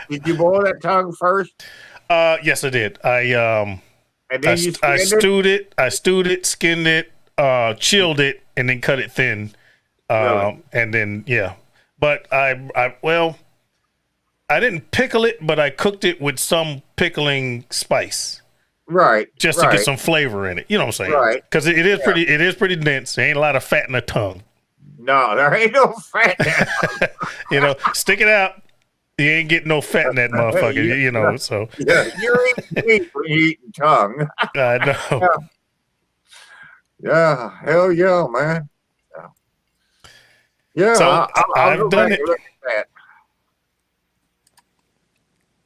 Did you boil that tongue first? Yes, I did. And then you I skinned it? stewed it, skinned it, chilled it, and then cut it thin. Really? And then yeah, but I didn't pickle it, but I cooked it with some pickling spice. Right. Just to get some flavor in it. You know what I'm saying? Right. Because it is pretty dense. There ain't a lot of fat in the tongue. No, there ain't no fat in it. You know, stick it out. You ain't getting no fat in that motherfucker. You know, so Yeah, you're eating meat when you're eating tongue. I know. Yeah, hell yeah, man. Yeah, So, I'll I've go done back it. and look at that.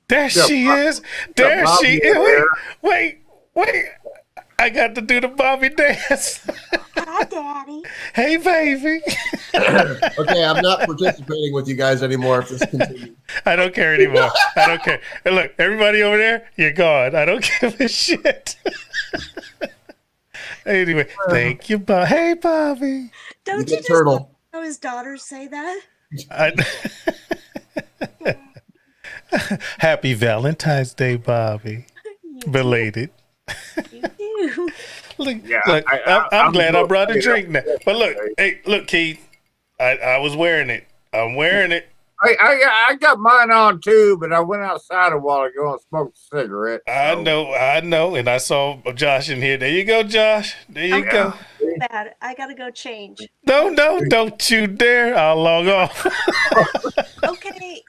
There she is. There Bobby she is. there. Wait. I got to do the Bobby dance. Hi, Daddy. Hey, baby. Okay, I'm not participating with you guys anymore if this continues. I don't care anymore. I don't care. And look, everybody over there, you're gone. I don't give a shit. Anyway, thank you, Bob. Hey, Bobby. Don't You you get just turtle. know his daughters say that? Happy Valentine's Day, Bobby. Belated. You do. Look, Yeah, look, I'm I'm glad I gonna brought a get drink now. it. But look, Keith, I was wearing it. I'm wearing it. I got mine on too, but I went outside a while ago and smoked a cigarette. I so- know. And I saw Josh in here. There you go, Josh. There you go. Bad. I gotta go change. No, don't you dare. I'll log off. Okay,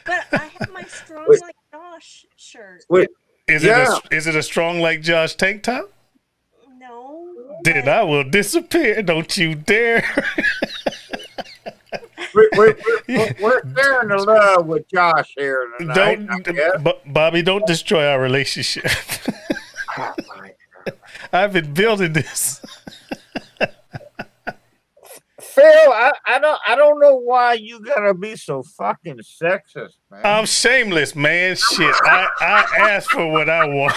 but I have my strong Wait. like Josh shirt. Wait, Is Yeah. it a strong like Josh tank top? No. Then but I will disappear. Don't you dare. we're sharing the love with Josh here tonight. Bobby, don't destroy our relationship. I've been building this. Phil, I don't know why you gotta be so fucking sexist, man. I'm shameless, man. Shit, I asked for what I want.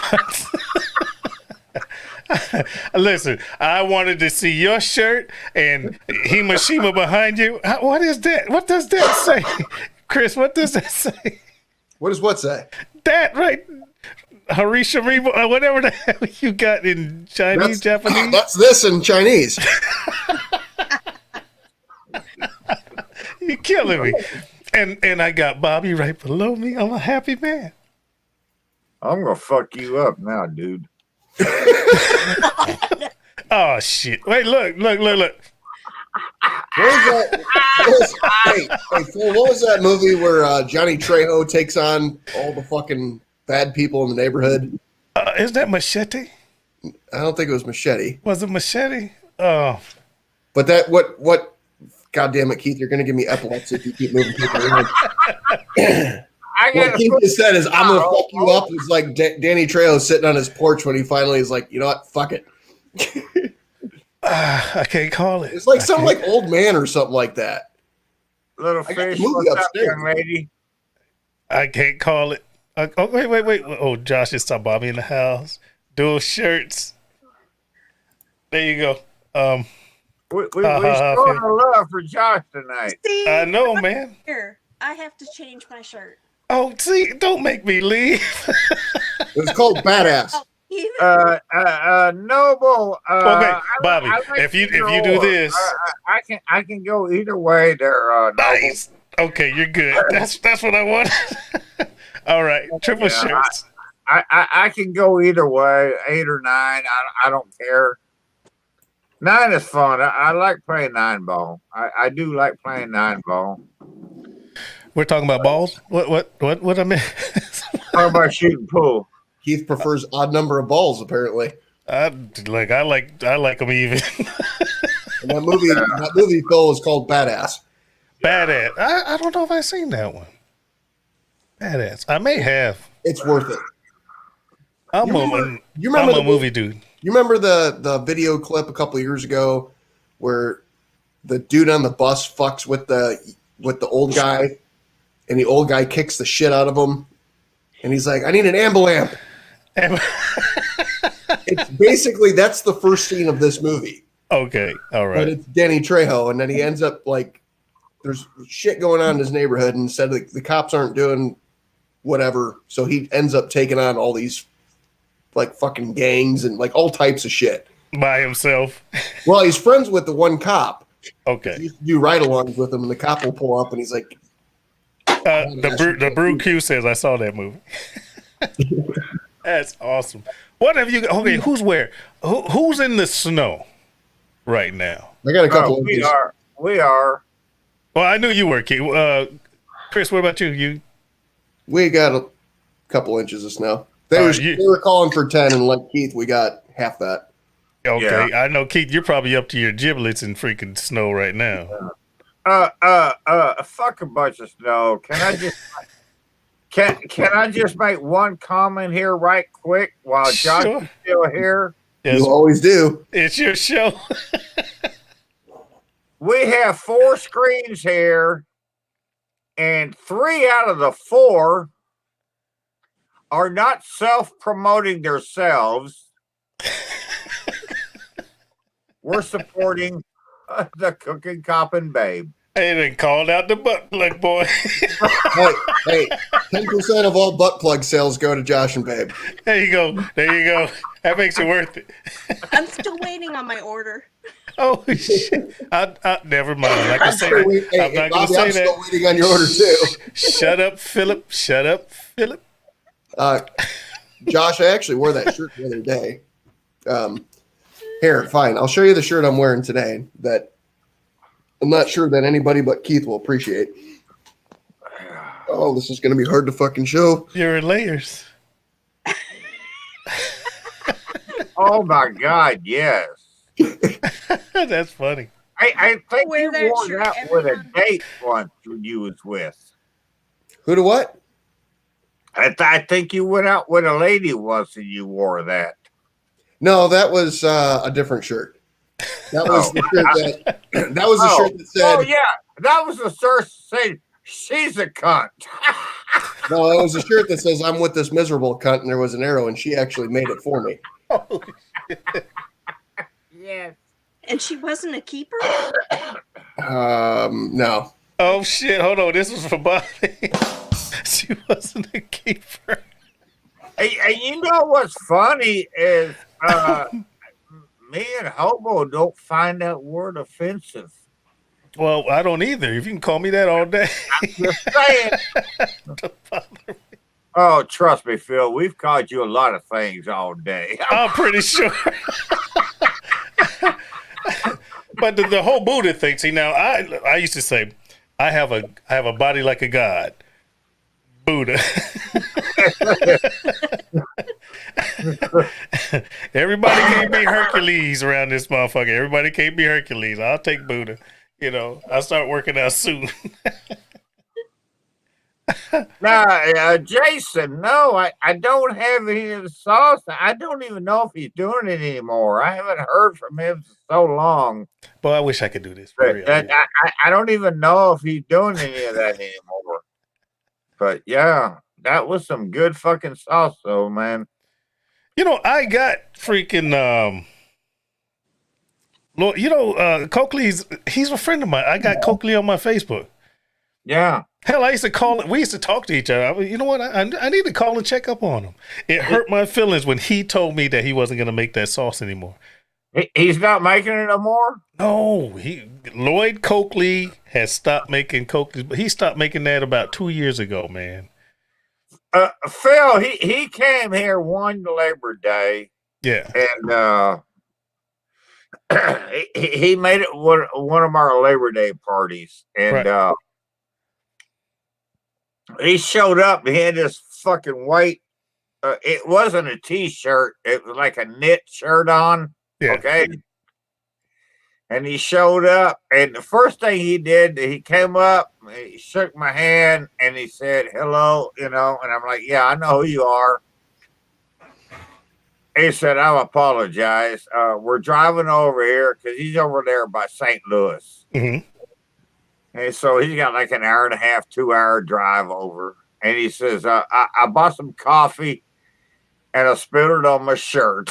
Listen, I wanted to see your shirt and Himashima behind you. What is that? What does that say? Chris, what does that say? What does what say? That right? Harisharima, whatever the hell you got in Chinese, Japanese. That's this in Chinese. You're killing me. And I got Bobby right below me. I'm a happy man. I'm gonna fuck you up now, dude. Oh shit. Wait, look. What was that? Hey, Phil, what was that movie where Johnny Trejo takes on all the fucking bad people in the neighborhood? Is that Machete? I don't think it was Machete. Was it Machete? Oh. But that what? God damn it, Keith! You're going to give me epilepsy if you keep moving people around. I What gotta Keith put- just said is, "I'm going to fuck you up." It's like Danny Trejo sitting on his porch when he finally is like, "You know what? Fuck it." I can't call it. It's like some like old man or something like that. little I got the fish. movie What's up, upstairs. young lady? I can't call it. Oh, wait. Oh, Josh is talking Bobby in the house. Dual shirts. There you go. We showing our love for Josh tonight. See, I know, man. here, I have to change my shirt. Oh, see, don't make me leave. It's called Badass. Oh, you Noble. Okay, Bobby, I like if you either do or. this, I can go either way there. Noble. nice. Okay, you're good. That's what I want. All right, triple Yeah, shirts. I can go either way, 8 or 9. I don't care. 9 is fun. I like playing 9 ball. I do like playing 9 ball. We're talking about balls. What I mean? How about shooting pool? Keith prefers odd number of balls, apparently. I like them even. And that movie, Phil, is called Badass. Badass. I don't know if I've seen that one. Badass. I may have. It's worth it. I'm a movie dude. You remember the video clip a couple of years ago where the dude on the bus fucks with the old guy, and the old guy kicks the shit out of him, and he's like, "I need an ambulamp." It's basically that's the first scene of this movie. Okay, all But right. it's Danny Trejo, and then he ends up like there's shit going on in his neighborhood, and instead of the cops aren't doing whatever, so he ends up taking on all these like fucking gangs and like all types of shit. By himself. Well, he's friends with the one cop. He Okay. used to do ride-alongs with him, and the cop will pull up, and he's like, The Brew Q says I saw that movie. That's awesome. What have you? Okay, who's where? Who's in the snow right now? "I got a couple of We these." are. Well, I knew you were, Keith. Chris, what about you? You We got a couple inches of snow. They you- were calling for 10, and like Keith, we got half that. okay? I know, Keith. You're probably up to your giblets in freaking snow right now. Fuck a bunch of snow. Can I just can I just make one comment here right quick while Josh Sure. is still here? Yes, You always do. it's your show. We have 4 screens here, and 3 out of the 4 are not self-promoting themselves. We're supporting the cooking cop and babe. Hey, they called out the butt plug boy. Hey, 10% of all butt plug sales go to Josh and Babe. There you go. There you go. That makes it worth it. I'm still waiting on my order. Oh shit! I never mind. I'm not gonna say Still that. wait- hey, I'm not gonna Bobby, say I'm still that. waiting on your order too. Shut up, Philip. Shut up, Philip. Josh, I actually wore that shirt the other day. Here, fine. I'll show you the shirt I'm wearing today that I'm not sure that anybody but Keith will appreciate. Oh, this is going to be hard to fucking show. You're in layers. Oh my God, yes. That's funny. I think Wear you that wore shirt that every with a month. date once when you was with. Who to what? I think you went out with a lady once and you wore that. No, that was a different shirt. That was the shirt that was the shirt that said. Oh yeah, that was the shirt saying she's a cunt. No, that was a shirt that says I'm with this miserable cunt, and there was an arrow, and she actually made it for me. Oh, Yes. And she wasn't a keeper? No. oh shit! Hold on. This was for Bobby. She wasn't a keeper. And you know what's funny is me and Hobo don't find that word offensive. Well, I don't either. If you can call me that all day. Just saying. Oh, trust me, Phil. We've called you a lot of things all day. I'm pretty sure. But the whole Buddha thing. See, now I used to say I have a body like a god. Buddha. Everybody can't be Hercules around this motherfucker. Everybody can't be Hercules. I'll take Buddha. You know, I'll start working out soon. Now, Jason, no, I don't have any of the sauce. I don't even know if he's doing it anymore. I haven't heard from him for so long. Boy, I wish I could do this for real. I don't even know if he's doing any of that anymore. But yeah, that was some good fucking sauce, though, man. You know, I got freaking Lord, you know, Coakley's, he's a friend of mine. I got Coakley on my Facebook. Yeah. Hell, I used to call it. We used to talk to each other. You know what? I need to call and check up on him. It hurt my feelings when he told me that he wasn't going to make that sauce anymore. He's not making it no more? No, Lloyd Coakley has stopped making Coakley. He stopped making that about 2 years ago, man. Phil, he came here one Labor Day. Yeah. And he made it one of our Labor Day parties. And Right. He showed up. He had this fucking white. It wasn't a t-shirt. It was like a knit shirt on. Yeah. Okay. And he showed up, and the first thing he did, he came up, he shook my hand, and he said, "Hello," you know. And I'm like, "Yeah, I know who you are." He said, "I apologize. We're driving over here because he's over there by St. Louis." Mm-hmm. And so he's got like an hour and a half, 2 hour drive over. And he says, I bought some coffee and I spilled it on my shirt.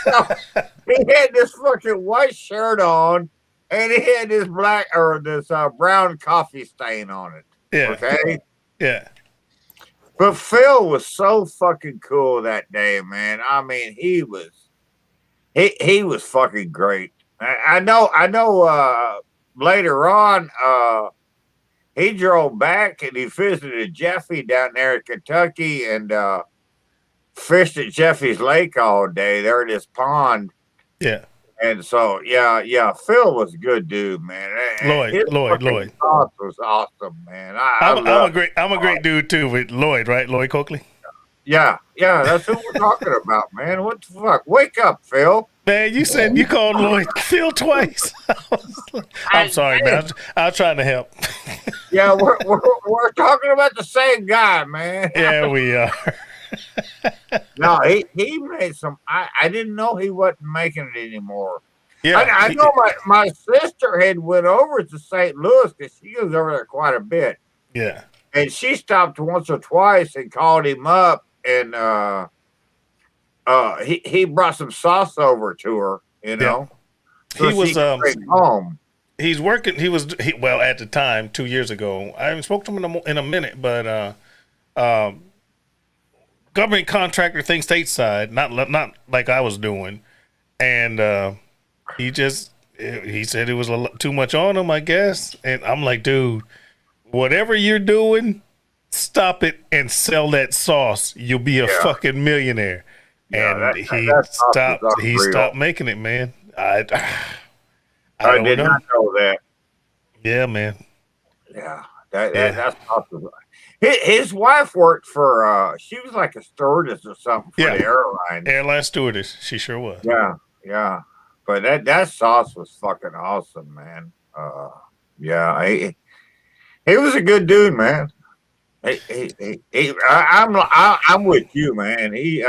So he had this fucking white shirt on and he had this brown coffee stain on it. Yeah. Okay. Yeah. But Phil was so fucking cool that day, man. I mean, he was fucking great. I know, later on, he drove back and he visited Jeffy down there in Kentucky and fished at Jeffy's Lake all day there in this pond. Yeah. And so, yeah, Phil was a good dude, man. Lloyd. Sauce was awesome, man. I'm a great dude too with Lloyd, right? Lloyd Coakley. Yeah, that's who we're talking about, man. What the fuck? Wake up, Phil. Man, you said you called Lloyd Phil twice. I'm sorry, man. I was trying to help. Yeah, we're talking about the same guy, man. Yeah, we are. No, he made some. I didn't know he wasn't making it anymore. Yeah, I know my sister had went over to St. Louis because she goes over there quite a bit. Yeah, and she stopped once or twice and called him up, and he brought some sauce over to her. You know, so he was home. He's working. Well, at the time, 2 years ago. I haven't spoke to him in a minute, but government contractor thing stateside, not like I was doing, and he said it was too much on him, I guess. And I'm like, dude, whatever you're doing, stop it and sell that sauce. You'll be a fucking millionaire. Yeah, and he stopped making it, man. I did not know that. Yeah, man. Yeah, that's awesome. His wife worked for she was like a stewardess or something for the airline stewardess. She sure was. Yeah. But that sauce was fucking awesome, man. He was a good dude, man. I'm with you, man. He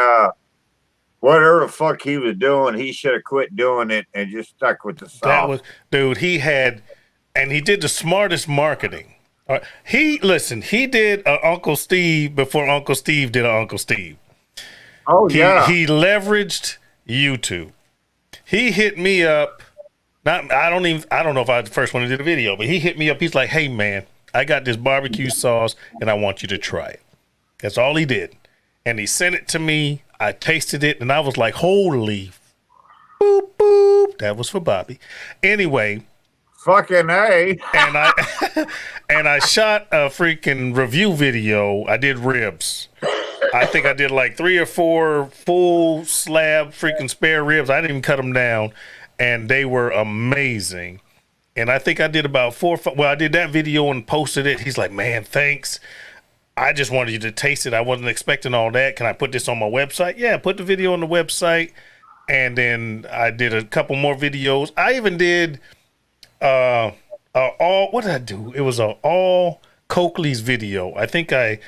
whatever the fuck he was doing, he should have quit doing it and just stuck with the sauce. He did the smartest marketing. He did Uncle Steve before Uncle Steve did Uncle Steve. Oh yeah. He leveraged YouTube. He hit me up. I don't know if I was the first one to do the video, but he hit me up. He's like, "Hey man, I got this barbecue sauce and I want you to try it." That's all he did. And he sent it to me. I tasted it and I was like, "Holy boop boop." That was for Bobby. Anyway, fucking A. and I shot a freaking review video. I did ribs. I think I did like 3 or 4 full slab freaking spare ribs. I didn't even cut them down, and they were amazing. And I think I did about 4 or 5. Well, I did that video and posted it. He's like, "Man, thanks. I just wanted you to taste it. I wasn't expecting all that. Can I put this on my website?" Yeah, put the video on the website. And then I did a couple more videos. I even did what did I do? It was an all Coakley's video. I think I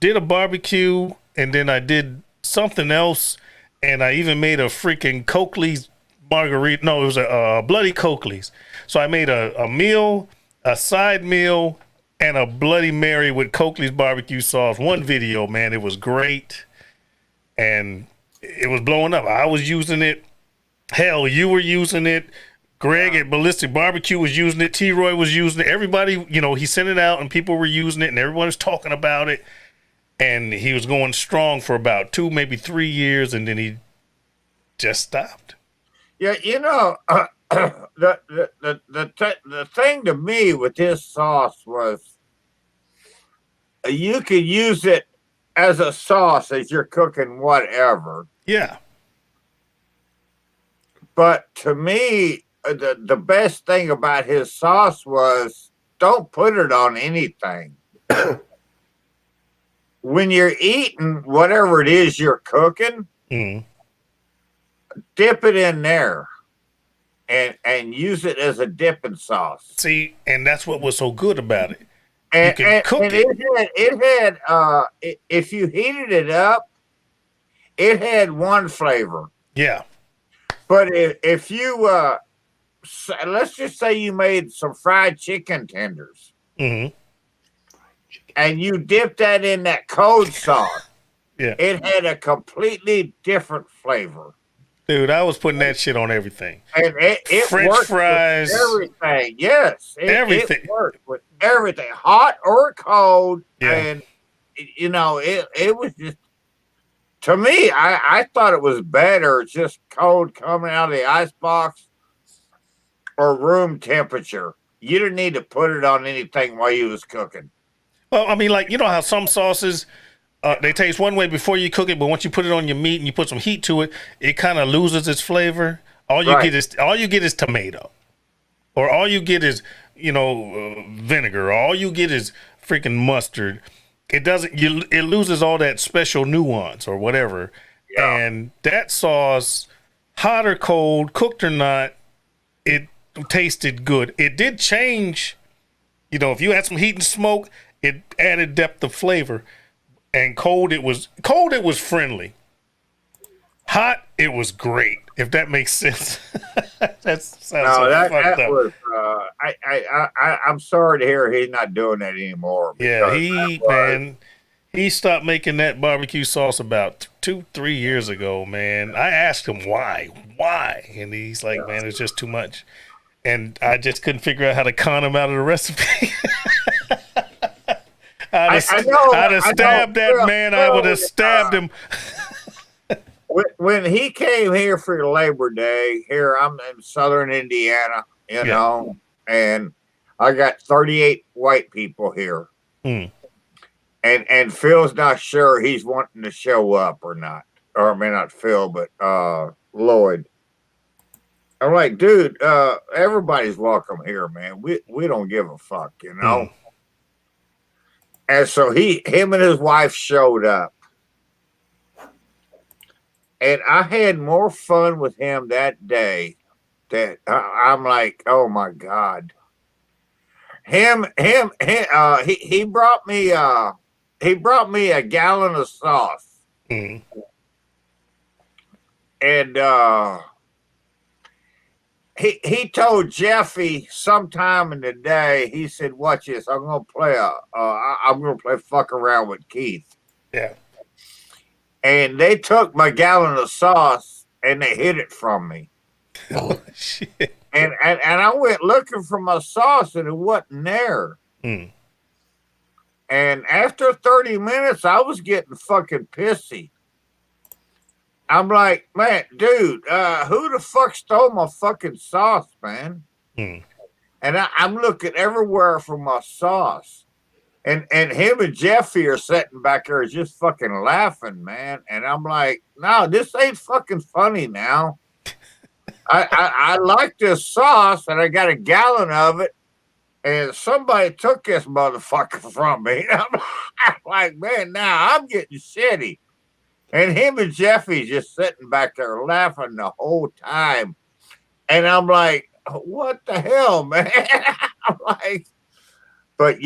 did a barbecue and then I did something else, and I even made a freaking Coakley's margarita. No, it was a Bloody Coakley's. So I made a meal, a side meal, and a Bloody Mary with Coakley's barbecue sauce. One video, man, it was great, and it was blowing up. I was using it. Hell, you were using it. Greg at Ballistic Barbecue was using it. T-Roy was using it. Everybody, he sent it out and people were using it and everyone was talking about it. And he was going strong for about 2, maybe 3 years, and then he just stopped. Yeah, the thing to me with this sauce was you could use it as a sauce as you're cooking whatever. Yeah. But to me, the best thing about his sauce was don't put it on anything. When you're eating whatever it is you're cooking, dip it in there and use it as a dipping sauce. See, and that's what was so good about it. And, you can cook it. It had if you heated it up, it had one flavor. Yeah. But if you let's just say you made some fried chicken tenders, and you dipped that in that cold sauce, it had a completely different flavor. Dude, I was putting that shit on everything. And it French worked fries, with everything. Yes, everything. It worked with everything, hot or cold. Yeah. And it was just, to me, I thought it was better just cold coming out of the icebox or room temperature. You didn't need to put it on anything while you was cooking. Well, I mean, like, you know how some sauces, they taste one way before you cook it, but once you put it on your meat and you put some heat to it, it kind of loses its flavor. All you get is tomato, or all you get is vinegar. Or all you get is freaking mustard. It doesn't. It loses all that special nuance or whatever. Yeah. And that sauce, hot or cold, cooked or not, it tasted good. It did change. If you had some heat and smoke, it added depth of flavor. And cold, it was friendly. Hot, it was great. If that makes sense. That sounds fucked up. Was. I'm sorry to hear he's not doing that anymore. Yeah, he stopped making that barbecue sauce about 2-3 years ago. Man, I asked him why, and he's like, man, it's just too much. And I just couldn't figure out how to con him out of the recipe. I'd have stabbed that man. I would have stabbed him. When he came here for Labor Day, here I'm in southern Indiana, and I got 38 white people here. And Phil's not sure he's wanting to show up or not. Or I mean, not Phil, but Lloyd. I'm like, dude, everybody's welcome here, man. We don't give a fuck, And so him and his wife showed up. And I had more fun with him that day that I'm like, oh my God. He brought me a gallon of sauce. And he told Jeffy sometime in the day, he said, watch this, I'm gonna play fuck around with Keith. Yeah. And they took my gallon of sauce and they hid it from me. Oh shit. And I went looking for my sauce and it wasn't there. And after 30 minutes, I was getting fucking pissy. I'm like, man, dude, who the fuck stole my fucking sauce, man? And I'm looking everywhere for my sauce. And him and Jeffy are sitting back there just fucking laughing, man. And I'm like, no, this ain't fucking funny now. I like this sauce, and I got a gallon of it, and somebody took this motherfucker from me. I'm like, man, now I'm getting shitty. And him and Jeffy just sitting back there laughing the whole time. And I'm like, what the hell, man? I'm like, but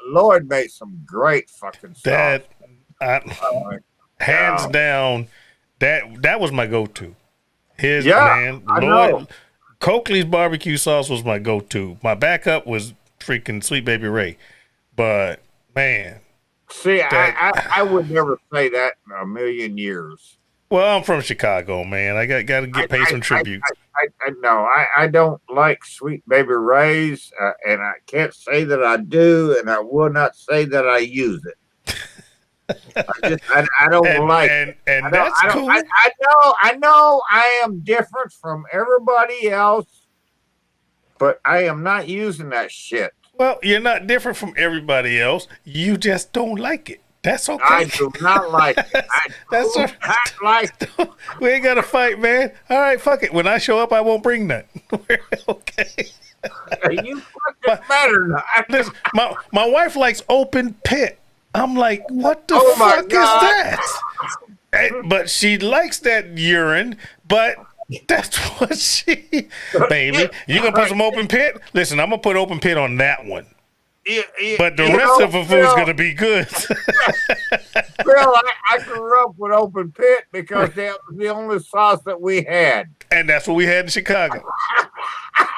Lloyd made some great fucking stuff. Hands down, that was my go-to. Lloyd Coakley's barbecue sauce was my go-to. My backup was freaking Sweet Baby Ray. But man, see, I would never say that in a million years. Well, I'm from Chicago, man. I got to get paid some tribute. No, I don't like Sweet Baby Ray's, and I can't say that I do, and I will not say that I use it. I don't like it. And that's cool. I know I am different from everybody else, but I am not using that shit. Well, you're not different from everybody else. You just don't like it. That's okay. I do not like it. That's not like it. We ain't got to fight, man. All right, fuck it. When I show up, I won't bring none. We're okay. You fucking better not. Listen, my wife likes open pit. I'm like, what the Oh my fuck is God. that? But she likes that urine, but that's what she... Baby, you going to put some open pit? Listen, I'm going to put open pit on that one. But the rest of the food's going to be good. Well, I grew up with open pit because that was the only sauce that we had. And that's what we had in Chicago.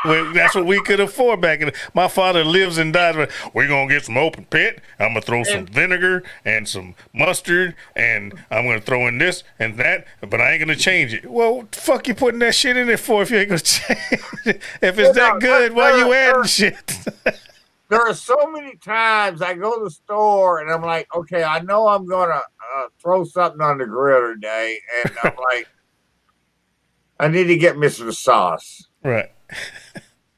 That's what we could afford back in. My father lives and dies. We're going to get some open pit. I'm going to throw some vinegar and some mustard, and I'm going to throw in this and that, but I ain't going to change it. Well, what the fuck you putting that shit in it for if you ain't going to change it? If it's that good, why you adding shit? There are so many times I go to the store and I'm like, okay, I know I'm going to throw something on the grill today. And I'm like, I need to get me some sauce. Right.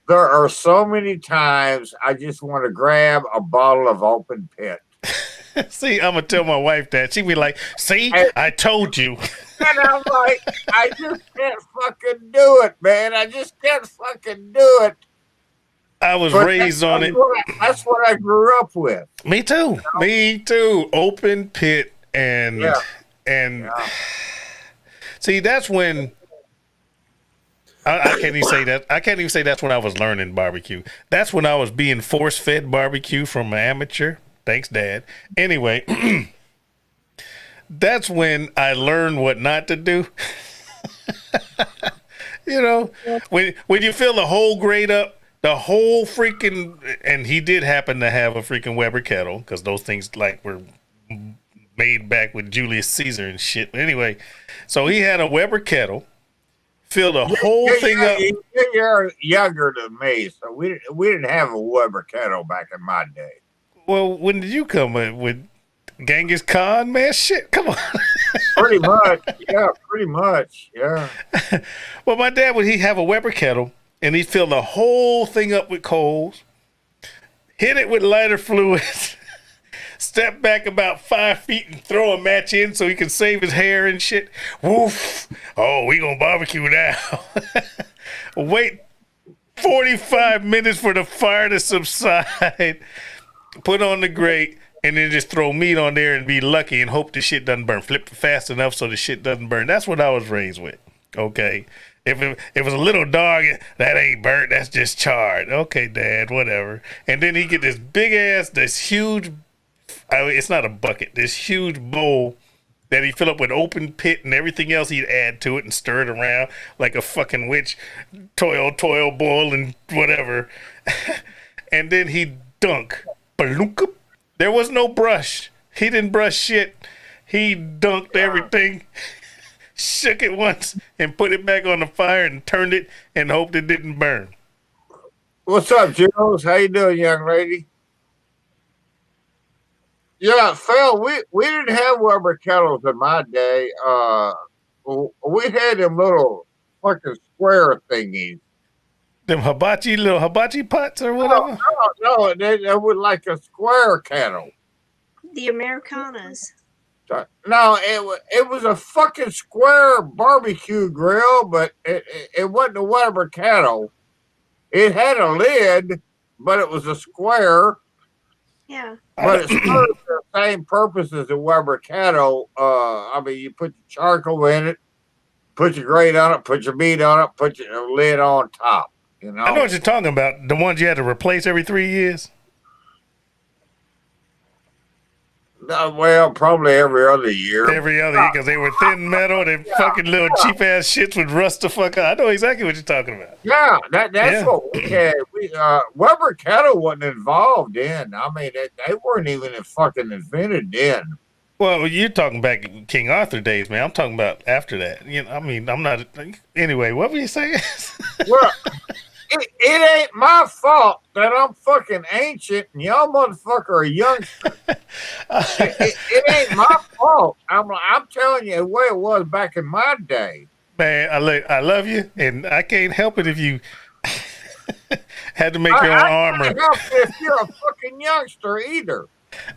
There are so many times I just want to grab a bottle of open pit. See, I'm going to tell my wife that. She'd be like, see, I told you. And I'm like, I just can't fucking do it, man. I just can't fucking do it. I was raised on it. That's what I grew up with. Me too. You know? Me too. Open pit and see, that's when I can't even say that. I can't even say that's when I was learning barbecue. That's when I was being force fed barbecue from an amateur. Thanks, Dad. Anyway, that's when I learned what not to do. You know, when you fill the whole grate up. The whole freaking, and he did happen to have a freaking Weber kettle because those things like were made back with Julius Caesar and shit. But anyway, so he had a Weber kettle, filled the whole thing up. You're younger than me, so we didn't have a Weber kettle back in my day. Well, when did you come with Genghis Khan, man? Shit, come on. Pretty much, yeah. Well, my dad would he have a Weber kettle. And he'd fill the whole thing up with coals, hit it with lighter fluid, step back about 5 feet and throw a match in so he can save his hair and shit. Woof. Oh, we gonna barbecue now. Wait 45 minutes for the fire to subside. Put on the grate and then just throw meat on there and be lucky and hope the shit doesn't burn. Flip it fast enough so the shit doesn't burn. That's what I was raised with. Okay. If it was a little dog, that ain't burnt, that's just charred. Okay, Dad, whatever. And then he get this big ass, this huge, it's not a bucket, this huge bowl that he fill up with open pit and everything else he'd add to it and stir it around like a fucking witch, toil, boil, and whatever. And then he'd dunk. There was no brush. He didn't brush shit. He dunked everything. Shook it once and put it back on the fire and turned it and hoped it didn't burn. What's up, Jules? How you doing, young lady? Yeah, Phil, we didn't have Weber kettles in my day. We had them little fucking square thingies. Them little hibachi pots or whatever? No, they were like a square kettle. The Americanas. No, it was a fucking square barbecue grill, but it wasn't a Weber kettle. It had a lid, but it was a square. Yeah. But it served the same purpose as a Weber kettle. I mean, you put the charcoal in it, put your grate on it, put your meat on it, put your lid on top. You know? I know what you're talking about. The ones you had to replace every 3 years. Well, probably every other year. Every other year, because they were thin metal. They fucking little cheap ass shits would rust the fuck out. I know exactly what you're talking about. Yeah, that's what we had. Weber kettle wasn't involved in. I mean, they weren't even fucking invented then. Well, you're talking back King Arthur days, man. I'm talking about after that. You know, I mean, I'm not. Anyway, what were you saying? Well, it ain't my fault that I'm fucking ancient and y'all motherfucker are youngsters. It ain't my fault. I'm telling you the way it was back in my day. Man, I love you, and I can't help it if you had to make your own armor. I can't help it if you're a fucking youngster either.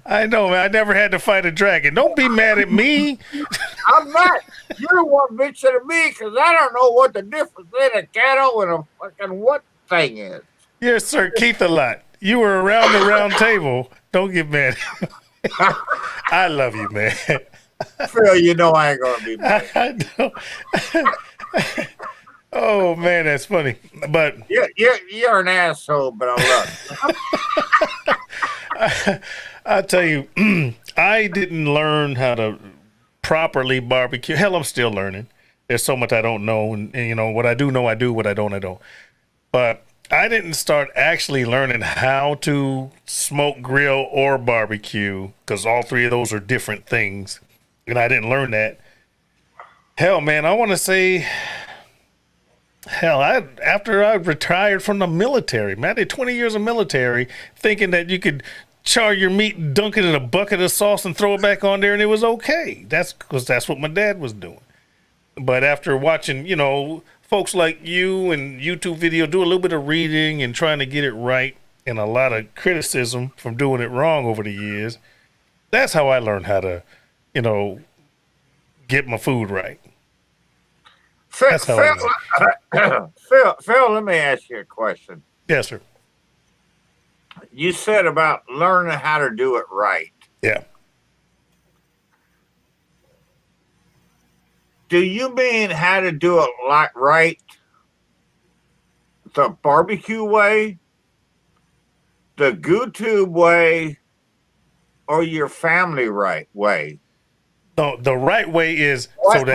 I know, man. I never had to fight a dragon. Don't be mad at me. I'm not. You're one bitch at me because I don't know what the difference in a cattle and a fucking what thing is. Yes, sir. Keith a lot. You were around the round table. Don't get mad. I love you, man. Phil, you know I ain't gonna be mad. I know. Oh man, that's funny. But you're an asshole, but I love you. I'll tell you, I didn't learn how to properly barbecue. Hell, I'm still learning. There's so much I don't know, and you know what I do know, I do. What I don't, I don't. But I didn't start actually learning how to smoke, grill, or barbecue because all three of those are different things, and I didn't learn that. Hell, man, I want to say, after I retired from the military, man, I did 20 years of military, thinking that you could char your meat, dunk it in a bucket of sauce, and throw it back on there, and it was okay. That's because that's what my dad was doing. But after watching, you know, folks like you and YouTube video do a little bit of reading and trying to get it right, and a lot of criticism from doing it wrong over the years, that's how I learned how to, you know, get my food right. That's how Phil, let me ask you a question. Yes, sir. You said about learning how to do it right. Yeah. Do you mean how to do it like right? The barbecue way, the YouTube way, or your family right way? No, the right way is What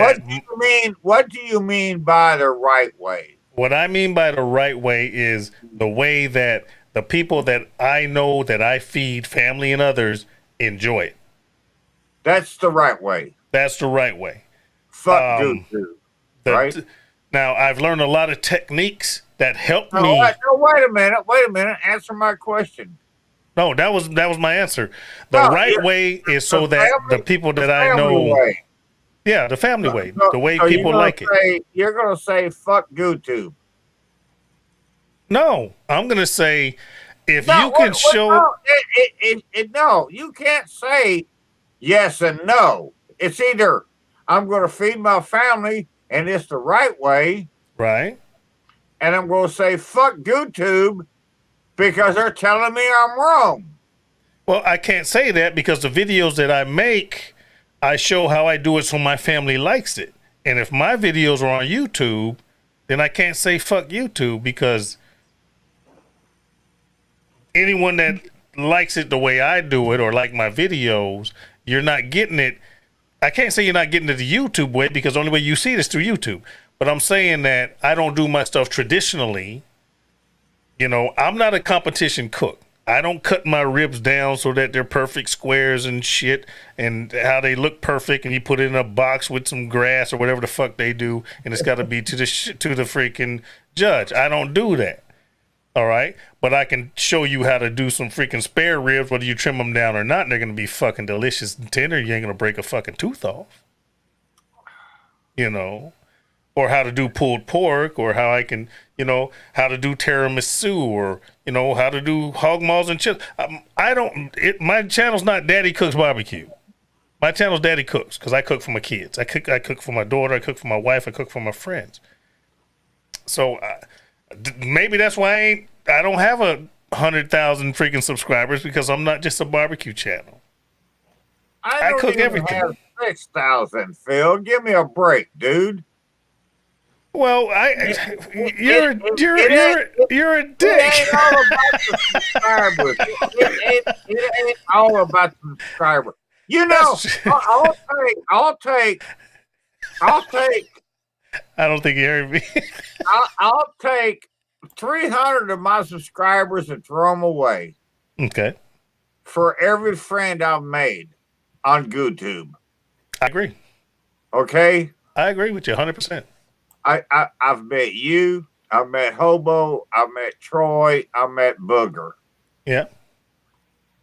do you mean by the right way? What I mean by the right way is the way that the people that I know that I feed, family and others, enjoy it. That's the right way. That's the right way. Fuck YouTube, right? Now, I've learned a lot of techniques that help me. No, wait a minute. Answer my question. No, that was my answer. The right way is so that the people that I know. Way. Yeah, the family way. The way people like it. You're going to say fuck YouTube. No, I'm going to say you can show. No, you can't say yes and no. It's either I'm going to feed my family and it's the right way. Right. And I'm going to say fuck YouTube because they're telling me I'm wrong. Well, I can't say that because the videos that I make, I show how I do it so my family likes it. And if my videos are on YouTube, then I can't say fuck YouTube because anyone that likes it the way I do it or like my videos, you're not getting it. I can't say you're not getting it the YouTube way because the only way you see it is through YouTube. But I'm saying that I don't do my stuff traditionally. You know, I'm not a competition cook. I don't cut my ribs down so that they're perfect squares and shit and how they look perfect and you put it in a box with some grass or whatever the fuck they do and it's got to be to the freaking judge. I don't do that. All right? But I can show you how to do some freaking spare ribs, whether you trim them down or not, and they're going to be fucking delicious and tender. You ain't going to break a fucking tooth off. You know? Or how to do pulled pork, or how I can, you know, how to do tiramisu, or, you know, how to do hog maws and chips. My channel's not Daddy Cooks Barbecue. My channel's Daddy Cooks, because I cook for my kids. I cook for my daughter, I cook for my wife, I cook for my friends. So maybe that's why I don't have 100,000 freaking subscribers, because I'm not just a barbecue channel. I cook everything. Have 6,000, Phil. Give me a break, dude. Well, you're a dick. It ain't all about the subscribers. It ain't all about the subscribers. You know, I'll take. I don't think you heard me. I'll take 300 of my subscribers and throw them away. Okay. For every friend I've made. on YouTube. I agree. Okay, I agree with you 100%. I've met you. I've met Hobo. I've met Troy. I met Booger. Yeah.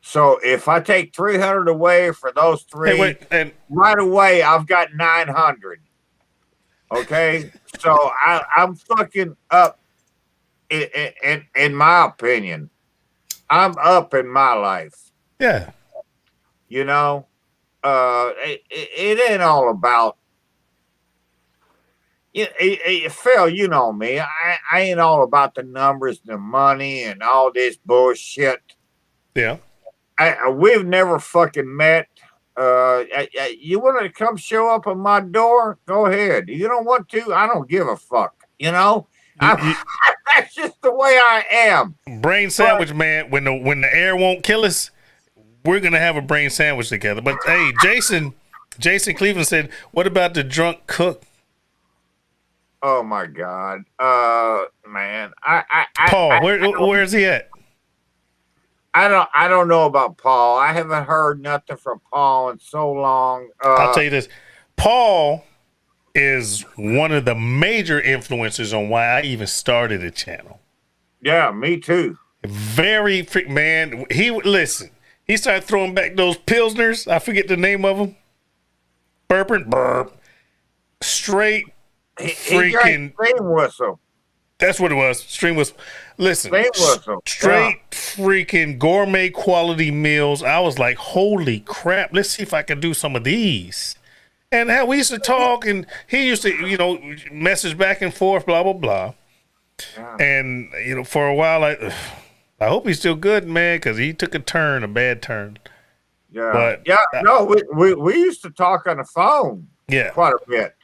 So if I take 300 away for those three, Hey, wait, and right away I've got 900. Okay, so I'm fucking up. In my opinion, I'm up in my life. yeah, You know, it ain't all about. Phil, you know me. I ain't all about the numbers, the money, and all this bullshit. yeah. We've never fucking met. You want to come show up at my door? Go ahead. You don't want to? I don't give a fuck. You know, that's just the way I am. Brain sandwich, man. When the air won't kill us, we're gonna have a brain sandwich together. But hey, Jason Cleveland said, "What about the drunk cook?" Oh my God, man. Paul, where's he at? I don't know about Paul. I haven't heard nothing from Paul in so long. I'll tell you this. Paul is one of the major influences on why I even started a channel. Yeah, me too. Very man. He started throwing back those Pilsners. I forget the name of them. Burping, burp. Straight He freaking steam whistle. That's what it was. Stream was. Listen, Steam whistle. straight freaking gourmet quality meals. I was like, holy crap! Let's see if I can do some of these. And how we used to talk, and he used to, message back and forth, blah blah blah. Yeah. And for a while, I hope he's still good, man, because he took a bad turn. Yeah, But no, we used to talk on the phone. Yeah, quite a bit.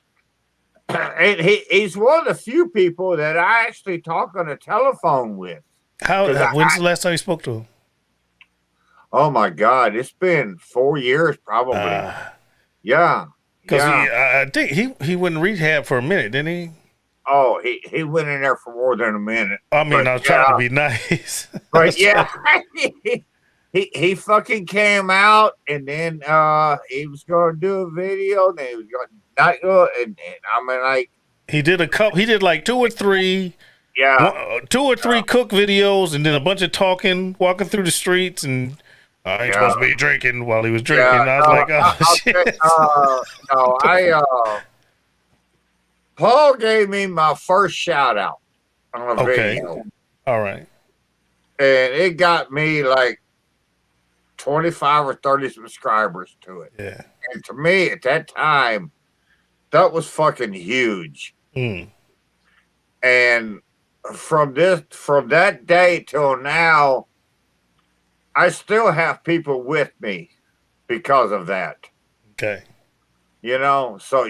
And he's one of the few people that I actually talk on the telephone with. When's the last time you spoke to him? Oh my God, it's been 4 years probably. Yeah, because I think he went in rehab for a minute, didn't he? Oh, he went in there for more than a minute. I mean, I was trying to be nice, but yeah, he fucking came out, and then he was going to do a video, and he was going to not go, and I mean, like he did like 2 or 3. Yeah, 2 or 3 cook videos, and then a bunch of talking, walking through the streets, and I ain't supposed to be drinking while he was drinking. I was like, oh shit. No, Paul gave me my first shout out on a video. All right. And it got me like 25 or 30 subscribers to it. Yeah. And to me at that time, that was fucking huge. And from that day till now, I still have people with me because of that. Okay. So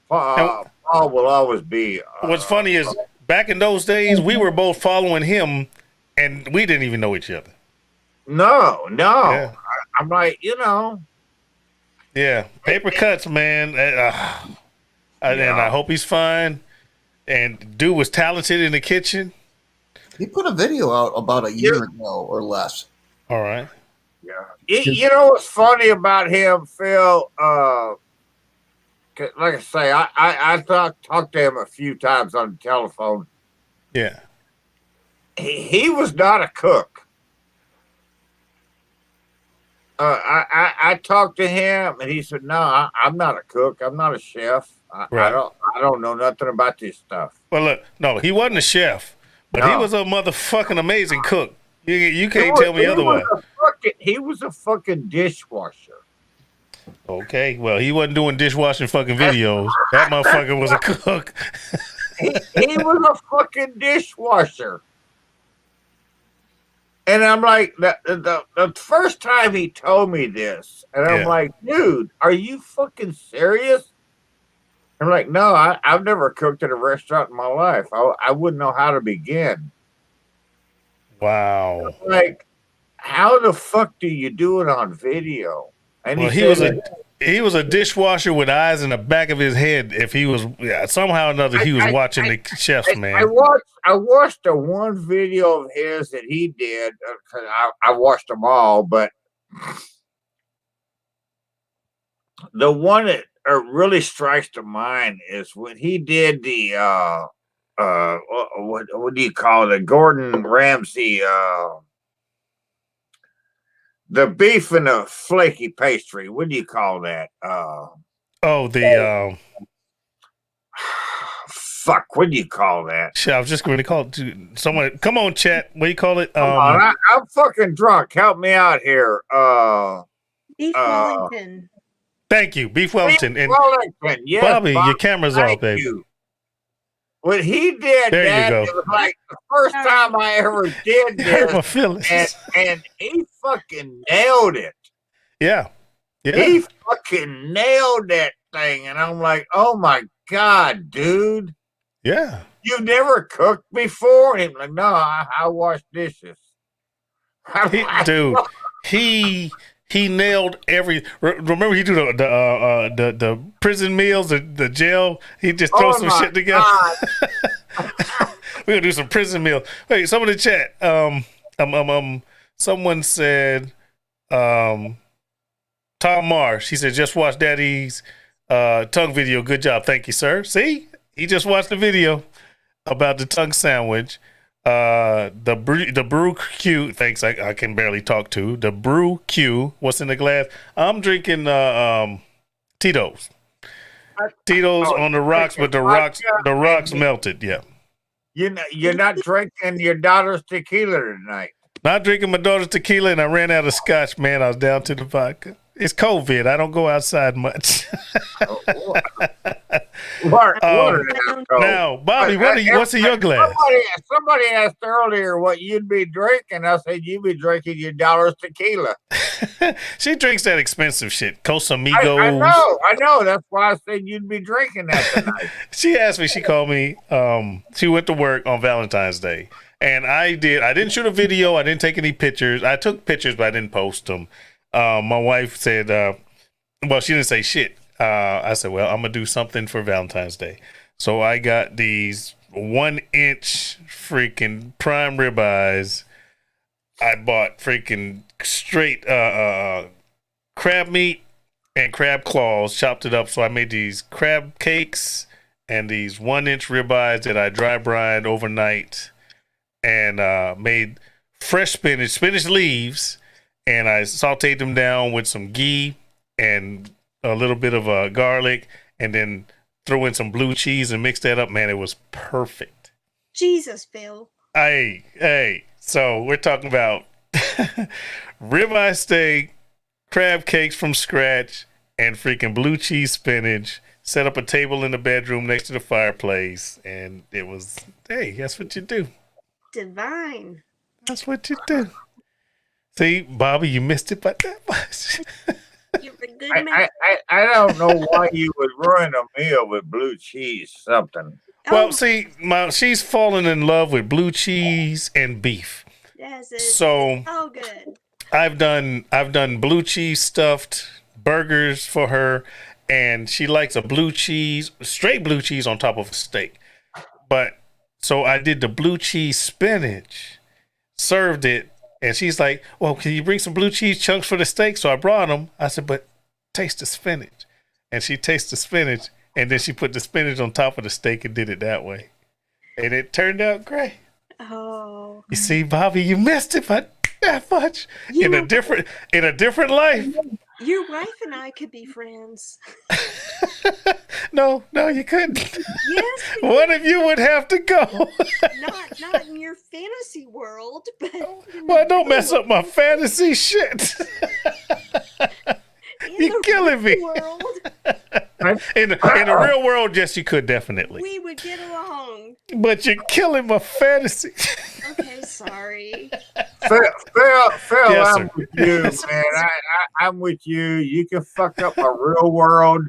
Paul will always be. What's funny is back in those days, we were both following him, and we didn't even know each other. No. Yeah. I'm like, Yeah, paper cuts, man. And I hope he's fine. And dude was talented in the kitchen. He put a video out about a year ago or less. All right. Yeah. You know what's funny about him, Phil? Like I say, I talked to him a few times on the telephone. Yeah. He was not a cook. I talked to him, and he said, "No, I'm not a cook. I'm not a chef. I don't know nothing about this stuff." Well, look, no, he wasn't a chef, but he was a motherfucking amazing cook. You can't tell me otherwise. He was a fucking dishwasher. Okay, well, he wasn't doing dishwashing fucking videos. That motherfucker was a cook. he was a fucking dishwasher. And I'm like, the first time he told me this, and I'm like, dude, are you fucking serious? I'm like, no, I've never cooked at a restaurant in my life. I wouldn't know how to begin. Wow. I'm like, how the fuck do you do it on video? And he was a dishwasher with eyes in the back of his head. If he was somehow or another, he was watching the chefs, man. I watched the one video of his that he did. I watched them all, but the one that really strikes to mind is when he did the what do you call it? Gordon Ramsay the beef and the flaky pastry. What do you call that? Oh, the Fuck, what do you call that? shit, I was just going to call it to someone. Come on, chat. What do you call it? Come on, I'm fucking drunk. Help me out here. Beef Wellington. Thank you, Beef Wellington. And Wellington. Yes, Bobby, Bob, your camera's thank off, baby. you. When he did There you that, go. it was like the first time I ever did Hurt my this, feelings. and he fucking nailed it. Yeah. Yeah. He fucking nailed that thing, and I'm like, oh my god, dude, Yeah. you've never cooked before? And he's like, no, I wash dishes. Dude, he nailed every. Remember, he do the prison meals, the jail. He just throws some shit together. We're gonna do some prison meal. Wait, someone in the chat. Someone said, Tom Marsh. He said, just watch Daddy's tongue video. Good job, thank you, sir. See, he just watched the video about the tongue sandwich. The brew Q. Thanks, I can barely talk to the brew Q. What's in the glass? I'm drinking Tito's. Tito's on the rocks, but the rocks melted. Yeah. You're not drinking your daughter's tequila tonight. Not drinking my daughter's tequila, and I ran out of scotch. Man, I was down to the vodka. It's COVID. I don't go outside much. Now, Bobby, what's in your glass? Somebody asked earlier what you'd be drinking. I said you'd be drinking your daughter's tequila. She drinks that expensive shit, Casamigos. I know. That's why I said you'd be drinking that tonight. She asked me. She called me. She went to work on Valentine's Day, and I didn't shoot a video. I didn't take any pictures. I took pictures, but I didn't post them. My wife said, well, she didn't say shit. I said, well, I'm going to do something for Valentine's Day. So I got these 1-inch freaking prime ribeyes. I bought freaking straight crab meat and crab claws, chopped it up. So I made these crab cakes and these 1-inch ribeyes that I dry brined overnight, and made fresh spinach leaves, and I sauteed them down with some ghee and a little bit of garlic, and then throw in some blue cheese and mix that up. Man, it was perfect. Jesus, Phil. Hey. So we're talking about ribeye steak, crab cakes from scratch, and freaking blue cheese spinach. Set up a table in the bedroom next to the fireplace, and it was, hey, that's what you do. Divine. That's what you do. See, Bobby, you missed it by that much. You're a good man. I don't know why you would ruin a meal with blue cheese something. Well, see, she's fallen in love with blue cheese and beef. Yes, so good. I've done blue cheese stuffed burgers for her, and she likes straight blue cheese on top of a steak. But so I did the blue cheese spinach, served it, and she's like, well, can you bring some blue cheese chunks for the steak? So I brought them. I said, but taste the spinach. And she tasted the spinach, and then she put the spinach on top of the steak and did it that way. And it turned out great. Oh. You see, Bobby, you missed it by that much. In a different life. Your wife and I could be friends. No, you couldn't. Yes. One of you would have to go. Not in your fantasy world, but well, don't mess up my fantasy shit. You're killing me. In the real world, yes, you could definitely. We would get along. But you're killing my fantasy. Okay, sorry. Phil, Yes, I'm with you, man. I'm with you. You can fuck up a real world.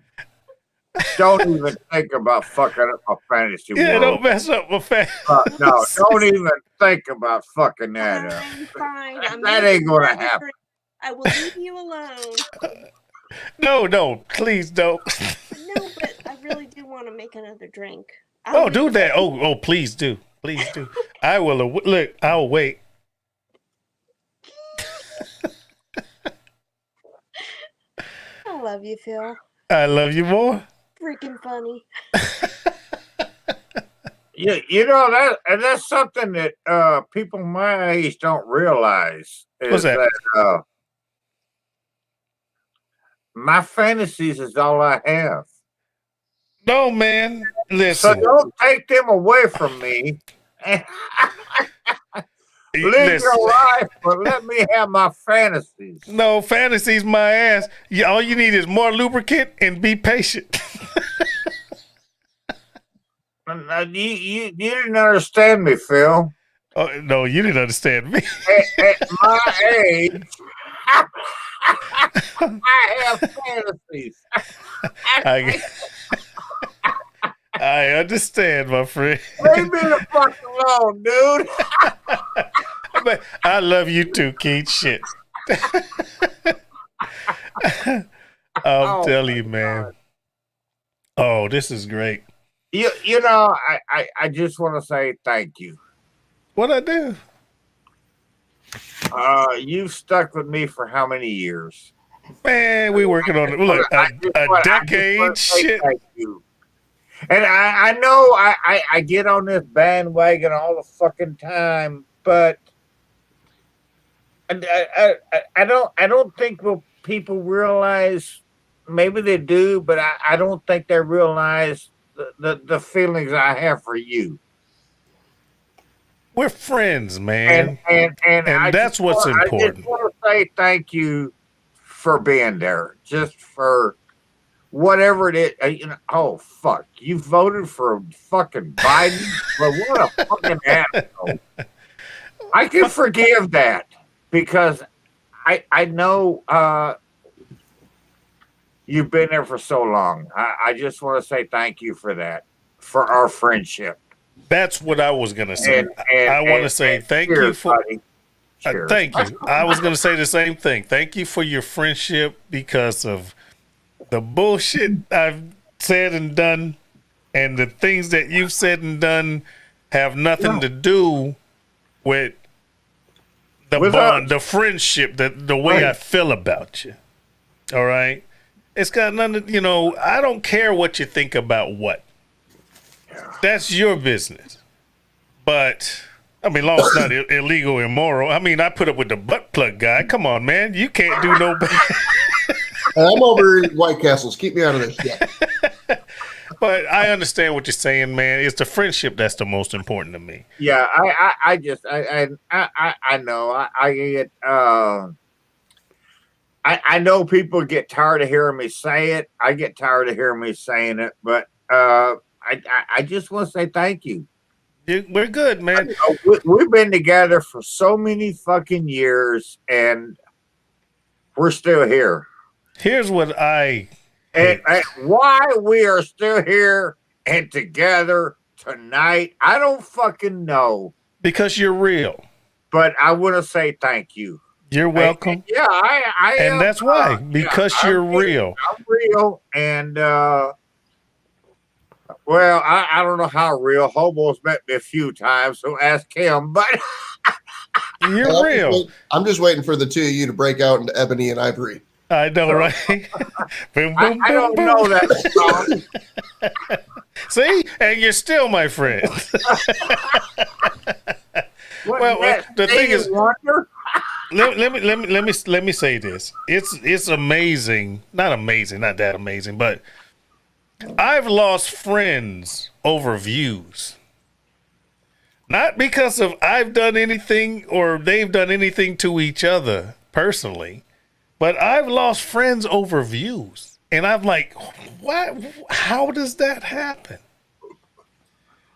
Don't even think about fucking up my fantasy world. Yeah, don't mess up my fantasy. No, don't even think about fucking that up. Fine. That ain't gonna happen. I will leave you alone. No, please don't. No, but I really do want to make another drink. Do that. Oh, please do. Please do. I will. Look, I'll wait. Oh love you, Phil. I love you more. Freaking funny. You know that's something that people my age don't realize What's is that? that my fantasies is all I have. No, man. So Listen. don't take them away from me. Live Listen. your life, but let me have my fantasies. No, fantasies my ass. All you need is more lubricant and be patient. You didn't understand me, Phil. Oh, no, you didn't understand me. At my age, I have fantasies. I understand, my friend. Leave me the fuck alone, dude. But I love you too, Keith. Shit. I'm telling you, man. Oh, this is great. You know, I just want to say thank you. What'd I do? You've stuck with me for how many years? Man, we working on it. Look, a decade. Shit. Thank you. And I know I get on this bandwagon all the fucking time, but I don't think people realize. Maybe they do, but I don't think they realize the feelings I have for you. We're friends, man, and that's what's important. I just want to say thank you for being there, just for whatever it is. You know, oh fuck, you voted for fucking Biden, but what a fucking asshole! I can forgive that because I know you've been there for so long. I just want to say thank you for that, for our friendship. That's what I was gonna say. I want to say thank you for. Thank you. I was gonna say the same thing. Thank you for your friendship because of the bullshit I've said and done, and the things that you've said and done have nothing to do with the bond, the friendship, the way I feel about you. All right. It's got nothing, you know, I don't care what you think about what. That's your business. But, I mean, long as it's not illegal, immoral. I mean, I put up with the butt plug guy. Come on, man. You can't do no bad. I'm over in White Castles. Keep me out of this shit. But I understand what you're saying, man. It's the friendship that's the most important to me. Yeah, I know. I get I know people get tired of hearing me say it. I get tired of hearing me saying it, but I just want to say thank you. We're good, man. We've been together for so many fucking years, and we're still here. Here's what and why we are still here and together tonight, I don't fucking know. Because you're real. But I want to say thank you. You're welcome. I and that's why, because you're real. I'm real, and well, I don't know how real. Hobo's met me a few times, so ask him. But you're real. I'm just waiting for the two of you to break out into Ebony and Ivory. I know, right? Boom, boom, I don't boom, know boom. that song. See, and you're still my friend. Well, the thing is, let me say this. It's amazing. Not amazing, not that amazing, but I've lost friends over views. Not because of I've done anything or they've done anything to each other personally, but I've lost friends over views. And I'm like, what? How does that happen?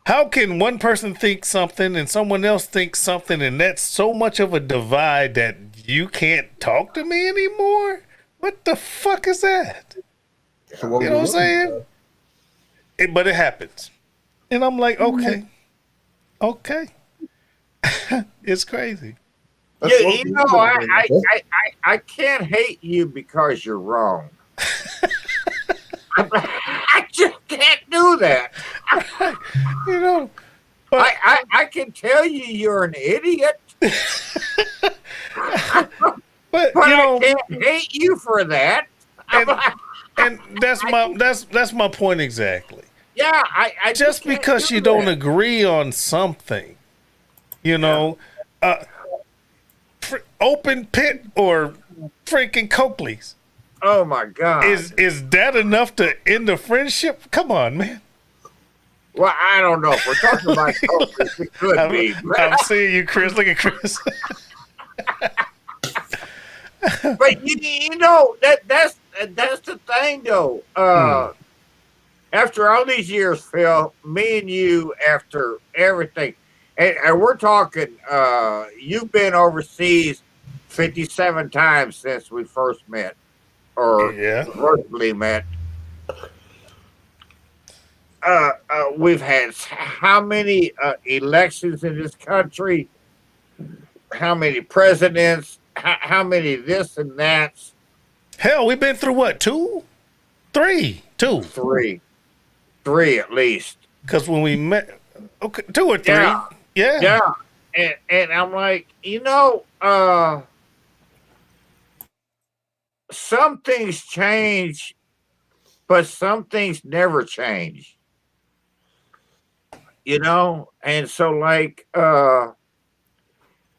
How can one person think something and someone else think something, and that's so much of a divide that you can't talk to me anymore? What the fuck is that? So you know what I'm saying? But it happens. And I'm like, okay. It's crazy. You know, I can't hate you because you're wrong. I just can't do that. You know, I can tell you're an idiot. but you know, I can't hate you for that. and that's my point exactly. Yeah, I Just can't because do you don't that. agree on something, you know, open pit or freaking Coakley's. Oh my God. Is that enough to end a friendship? Come on, man. Well, I don't know. If we're talking about cultures, it could be. I'm seeing you, Chris. Look at Chris. But you know that's the thing though. After all these years, Phil, me and you, after everything, and we're talking. You've been overseas 57 times since we first met, or virtually met. We've had how many elections in this country? How many presidents? How many this and that? Hell, we've been through what? Two? Three at least. Because when we met, okay, 2 or 3. Yeah. And I'm like, some things change, but some things never change. And so like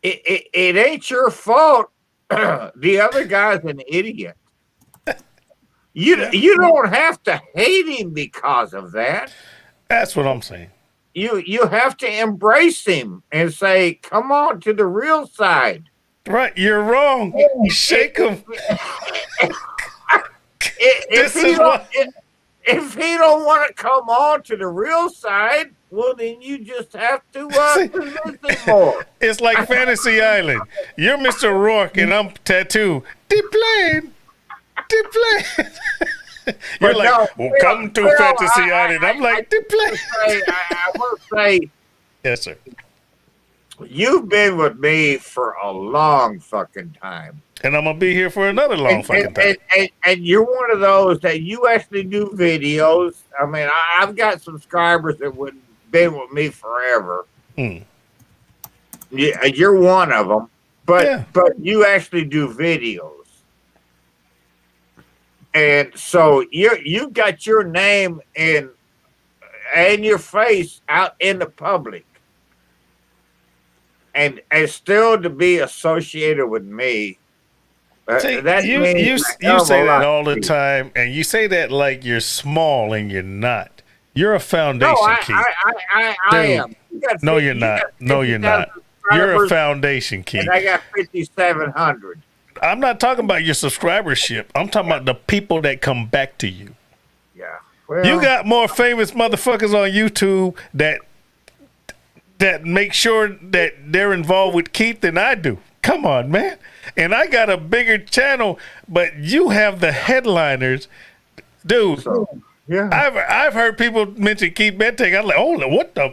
it ain't your fault. The other guy's an idiot. You don't have to hate him because of that. That's what I'm saying. You have to embrace him and say, "Come on to the real side." Right, you're wrong. Shake him. If he don't want to come on to the real side, well, then you just have to convince him more. It's like Fantasy Island. You're Mr. Rourke and I'm Tattoo. Deplane. You're like, come to Fantasy Island. I'm like, deplane. I will say, yes, sir. You've been with me for a long fucking time. And I'm going to be here for another long fucking time. And you're one of those that you actually do videos. I mean, I've got subscribers that would been with me forever. Yeah, you're one of them. But you actually do videos. And so you got your name and your face out in the public. And still to be associated with me. See, you say that all the time, and you say that like you're small, and you're not. You're a foundation, Keith. I am. No, you're not. No, you're not. You're a foundation, Keith. And I got 5,700. I'm not talking about your subscribership. I'm talking about the people that come back to you. Yeah. Well, you got more famous motherfuckers on YouTube that make sure that they're involved with Keith than I do. Come on, man. And I got a bigger channel, but you have the headliners. Dude, yeah. I've heard people mention Keith Bentek. I'm like, oh,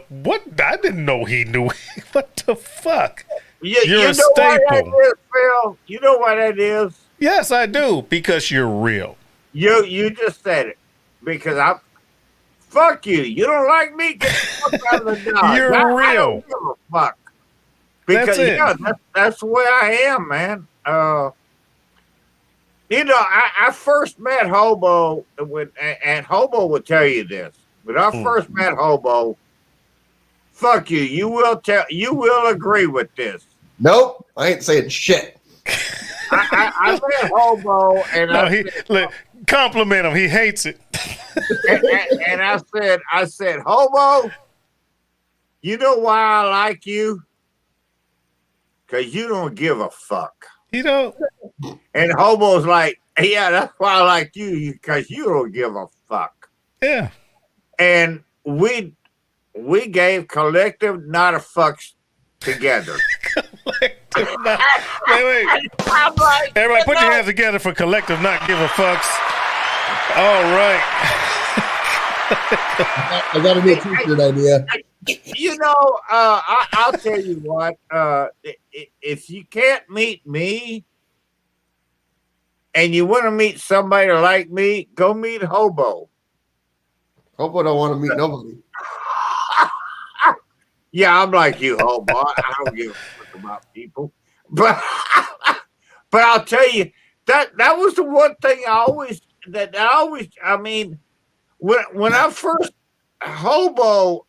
what? I didn't know he knew. What the fuck? You're a staple. Phil? You know what that is? Yes, I do, because you're real. You just said it. Because fuck you. You don't like me? Get the fuck out of the dog. You're real. I don't give a fuck. Because that's the way I am, man. I first met Hobo and Hobo will tell you this. When I first met Hobo, fuck you. You will agree with this. Nope, I ain't saying shit. I met Hobo and compliment him. He hates it. and I said, Hobo, you know why I like you? Because you don't give a fuck. You don't. And Hobo's like, yeah, that's why I like you, because you don't give a fuck. Yeah. And we gave collective not a fucks together. Wait. I'm like, everybody, put your hands together for collective not give a fucks. All right. I got a new t-shirt idea. I'll tell you what. If you can't meet me, and you want to meet somebody like me, go meet Hobo. Hobo don't want to meet nobody. Yeah, I'm like you, Hobo. I don't give a fuck about people, but I'll tell you that was the one thing I always that I always, I mean, when I first Hobo,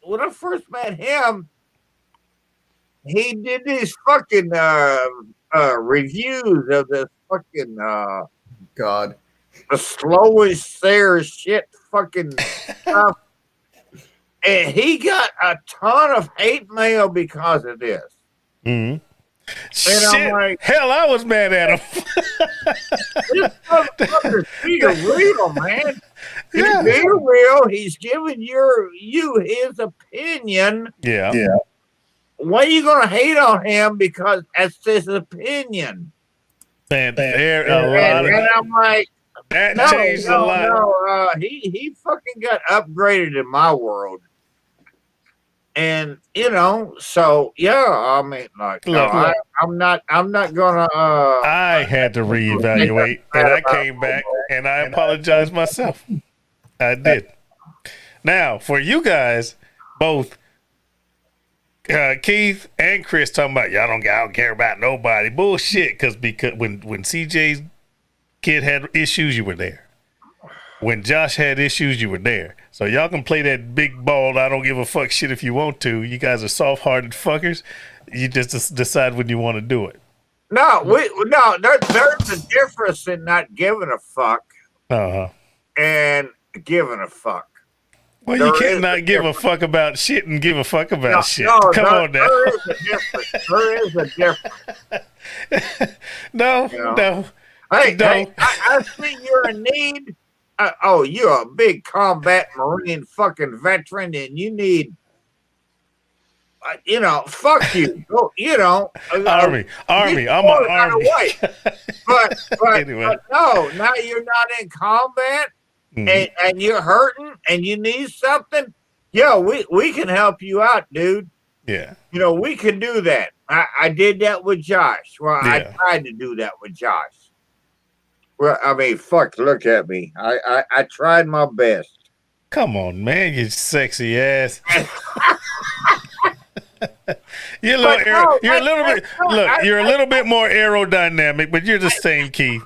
when I first met him, he did these fucking reviews of this fucking God. the slowest there shit fucking stuff. And he got a ton of hate mail because of this. Mm-hmm. And I'm Shit. like, Hell, I was mad at him. this motherfucker's being real, man. He's Yeah. being real. He's giving you his opinion. Yeah. Why are you gonna hate on him because that's his opinion? And there a lot And of I'm like, that no, changed a lot. no. He fucking got upgraded in my world. And you know, so yeah, I mean, like, Look. I'm not gonna. I had to reevaluate, and I came back and I apologized myself. I did. Now, for you guys, both Keith and Chris talking about I don't care about nobody. Bullshit. Because when CJ's kid had issues, you were there. When Josh had issues, you were there. So y'all can play that big ball, I don't give a fuck shit if you want to. You guys are soft-hearted fuckers. You just decide when you want to do it. No, there's a difference in not giving a fuck and giving a fuck. Well, you can't not give a fuck about shit and give a fuck about shit. No, Come on now. There is a difference. There is a difference. No. Hey, No. hey, I think you're in need. You're a big combat Marine fucking veteran, and you need, fuck you. Army. I'm an army. But Anyway. but no, now you're not in combat, and you're hurting, and you need something. Yeah, we can help you out, dude. Yeah. We can do that. I did that with Josh. Well, I Yeah. tried to do that with Josh. Well, I mean, fuck, look at me. I tried my best. Come on, man, you sexy ass. You're a little bit more aerodynamic, but you're the same, Keith.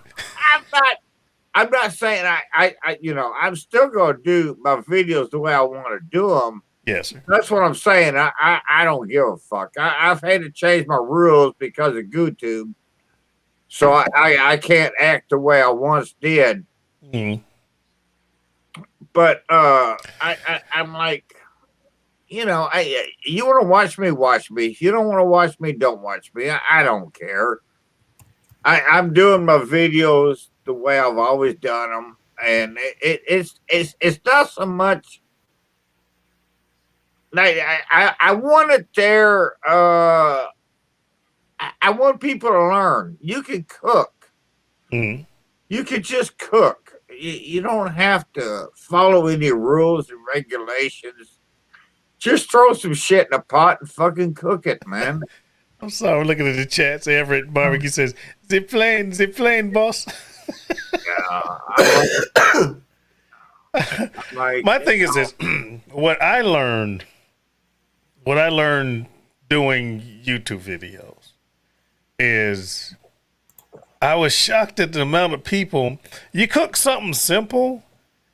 I'm not saying I'm still gonna do my videos the way I want to do them. Yes, sir. That's what I'm saying. I don't give a fuck. I've had to change my rules because of YouTube. So I can't act the way I once did. Mm. But I'm like, you want to watch me, watch me. If you don't want to watch me, don't watch me. I don't care. I'm doing my videos the way I've always done them, and it's not so much. Like I want it there. I want people to learn. You can cook. Mm. You can just cook. You don't have to follow any rules and regulations. Just throw some shit in a pot and fucking cook it, man. I'm sorry, looking at the chats. Everett Barbecue says, zip plane, boss. My thing is this: what I learned doing YouTube videos is I was shocked at the amount of people. You cook something simple,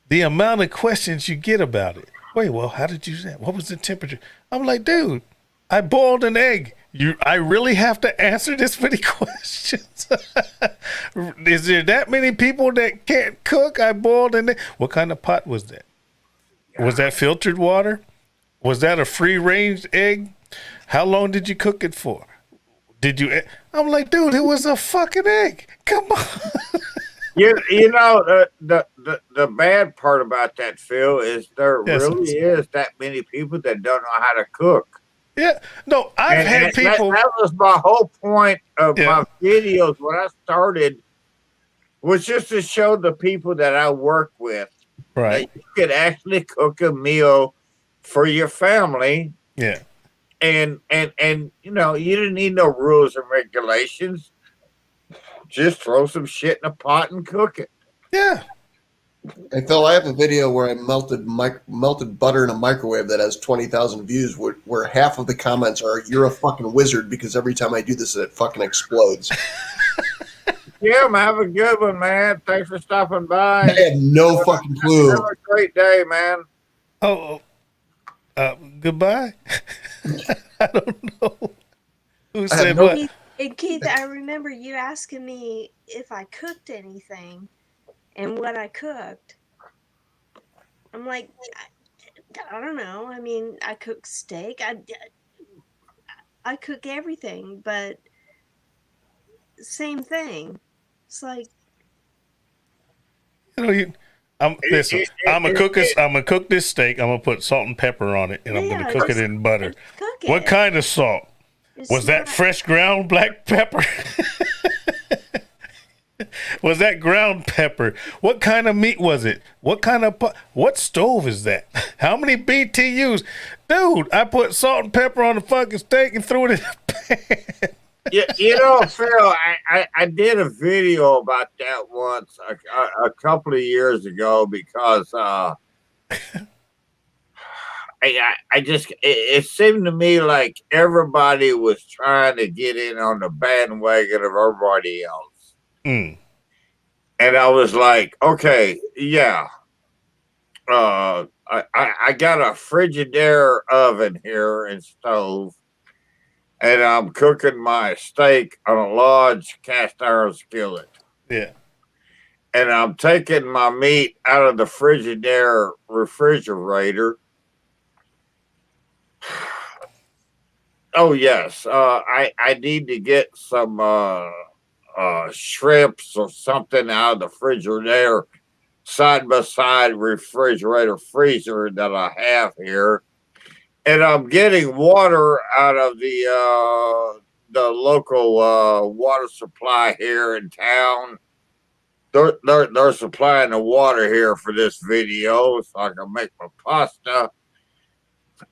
the amount of questions you get about it. Wait, well, how did you do that? What was the temperature? I'm like, dude, I boiled an egg. I really have to answer this many questions? Is there that many people that can't cook? I boiled an egg. What kind of pot was that? Was that filtered water? Was that a free-range egg? How long did you cook it for? I'm like, dude, it was a fucking egg. Come on. The bad part about that, Phil, is there really is that many people that don't know how to cook. Yeah, no, I've had people. That was my whole point of my videos when I started, was just to show the people that I work with that you could actually cook a meal for your family. Yeah. And you didn't need no rules and regulations. Just throw some shit in a pot and cook it. Yeah. Hey Phil, I have a video where I melted butter in a microwave that has 20,000 views, where half of the comments are "You're a fucking wizard," because every time I do this, it fucking explodes. Jim, have a good one, man. Thanks for stopping I by. had no fucking clue. Have a great day, man. Oh, goodbye. I don't know who said no- what. And Keith, I remember you asking me if I cooked anything and what I cooked. I'm like, I don't know. I mean, I cook steak. I cook everything, but same thing. It's like, You know, listen. I'm gonna cook this steak. I'm gonna put salt and pepper on it, and I'm gonna yeah, cook it just- in butter. just cook it. What kind of salt? It's Was that not- fresh ground black pepper? Was that ground pepper? What kind of meat was it? What kind of what stove is that? How many BTUs? Dude, I put salt and pepper on the fucking steak and threw it in the pan. You know, Phil, I did a video about that once a couple of years ago because I just it seemed to me like everybody was trying to get in on the bandwagon of everybody else. Mm. And I was like, okay, yeah. I got a Frigidaire oven here and stove, and I'm cooking my steak on a large cast iron skillet. Yeah. And I'm taking my meat out of the Frigidaire refrigerator. Oh yes, I need to get some shrimps or something out of the Frigidaire side by side refrigerator freezer that I have here, and I'm getting water out of the local water supply here in town. They're supplying the water here for this video so I can make my pasta.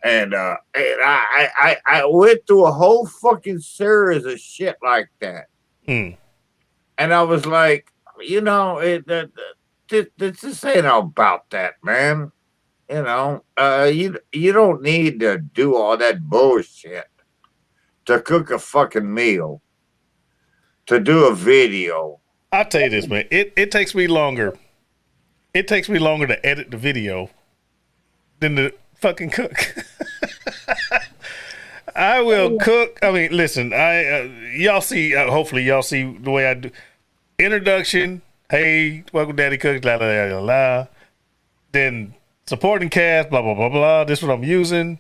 And I went through a whole fucking series of shit like that. Mm. And I was like, you know, this ain't about that, man. You know, you don't need to do all that bullshit to cook a fucking meal, to do a video. I'll tell you this, man. It takes me longer. It takes me longer to edit the video than to fucking cook. I will cook. I mean, listen. Y'all see. Hopefully, y'all see the way I do. Introduction. Hey, welcome, Daddy Cooks. La la la la la. Then supporting cast. Blah blah blah blah. This is what I'm using.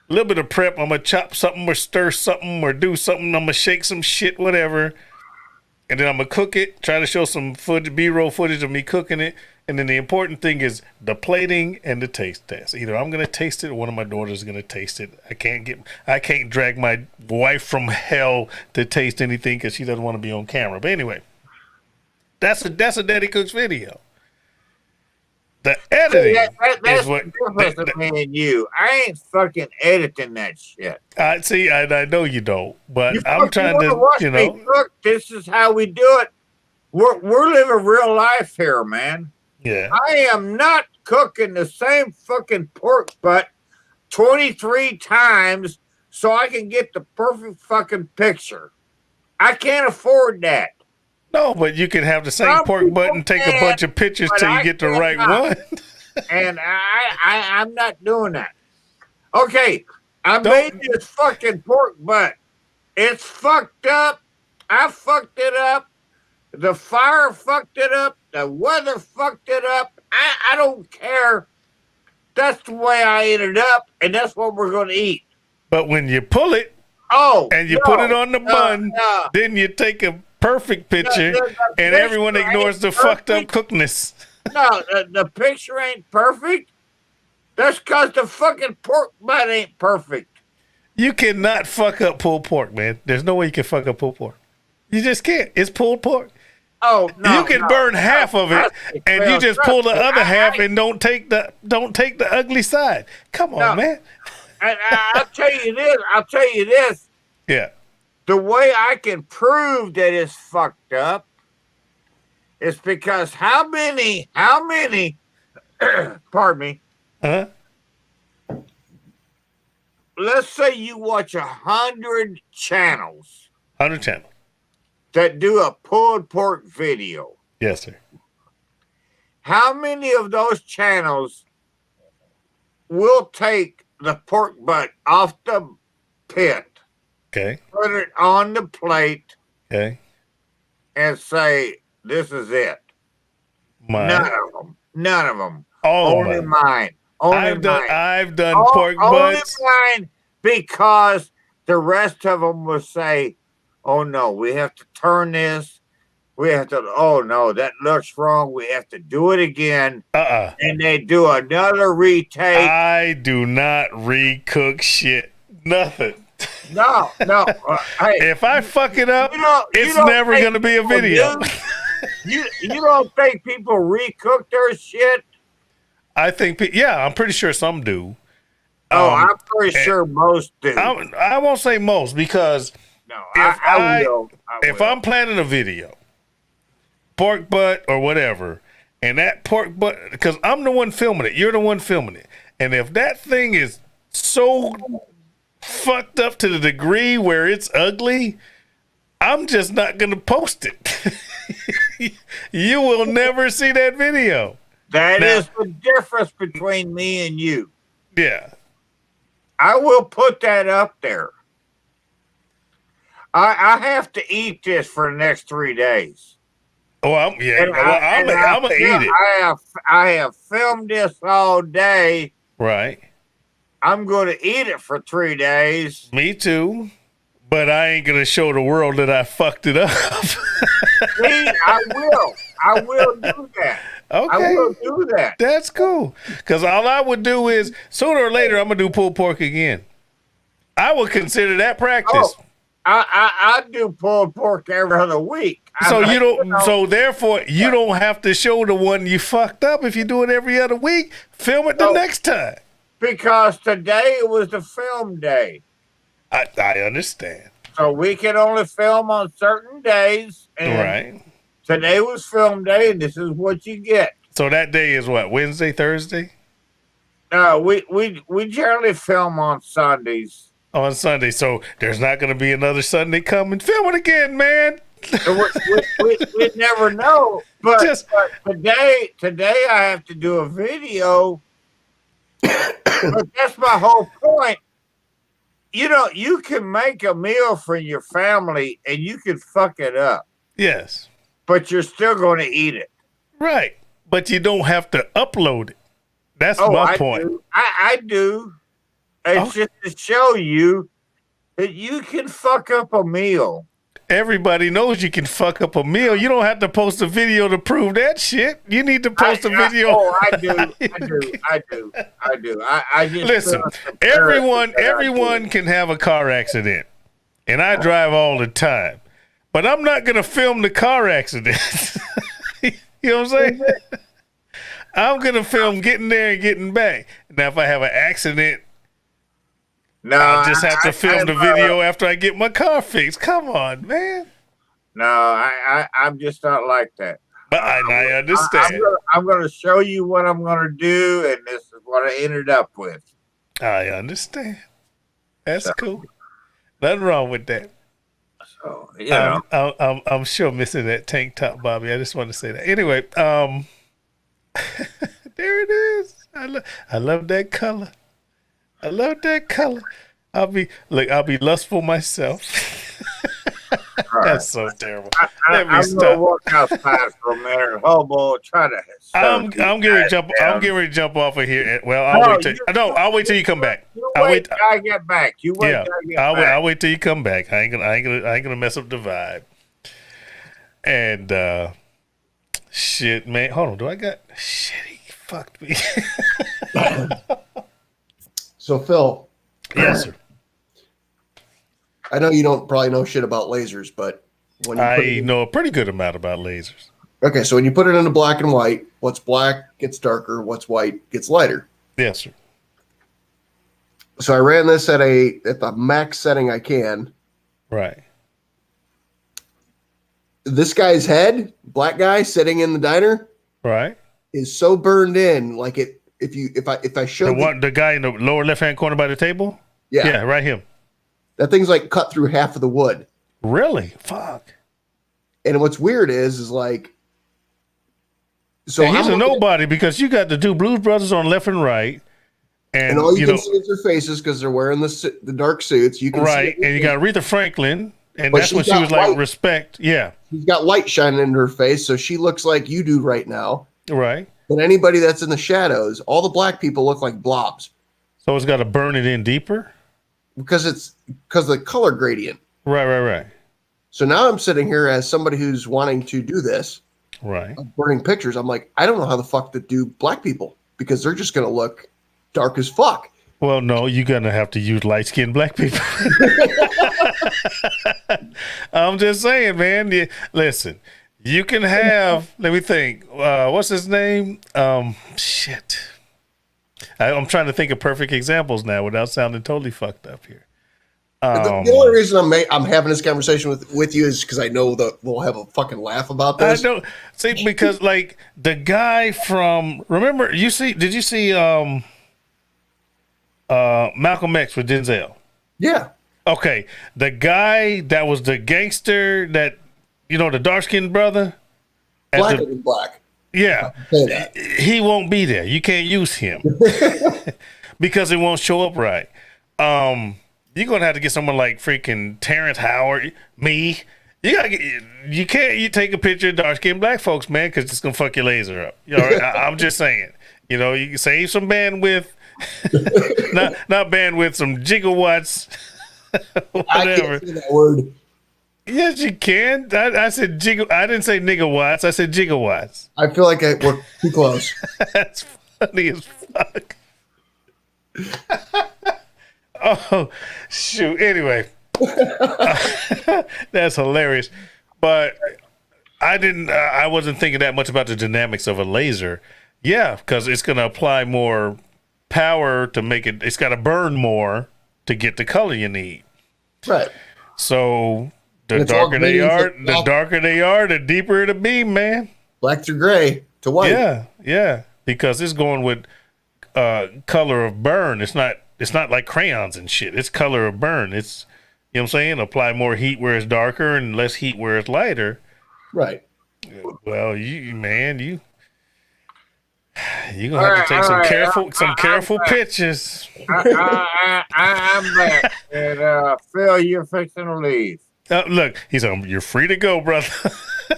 A little bit of prep. I'm gonna chop something or stir something or do something. I'm gonna shake some shit, whatever. And then I'm gonna cook it. Try to show some B-roll footage of me cooking it. And then the important thing is the plating and the taste test. Either I'm gonna taste it or one of my daughters is gonna taste it. I can't drag my wife from hell to taste anything because she doesn't want to be on camera. But anyway, that's a Daddy Cooks video. The editing That's is what. the difference of me and you. I ain't fucking editing that shit. I see. I know you don't, but You I'm trying wanna to, watch you me know. cook, this is how we do it. We're living real life here, man. Yeah. I am not cooking the same fucking pork butt 23 times so I can get the perfect fucking picture. I can't afford that. No, but you can have the same Some pork butt and take a people bunch of pictures but till you I get the right cannot. one. And I'm not doing that. Okay, I Don't- made this fucking pork butt. It's fucked up. I fucked it up. The fire fucked it up. The weather fucked it up. I don't care. That's the way I ended up, and that's what we're going to eat. But when you pull it Oh, and you no, put it on the bun, no. then you take a perfect picture, the and everyone picture ignores ain't the fucked up perfect. cookness. No, the picture ain't perfect. That's because the fucking pork butt ain't perfect. You cannot fuck up pulled pork, man. There's no way you can fuck up pulled pork. You just can't. It's pulled pork. Oh no! You can no, burn no. half of it, Trust me, and Phil, you just trust pull the me. other half I- and don't take the ugly side. Come on, No. man. And I'll tell you this. Yeah. The way I can prove that it's fucked up is because how many, pardon me, Huh? let's say you watch 100 channels. 100 channel. that do a pulled pork video. Yes, sir. How many of those channels will take the pork butt off the pit, Okay. put it on the plate, Okay. and say, "This is it"? Mine. None of them. None of them. Oh, Only mine. mine. Only I've done. mine. I've done Oh, pork only butts. mine, because the rest of them will say, "Oh no, we have to turn this. We have to. Oh no, that looks wrong. We have to do it again." And they do another retake. I do not recook shit. Nothing. No. Hey, If I fuck it up, you don't it's never think gonna be a people video. do? You don't think people recook their shit? I think. Yeah, I'm pretty sure some do. Oh, I'm pretty sure most do. I won't say most because No, I will. if I'm planning a video, pork butt or whatever, and that pork butt, because I'm the one filming it, you're the one filming it, and if that thing is so fucked up to the degree where it's ugly, I'm just not gonna post it. You will never see that video. That Now- is the difference between me and you. Yeah. I will put that up there. I have to eat this for the next 3 days. Oh, I'm gonna eat it. I have filmed this all day. Right. I'm going to eat it for 3 days. Me too. But I ain't gonna show the world that I fucked it up. See, I will do that. Okay. I will do that. That's cool. Because all I would do is sooner or later I'm gonna do pulled pork again. I would consider that practice. Oh, I do pulled pork every other week. So I- you don't. know, So therefore, you don't have to show the one you fucked up. If you do it every other week, film it the No. next time. because today was the film day, I understand. so we can only film on certain days. And Right. today was film day, and this is what you get. So that day is what, Wednesday, Thursday? We generally film on Sundays. On Sunday. So there's not going to be another Sunday coming. Film it again, man. And we never know. But, Just- but today I have to do a video. But that's my whole point. You know, you can make a meal for your family and you can fuck it up, Yes. but you're still going to eat it. Right. But you don't have to upload it. That's Oh, my I point. do. I do. It's just to show you that you can fuck up a meal. Everybody knows you can fuck up a meal. You don't have to post a video to prove that shit. You need to post a video. I do. I just Listen, feel it's embarrassing that I everyone do. can have a car accident, and I drive all the time. But I'm not gonna film the car accident. You know what I'm saying? I'm gonna film getting there and getting back. Now, if I have an accident, No, I'll just have to film I'm, the video after I get my car fixed. Come on, man. No, I'm just not like that. But I understand. I'm going to show you what I'm going to do, and this is what I ended up with. I understand. That's cool. Nothing wrong with that. So, you know, I'm sure missing that tank top, Bobby. I just want to say that. Anyway, there it is. I love that color. I love that color. I'll be lustful myself. That's so terrible. Let me I'm stop. going to walk outside for a minute. Hobo, try to. I'm getting ready to jump. I'm getting ready to jump off of here. Well, I'll wait till you come back. I'll wait till I get back. You wait Yeah, till I get back. I'll wait till you come back. I ain't gonna mess up the vibe. And shit, man. Hold on. Do I got shit? He fucked me. So Phil, Yes, sir. I know you don't probably know shit about lasers, but when you put I know a pretty good amount about lasers. okay, so when you put it into black and white, what's black gets darker, what's white gets lighter. Yes, sir. So I ran this at the max setting I can. Right. This guy's head, black guy sitting in the diner, Right. is so burned in, like it. If I show The guy in the lower left hand corner by the table. yeah, Yeah, right him. that thing's like cut through half of the wood. Really? Fuck. And what's weird is like, so And he's I'm a looking at- nobody because you got the two Blues Brothers on left and right, and all you can see is their faces because they're wearing the dark suits. You can right, see and you got Aretha Franklin, and But that's when she's she was got like, light. respect, yeah, she's got light shining in her face, so she looks like you do right now. right. But anybody that's in the shadows, all the black people look like blobs So it's got to burn it in deeper, because of the color gradient. right, So now I'm sitting here as somebody who's wanting to do this, right. burning pictures. I'm like, I don't know how the fuck to do black people because they're just going to look dark as fuck. Well, no, you're gonna have to use light skinned black people. I'm just saying, man. Listen, you can have. Let me think. What's his name? Shit. I'm trying to think of perfect examples now without sounding totally fucked up here. The only reason I'm having this conversation with you is because I know that we'll have a fucking laugh about I this. don't see because like the guy from remember did you see Malcolm X with Denzel? Yeah. Okay, the guy that was the gangster that the dark skinned brother. Blacker than black. Yeah, Say that. he won't be there. You can't use him because it won't show up right. You're gonna have to get someone like freaking Terrence Howard, me. You can't take a picture of dark skinned black folks, man, because it's gonna fuck your laser up. I'm just saying. You can save some bandwidth, not bandwidth, some gigawatts, whatever. I can't say that word. Yes, you can. I said I didn't say nigawatts. I said gigawatts. I feel like we're too close. That's funny as fuck. Oh, shoot. Anyway, that's hilarious. But I wasn't thinking that much about the dynamics of a laser. Yeah, because it's going to apply more power to make it. It's got to burn more to get the color you need. Right. So the It's all darker they are, gradients the deeper it'll be, man. Black through gray to white. Yeah. Because it's going with color of burn. It's not like crayons and shit. It's color of burn. It's what I'm saying? Apply more heat where it's darker and less heat where it's lighter. Right. Well, you're gonna have to take some careful pictures. I'm back. And Phil, you're fixing to leave. Look, you're free to go, brother.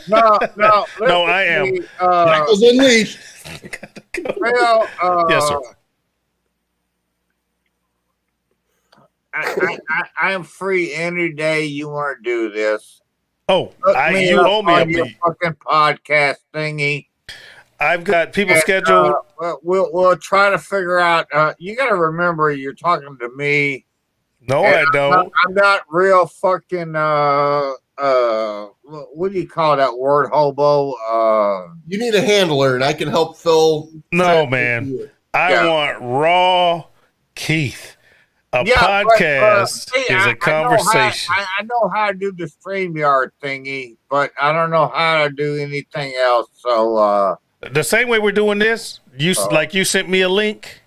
No, No, I am. Shackles unleashed. Phil, Yes, sir. I am free any day you want to do this. Oh, Look me you up owe me on a your beat. fucking podcast thingy. I've got people And, scheduled. we'll try to figure out. You got to remember, you're talking to me. No, and I don't. I'm not real fucking. What do you call that word? Hobo. You need a handler, and I can help Phil. No, man. I Yeah. want raw Keith. A Yeah, podcast see, is a conversation. I know how to do the StreamYard thingy, but I don't know how to do anything else. So, The same way we're doing this, you sent me a link.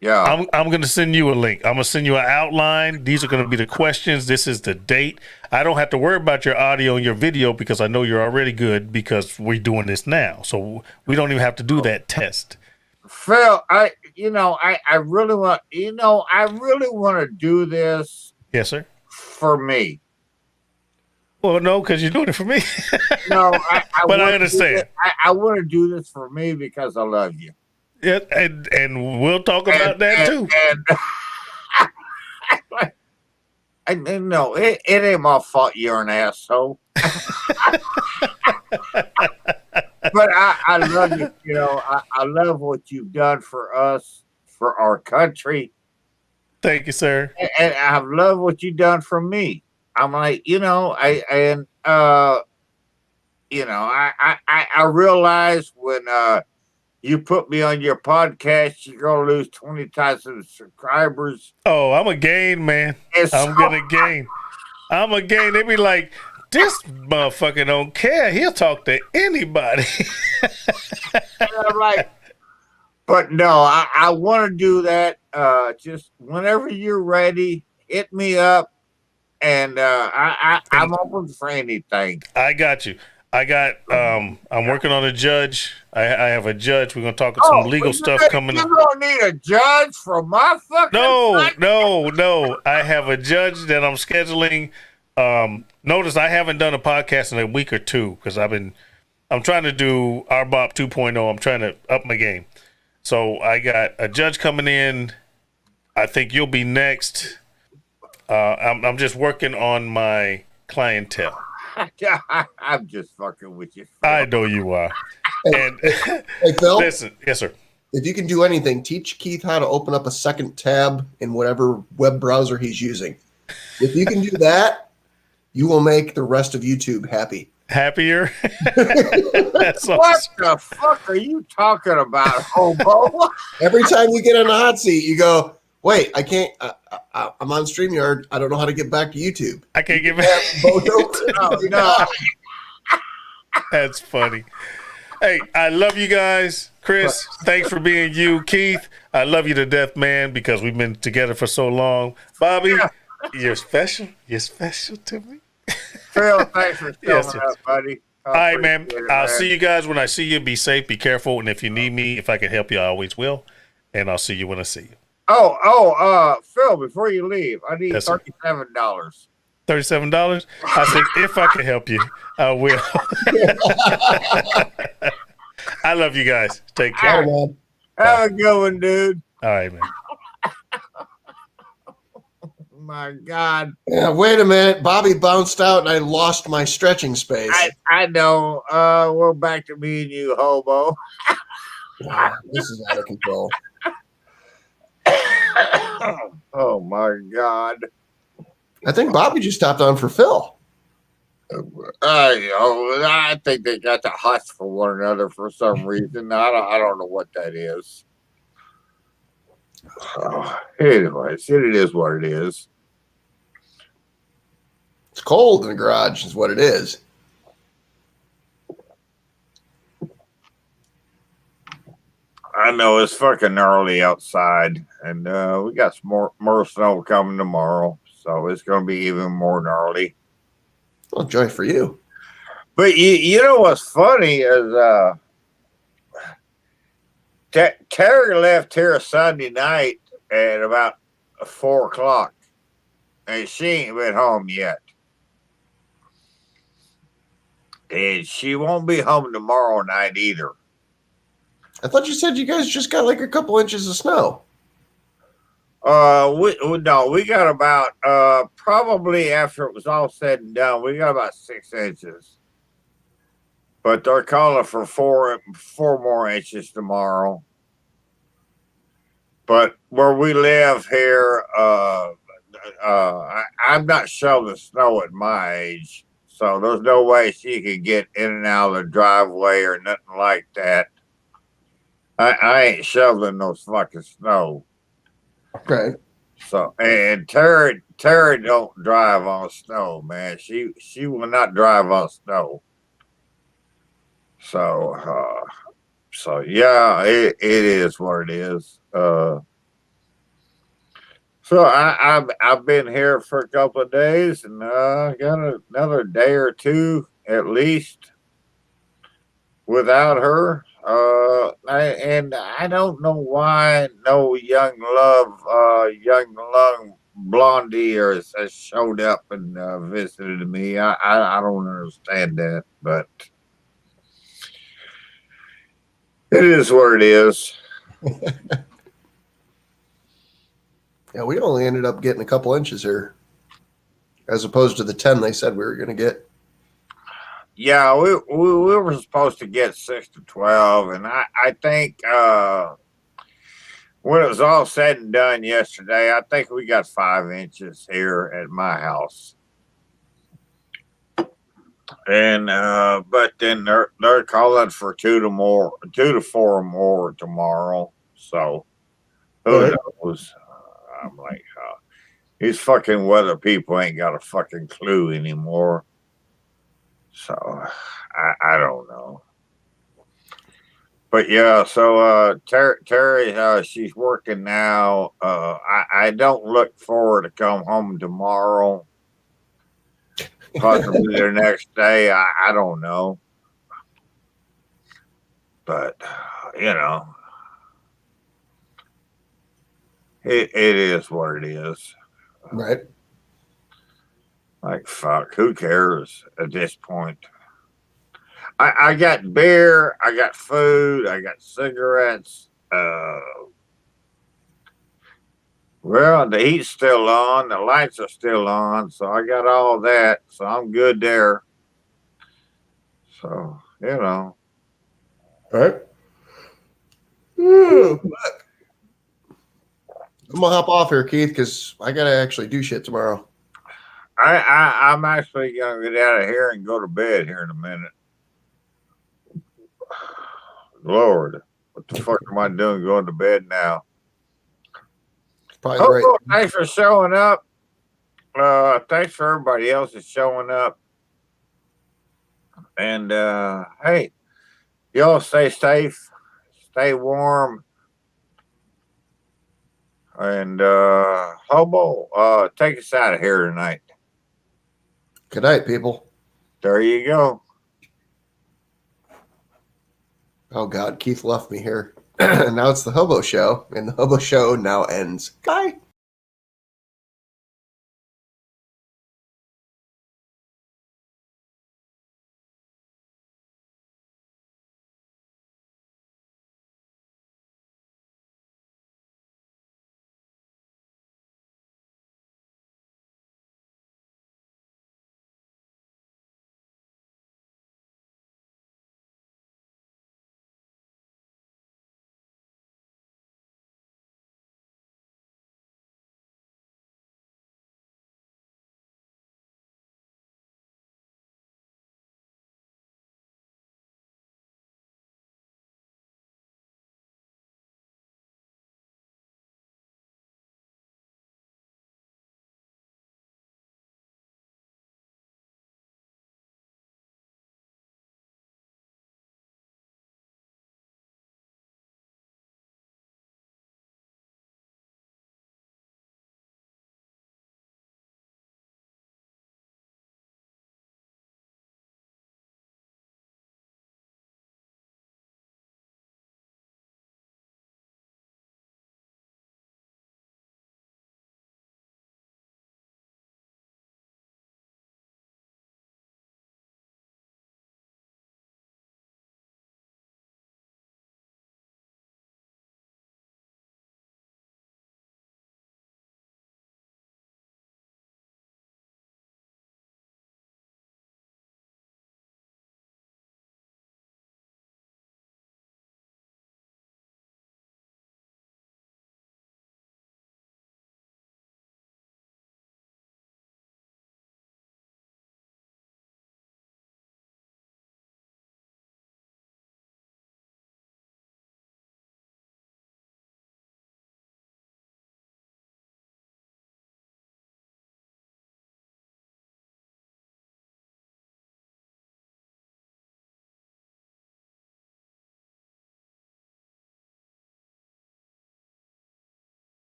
yeah. I'm going to send you a link. I'm going to send you an outline. These are going to be the questions. This is the date. I don't have to worry about your audio and your video because I know you're already good because we're doing this now. So we don't even have to do that test. Phil, I really want, to do this Yes, sir. for me. Well, no, because you're doing it for me. No, But I wanna do understand. this- I want to do this for me because I love you. Yeah, and we'll talk about that too. And no, it ain't my fault you're an asshole. But I love you. I love what you've done for us, for our country, Thank you, sir. and I love what you've done for me. I'm like, I realize when you put me on your podcast, you're gonna lose 20,000 subscribers. Oh, I'm a gain, man. I'm gonna gain. I'm a gain. They be like, this motherfucker don't care. He'll talk to anybody. I'm like, but no, I want to do that. Just whenever you're ready, hit me up, and I'm open for anything. I got you. I'm working on a judge. I have a judge. We're gonna talk some legal stuff coming up. You don't need a judge for my fucking No. I have a judge that I'm scheduling. Notice I haven't done a podcast in a week or two because I'm trying to do our Bob 2.0. I'm trying to up my game. So I got a judge coming in. I think you'll be next. I'm just working on my clientele. I'm just fucking with you. I know you are. And Hey, Phil. listen, yes, sir. If you can do anything, teach Keith how to open up a second tab in whatever web browser he's using. If you can do that, you will make the rest of YouTube happy. Happier. That's What awesome. the fuck are you talking about, hobo? Every time you get on the hot seat, you go, wait, I can't, I'm on StreamYard. I don't know how to get back to YouTube. I can't get back. Both open. Oh, no. That's funny. Hey, I love you guys. Chris, thanks for being you. Keith, I love you to death, man, because we've been together for so long. Bobby, you're special. You're special to me. Phil, thanks for showing Yes, up, buddy. All right, man. I'll see you guys when I see you. Be safe, be careful, and if you need me, if I can help you, I always will. And I'll see you when I see you. Phil, before you leave, I need Yes, sir. $37. $37? I said, if I can help you, I will. I love you guys. Take care. Oh, man. Have a good one, dude. All right, man. My God. Yeah, wait a minute. Bobby bounced out and I lost my stretching space. I know. We're back to me and you, hobo. This is out of control. Oh my God. I think Bobby just stopped on for Phil. I think they got the hots for one another for some reason. I don't know what that is. Anyways, it is what it is. It's cold in the garage is what it is. I know it's fucking gnarly outside, and we got some more snow coming tomorrow, so it's going to be even more gnarly. Well, joy for you. But you know what's funny is Terry left here Sunday night at about 4 o'clock, and she ain't been home yet. And she won't be home tomorrow night either. I thought you said you guys just got like a couple inches of snow. We got about probably after it was all said and done, we got about 6 inches. But they're calling for four more inches tomorrow. But where we live here, I'm not shoveling snow at my age, so there's no way she could get in and out of the driveway or nothing like that. I ain't shoveling no fucking snow. Okay. So, and Terry don't drive on snow, man. She will not drive on snow. So yeah, it is what it is. So I've been here for a couple of days, and got another day or two at least without her. I don't know why no young lung blondie has showed up and visited me. I don't understand that, but it is what it is. Yeah, we only ended up getting a couple inches here, as opposed to the 10 they said we were going to get. Yeah, we were supposed to get 6 to 12, and I think when it was all said and done yesterday, I think we got 5 inches here at my house. And but then they're calling for 2 to 4 more tomorrow. So who knows? I'm like, these fucking weather people ain't got a fucking clue anymore. So I don't know. But yeah, so Terry, she's working now. I don't look forward to come home tomorrow. Possibly the next day. I don't know. But, it is what it is. Right. Like, fuck, who cares at this point? I got beer, I got food, I got cigarettes. Well, the heat's still on, the lights are still on, so I got all that, so I'm good there. So, All right. Ooh, fuck. I'm gonna hop off here, Keith, because I gotta actually do shit tomorrow. I'm actually gonna get out of here and go to bed here in a minute. Lord, what the fuck am I doing going to bed now? It's probably right. Thanks for showing up. Thanks for everybody else that's showing up. And hey, y'all stay safe, stay warm. And Hobo, take us out of here tonight. Good night, people. There you go. Oh God, Keith left me here. And now it's the Hobo Show, and the Hobo Show now ends. Bye.